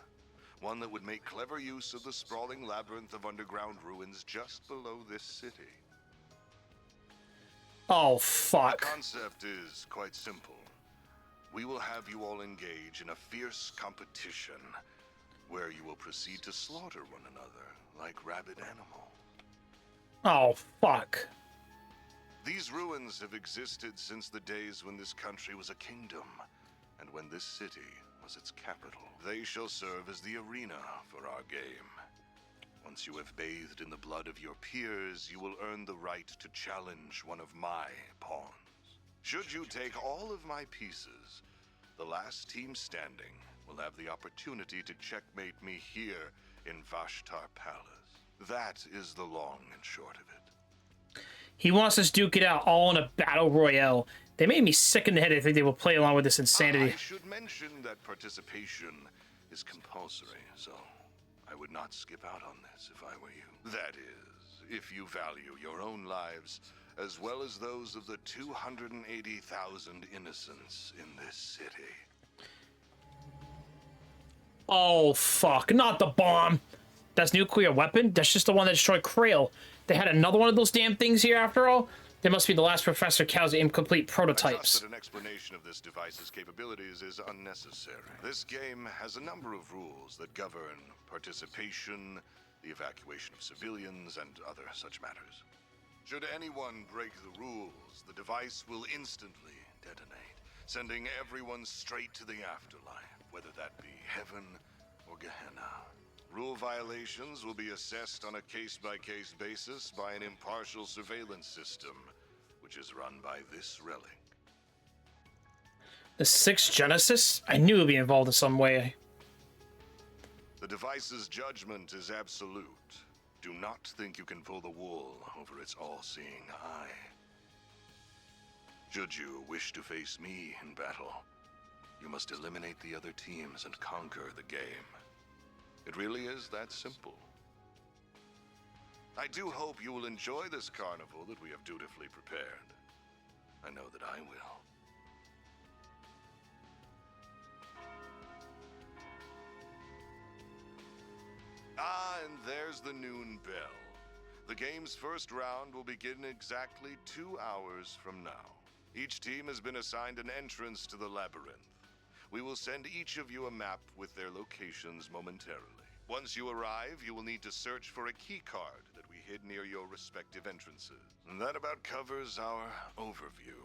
One that would make clever use of the sprawling labyrinth of underground ruins just below this city. Oh, fuck. The concept is quite simple. We will have you all engage in a fierce competition where you will proceed to slaughter one another like rabid animals. Oh, fuck. These ruins have existed since the days when this country was a kingdom, and when this city was its capital. They shall serve as the arena for our game. Once you have bathed in the blood of your peers, you will earn the right to challenge one of my pawns. Should you take all of my pieces, the last team standing will have the opportunity to checkmate me here in Vashtar Palace. That is the long and short of it. He wants us to duke it out all in a battle royale. They made me sick in the head. I think they will play along with this insanity. I should mention that participation is compulsory, so I would not skip out on this if I were you. That is, if you value your own lives, as well as those of the 280,000 innocents in this city. Oh, fuck. Not the bomb. That's nuclear weapon? That's just the one that destroyed Krail. They had another one of those damn things here after all? They must be the last Professor Cal's incomplete prototypes. I trust that an explanation of this device's capabilities is unnecessary. This game has a number of rules that govern participation, the evacuation of civilians, and other such matters. Should anyone break the rules, the device will instantly detonate, sending everyone straight to the afterlife, whether that be heaven or Gehenna. Rule violations will be assessed on a case-by-case basis by an impartial surveillance system, which is run by this relic. The 6th Genesis? I knew it would be involved in some way. The device's judgment is absolute. Do not think you can pull the wool over its all-seeing eye. Should you wish to face me in battle, you must eliminate the other teams and conquer the game. It really is that simple. I do hope you will enjoy this carnival that we have dutifully prepared. I know that I will. Ah, and there's the noon bell. The game's first round will begin exactly 2 hours from now. Each team has been assigned an entrance to the labyrinth. We will send each of you a map with their locations momentarily. Once you arrive, you will need to search for a key card that we hid near your respective entrances. And that about covers our overview.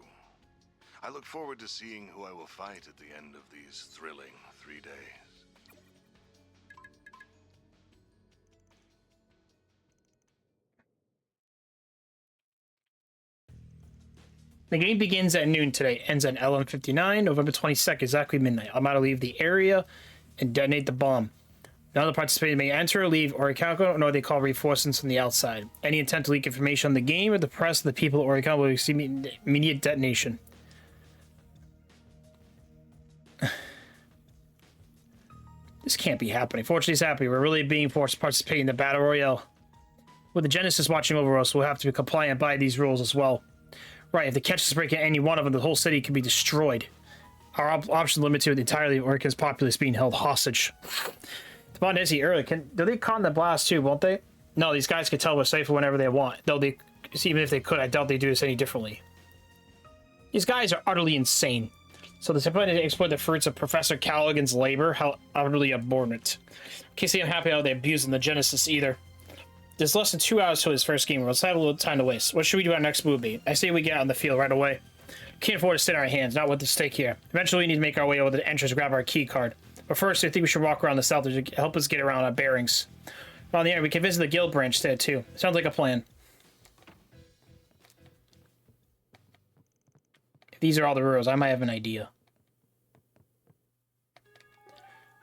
I look forward to seeing who I will fight at the end of these thrilling 3 days. The game begins at noon today, ends at 11:59, November 22nd, exactly midnight. I'm about to leave the area and detonate the bomb. None of the participants may enter or leave Orichalco, nor they call reinforcements from the outside. Any intent to leak information on the game or the press of the people of Orichalco will receive immediate detonation. This can't be happening. Fortunately, it's happening. We're really being forced to participate in the Battle Royale. With the Genesis watching over us, we'll have to be compliant by these rules as well. Right, if the catch is breaking any one of them, the whole city can be destroyed. Our option limited entirely or because populace being held hostage. The Bondesi earlier, do they con the blast too, won't they? No, these guys can tell we're safe whenever they want. Though they, even if they could, I doubt they do this any differently. These guys are utterly insane. So the plan to exploit the fruits of Professor Callaghan's labor, how utterly abhorrent. Can't see I'm happy how they abusing the Genesis either. There's less than 2 hours till his first game. Let's have a little time to waste. What should we do our next move be? I say we get on the field right away. Can't afford to sit on our hands, not with the stake here. Eventually we need to make our way over to the entrance and grab our key card. But first, I think we should walk around the south to help us get around our bearings. On the air, we can visit the guild branch there too. Sounds like a plan. If these are all the rules, I might have an idea.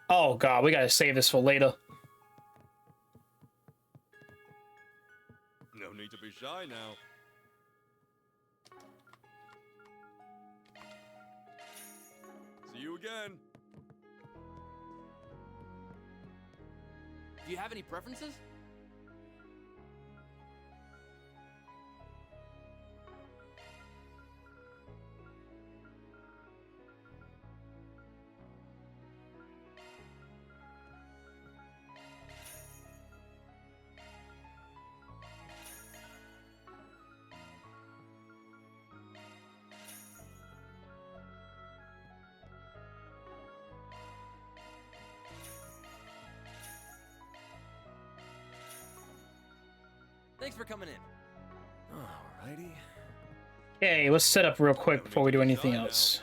Oh god, we gotta save this for later. No need to be shy now. See you again. Do you have any preferences? Thanks for coming in. Alrighty. Okay, let's set up real quick before we do anything else.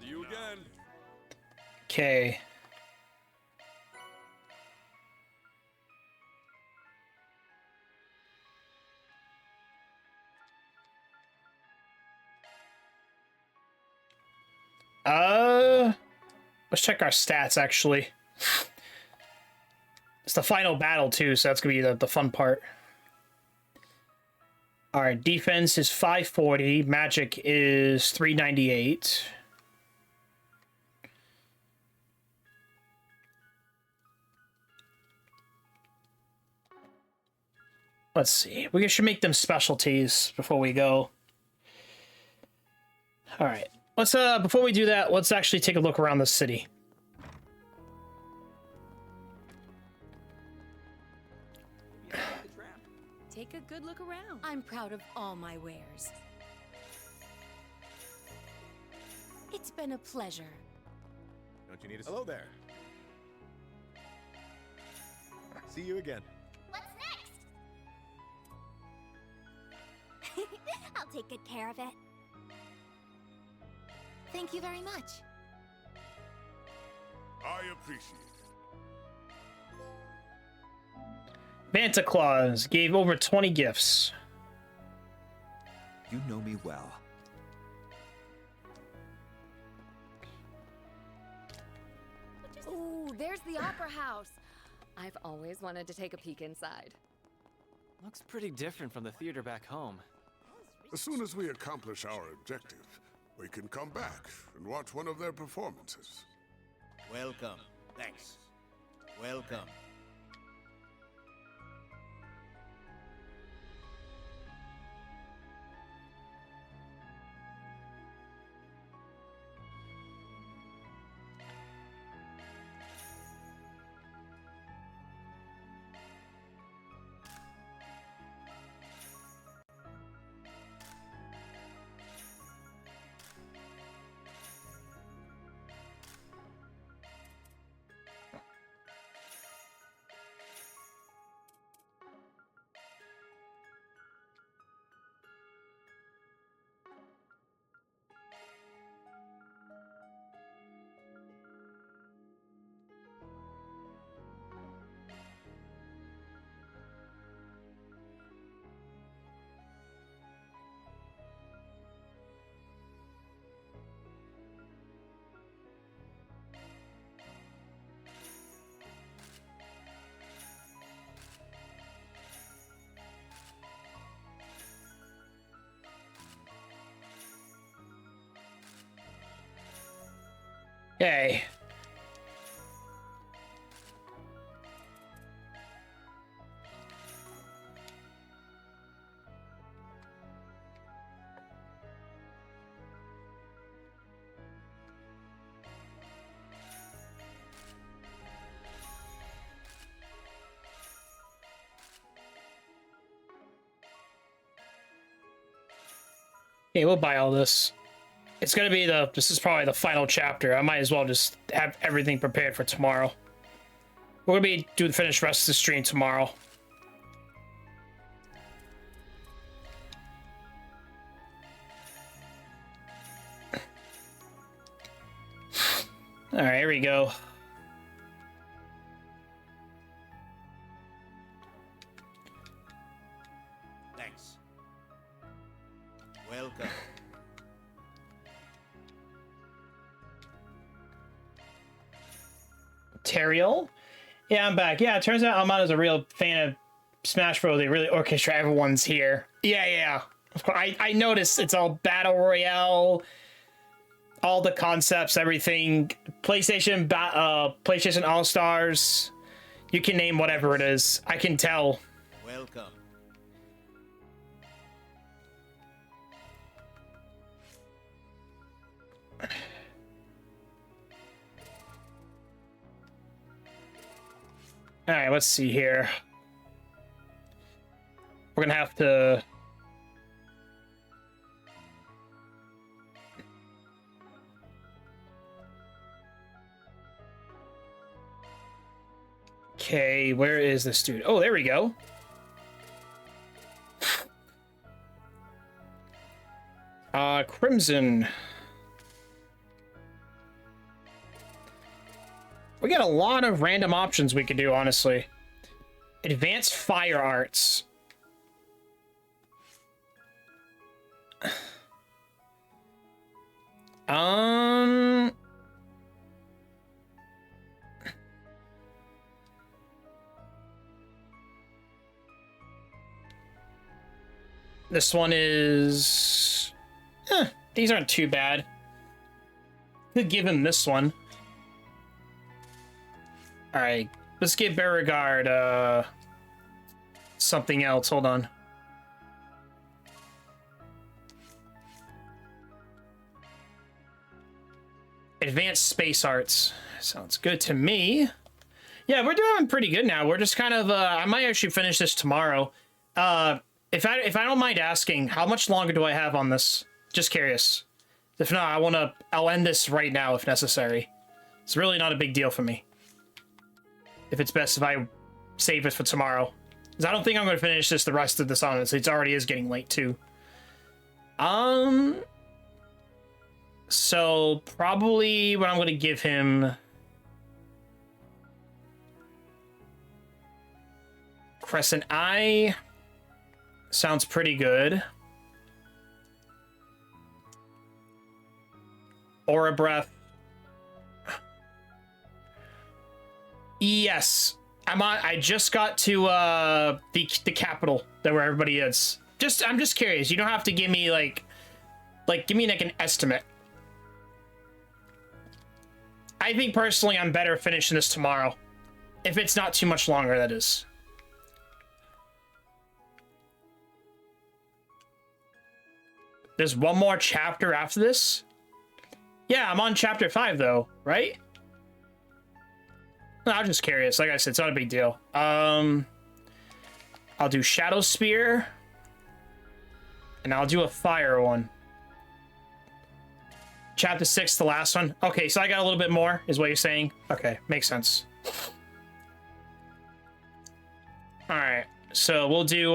See you again. Okay. Let's check our stats, actually. It's the final battle, too, so that's gonna be the fun part. Alright, defense is 540, magic is 398. Let's see. We should make them specialties before we go. Alright. Let's before we do that, let's actually take a look around the city. Take a good look around. I'm proud of all my wares. It's been a pleasure. Don't you need a... Hello there. See you again. What's next? I'll take good care of it. Thank you very much. I appreciate it. Vanta Claus gave over 20 gifts. You know me well. Ooh, there's the opera house. I've always wanted to take a peek inside. Looks pretty different from the theater back home. As soon as we accomplish our objective, we can come back and watch one of their performances. Welcome. Thanks. Welcome. Yay. Okay, we'll buy all this. It's gonna be this is probably the final chapter. I might as well just have everything prepared for tomorrow. We're gonna be doing the finished rest of the stream tomorrow. All right, here we go. Thanks. Welcome. Teriel? Yeah, I'm back. Yeah, it turns out Ahmad is a real fan of Smash Bros. They really orchestra everyone's here. Yeah. Of course, I noticed it's all Battle Royale, all the concepts, everything. PlayStation All-Stars. You can name whatever it is. I can tell. Welcome. All right, let's see here. We're gonna have to... Okay, where is this dude? Oh, there we go. Crimson. We got a lot of random options we could do, honestly. Advanced Fire Arts. This one is... these aren't too bad. Could give him this one. Alright, let's give Beauregard, something else. Hold on. Advanced Space Arts. Sounds good to me. Yeah, we're doing pretty good now. We're just kind of, I might actually finish this tomorrow. If I don't mind asking, how much longer do I have on this? Just curious. If not, I'll end this right now if necessary. It's really not a big deal for me. If it's best if I save it for tomorrow. Because I don't think I'm going to finish the rest of this, honestly. It already is getting late, too. So, probably what I'm going to give him... Crescent Eye. Sounds pretty good. Aura Breath. Yes, I just got to the capital, that where everybody is. I'm just curious. You don't have to give me give me an estimate. I think personally I'm better finishing this tomorrow, if it's not too much longer. That is. There's one more chapter after this. Yeah, I'm on chapter 5 though, right? I'm just curious. Like I said, it's not a big deal. I'll do Shadow Spear. And I'll do a fire one. Chapter 6, the last one. Okay, so I got a little bit more, is what you're saying? Okay, makes sense. Alright, so we'll do,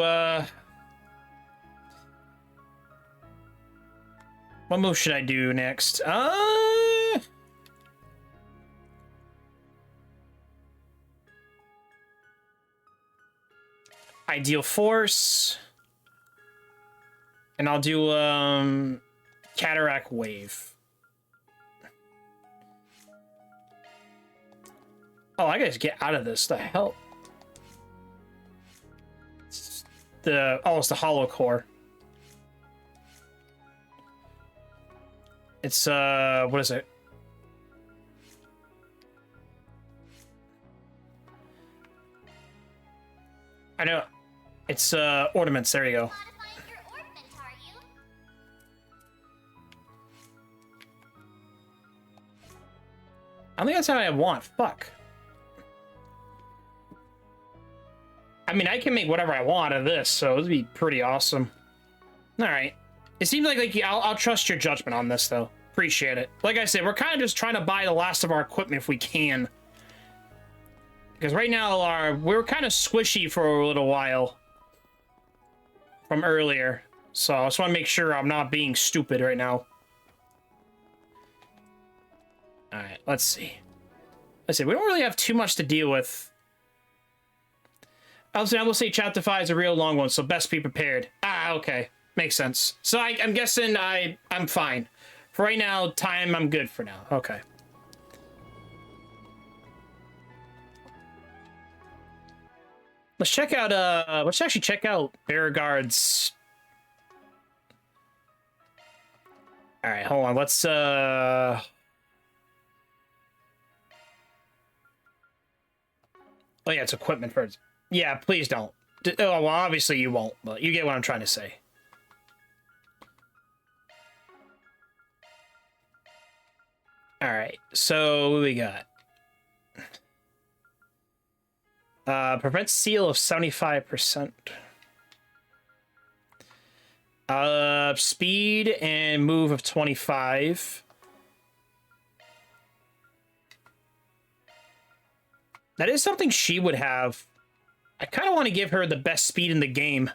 what move should I do next? Ideal Force. And I'll do Cataract Wave. Oh, I gotta get out of this. The hell? It's the Hollow Core. It's what is it? I know. It's ornaments. There you go. I think that's how I want. Fuck. I mean, I can make whatever I want of this, so it'd be pretty awesome. All right. It seems like I'll trust your judgment on this, though. Appreciate it. Like I said, we're kind of just trying to buy the last of our equipment if we can. Because right now, we're kind of squishy for a little while from earlier. So I just want to make sure I'm not being stupid right now. All right, let's see. Let's see. We don't really have too much to deal with. I will say chapter 5 is a real long one, so best be prepared. Ah, okay. Makes sense. So I'm guessing I'm fine. For right now, time, I'm good for now. Okay. Let's check out, let's actually check out Beauregard's. All right, hold on. Let's, oh, yeah, it's equipment first. Yeah, please don't. Oh, well, obviously you won't, but you get what I'm trying to say. All right, so what we got? Prevent seal of 75%. Speed and move of 25. That is something she would have. I kind of want to give her the best speed in the game.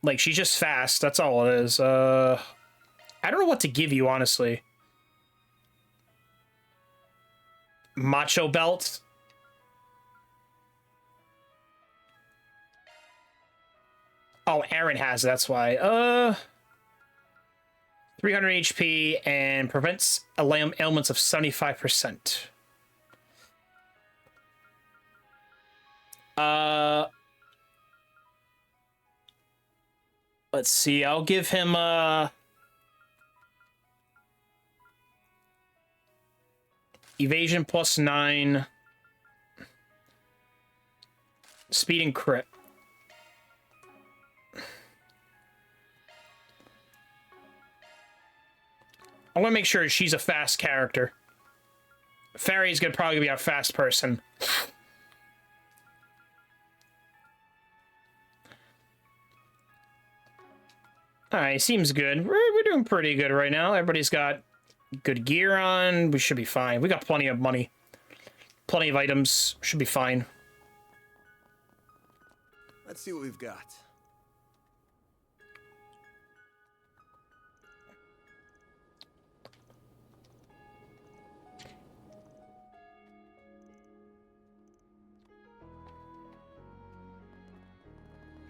Like, she's just fast. That's all it is. I don't know what to give you, honestly. Macho belt. Oh, Aaron has it, that's why. 300 HP and prevents ailments of 75%. Let's see. I'll give him evasion plus 9, speed and crit. I want to make sure she's a fast character. Fairy's gonna probably be a fast person. Alright, seems good. We're doing pretty good right now. Everybody's got good gear on. We should be fine. We got plenty of money. Plenty of items. Should be fine. Let's see what we've got.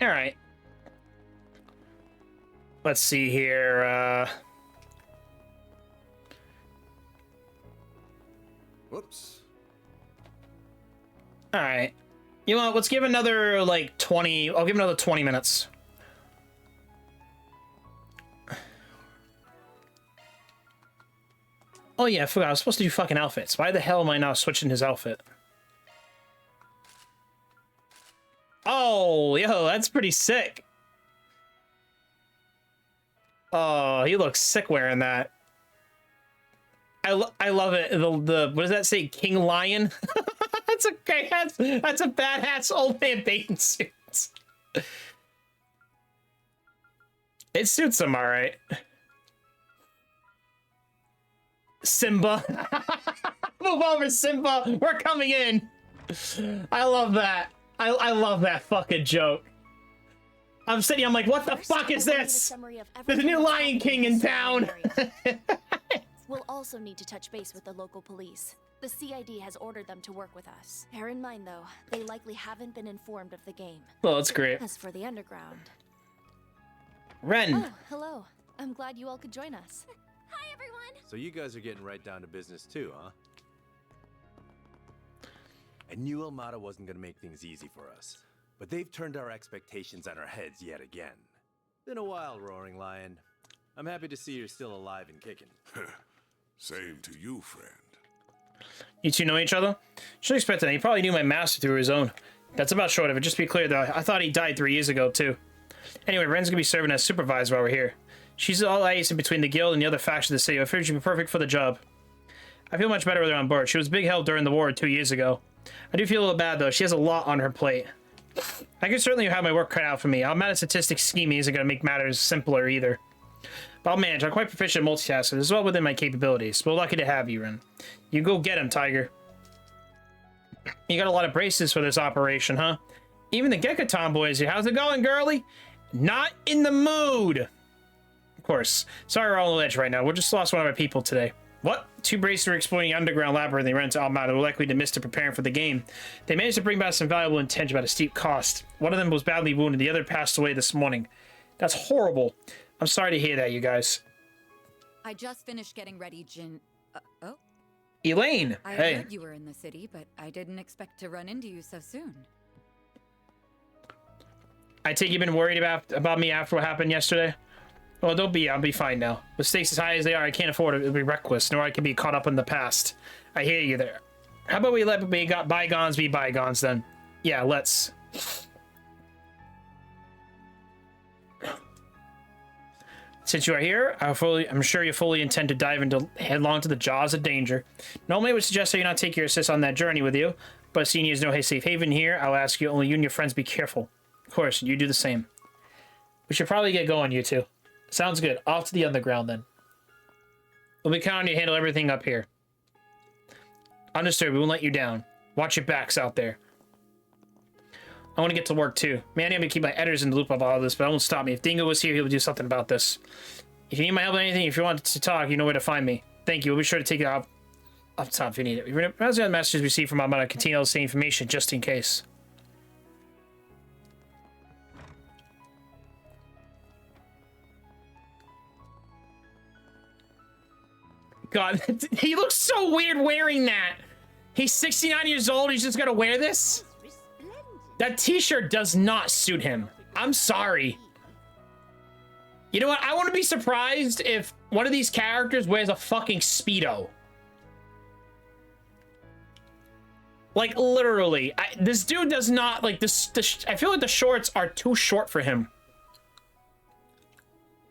All right. Let's see here. Whoops. All right. You know what? Let's give another, like, 20... I'll give another 20 minutes. Oh, yeah, I forgot. I was supposed to do fucking outfits. Why the hell am I now switching his outfit? Oh, yo, that's pretty sick. Oh, he looks sick wearing that. I love it. The what does that say? King Lion? That's okay. That's a badass old man bathing suit. It suits him all right. Simba. Move over, Simba. We're coming in. I love that. I love that fucking joke. I'm sitting, I'm like, what the fuck is this? There's a new Lion King in town. We'll also need to touch base with the local police. The CID has ordered them to work with us. Bear in mind, though, they likely haven't been informed of the game. Well, that's great. As for the underground... Ren. Oh, hello. I'm glad you all could join us. Hi, everyone! So you guys are getting right down to business too, huh? I knew Almada wasn't gonna make things easy for us, but they've turned our expectations on our heads yet again. Been a while, Roaring Lion. I'm happy to see you're still alive and kicking. Same to you, friend. You two know each other? Should expect that. He probably knew my master through his own. That's about short of it. Just to be clear, though, I thought he died 3 years ago, too. Anyway, Ren's gonna be serving as supervisor while we're here. She's all ice in between the guild and the other faction of the city. I figured she'd be perfect for the job. I feel much better with her on board. She was a big help during the war 2 years ago. I do feel a little bad, though. She has a lot on her plate. I can certainly have my work cut out for me. Our meta statistics scheming isn't going to make matters simpler either. But I'll manage. I'm quite proficient at multitasking. This is well within my capabilities. We're lucky to have you, Ren. You go get him, Tiger. You got a lot of braces for this operation, huh? Even the Gecko boys here. How's it going, girly? Not in the mood. Of course. Sorry we're all on the edge right now. We just lost one of our people today. What? 2 bracers were exploring the underground labyrinth they ran to Almada were likely to miss to preparing for the game. They managed to bring back some valuable intelligence about a steep cost. One of them was badly wounded. The other passed away this morning. That's horrible. I'm sorry to hear that, you guys. I just finished getting ready, Jin. Oh? Elaine! I Hey. heard you were in the city, but I didn't expect to run into you so soon. I take you've been worried about me after what happened yesterday? Well, don't be. I'll be fine now. With stakes as high as they are, I can't afford it to be reckless, nor I can be caught up in the past. I hear you there. How about we let bygones be bygones, then? Yeah, let's. Since you are here, I'm sure you fully intend to dive into headlong to the jaws of danger. Normally, I would suggest that you not take your assist on that journey with you, but seeing you as no safe haven here, I'll ask you only you and your friends be careful. Of course, you do the same. We should probably get going, you two. Sounds good. Off to the underground, then. We'll be counting to handle everything up here. Understood. We won't let you down. Watch your backs out there. I want to get to work, too. Man, I'm going to keep my editors in the loop of all this, but that won't stop me. If Dingo was here, he would do something about this. If you need my help with anything, if you want to talk, you know where to find me. Thank you. We'll be sure to take it off top if you need it. If browse the messages received from Amada, continue all the same information, just in case. God, he looks so weird wearing that. He's 69 years old. He's just gonna wear this? That t-shirt does not suit him. I'm sorry. You know what? I want to be surprised if one of these characters wears a fucking Speedo. Like, literally. This dude does not, like, I feel like the shorts are too short for him.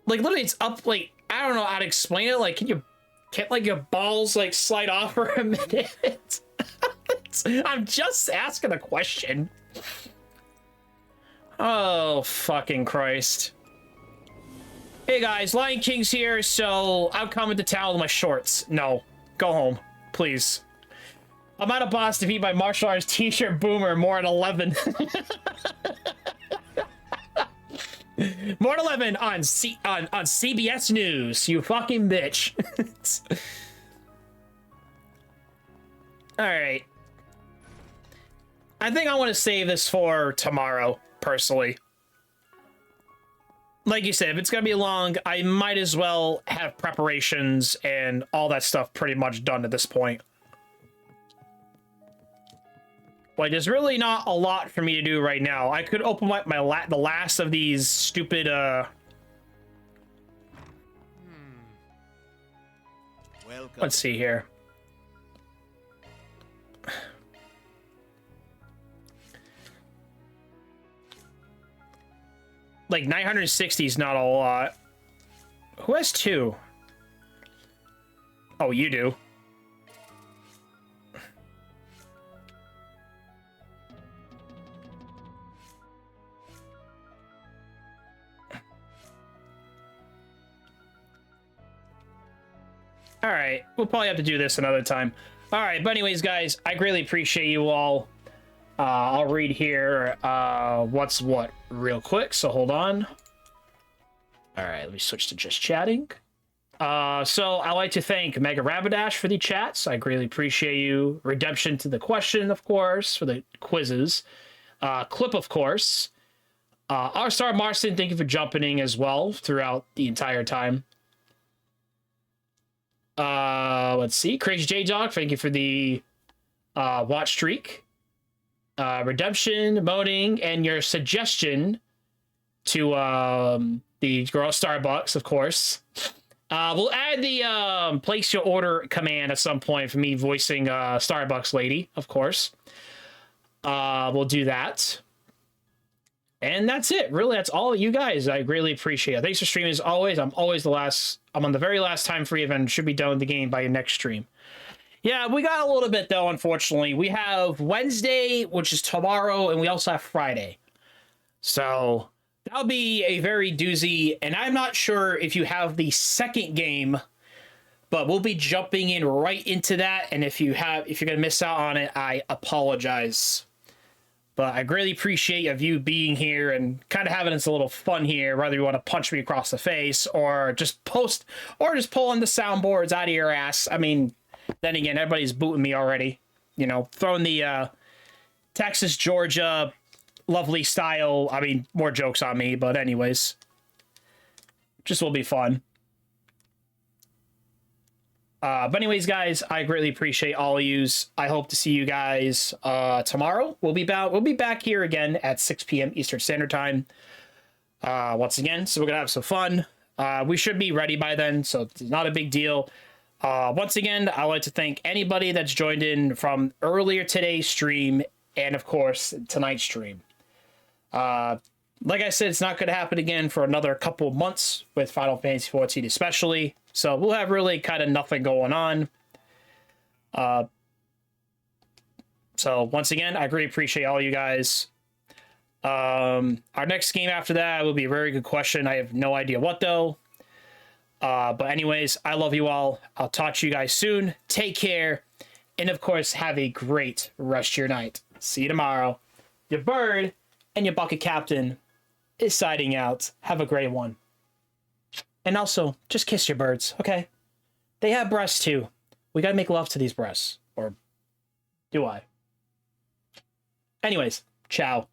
Like, literally, it's up, like, I don't know how to explain it. Like, can't, like, your balls, like, slide off for a minute? I'm just asking a question. Oh, fucking Christ. Hey, guys, Lion King's here, so I'm coming to town with my shorts. No, go home, please. I'm at a boss defeat by martial arts t-shirt boomer, more at 11. More at 11 on CBS News, you fucking bitch. All right. I think I want to save this for tomorrow, personally. Like you said, if it's going to be long, I might as well have preparations and all that stuff pretty much done at this point. Like, there's really not a lot for me to do right now. I could open up the last of these stupid, Welcome. Let's see here. Like, 960 is not a lot. Who has 2? Oh, you do. All right, we'll probably have to do this another time. All right, but anyways, guys, I greatly appreciate you all. I'll read here what's what real quick, so hold on. All right, let me switch to just chatting. So I'd like to thank Mega Rabidash for the chats. I greatly appreciate you. Redemption to the question, of course, for the quizzes. Clip, of course. R-Star Marston, thank you for jumping in as well throughout the entire time. Let's see. Crazy J-Dog, thank you for the watch streak. Redemption, moaning, and your suggestion to the girl Starbucks, of course. We'll add the place your order command at some point for me voicing Starbucks lady, of course. we'll do that. And that's it. Really, that's all you guys. I greatly appreciate it. Thanks for streaming as always. I'm on the very last time free event. Should be done with the game by your next stream. Yeah, we got a little bit though, unfortunately. We have Wednesday, which is tomorrow, and we also have Friday. So that'll be a very doozy. And I'm not sure if you have the second game, but we'll be jumping in right into that. And if you're gonna miss out on it, I apologize. But I greatly appreciate of you being here and kind of having us a little fun here, whether you want to punch me across the face or just pulling the soundboards out of your ass. I mean, then again, everybody's booting me already. You know, throwing the Texas, Georgia, lovely style. I mean, more jokes on me, but anyways. Just will be fun. But anyways, guys, I greatly appreciate all of yous. I hope to see you guys tomorrow. We'll be back here again at 6 p.m. Eastern Standard Time. Once again, so we're gonna have some fun. We should be ready by then, so it's not a big deal. Once again, I'd like to thank anybody that's joined in from earlier today's stream and, of course, tonight's stream. Like I said, it's not going to happen again for another couple of months with Final Fantasy XIV especially. So we'll have really kind of nothing going on. So once again, I greatly appreciate all you guys. Our next game after that will be a very good question. I have no idea what though. But anyways, I love you all. I'll talk to you guys soon. Take care. And of course, have a great rest of your night. See you tomorrow. Your bird and your bucket captain is signing out. Have a great one. And also, just kiss your birds, okay? They have breasts too. We gotta make love to these breasts. Or do I? Anyways, ciao.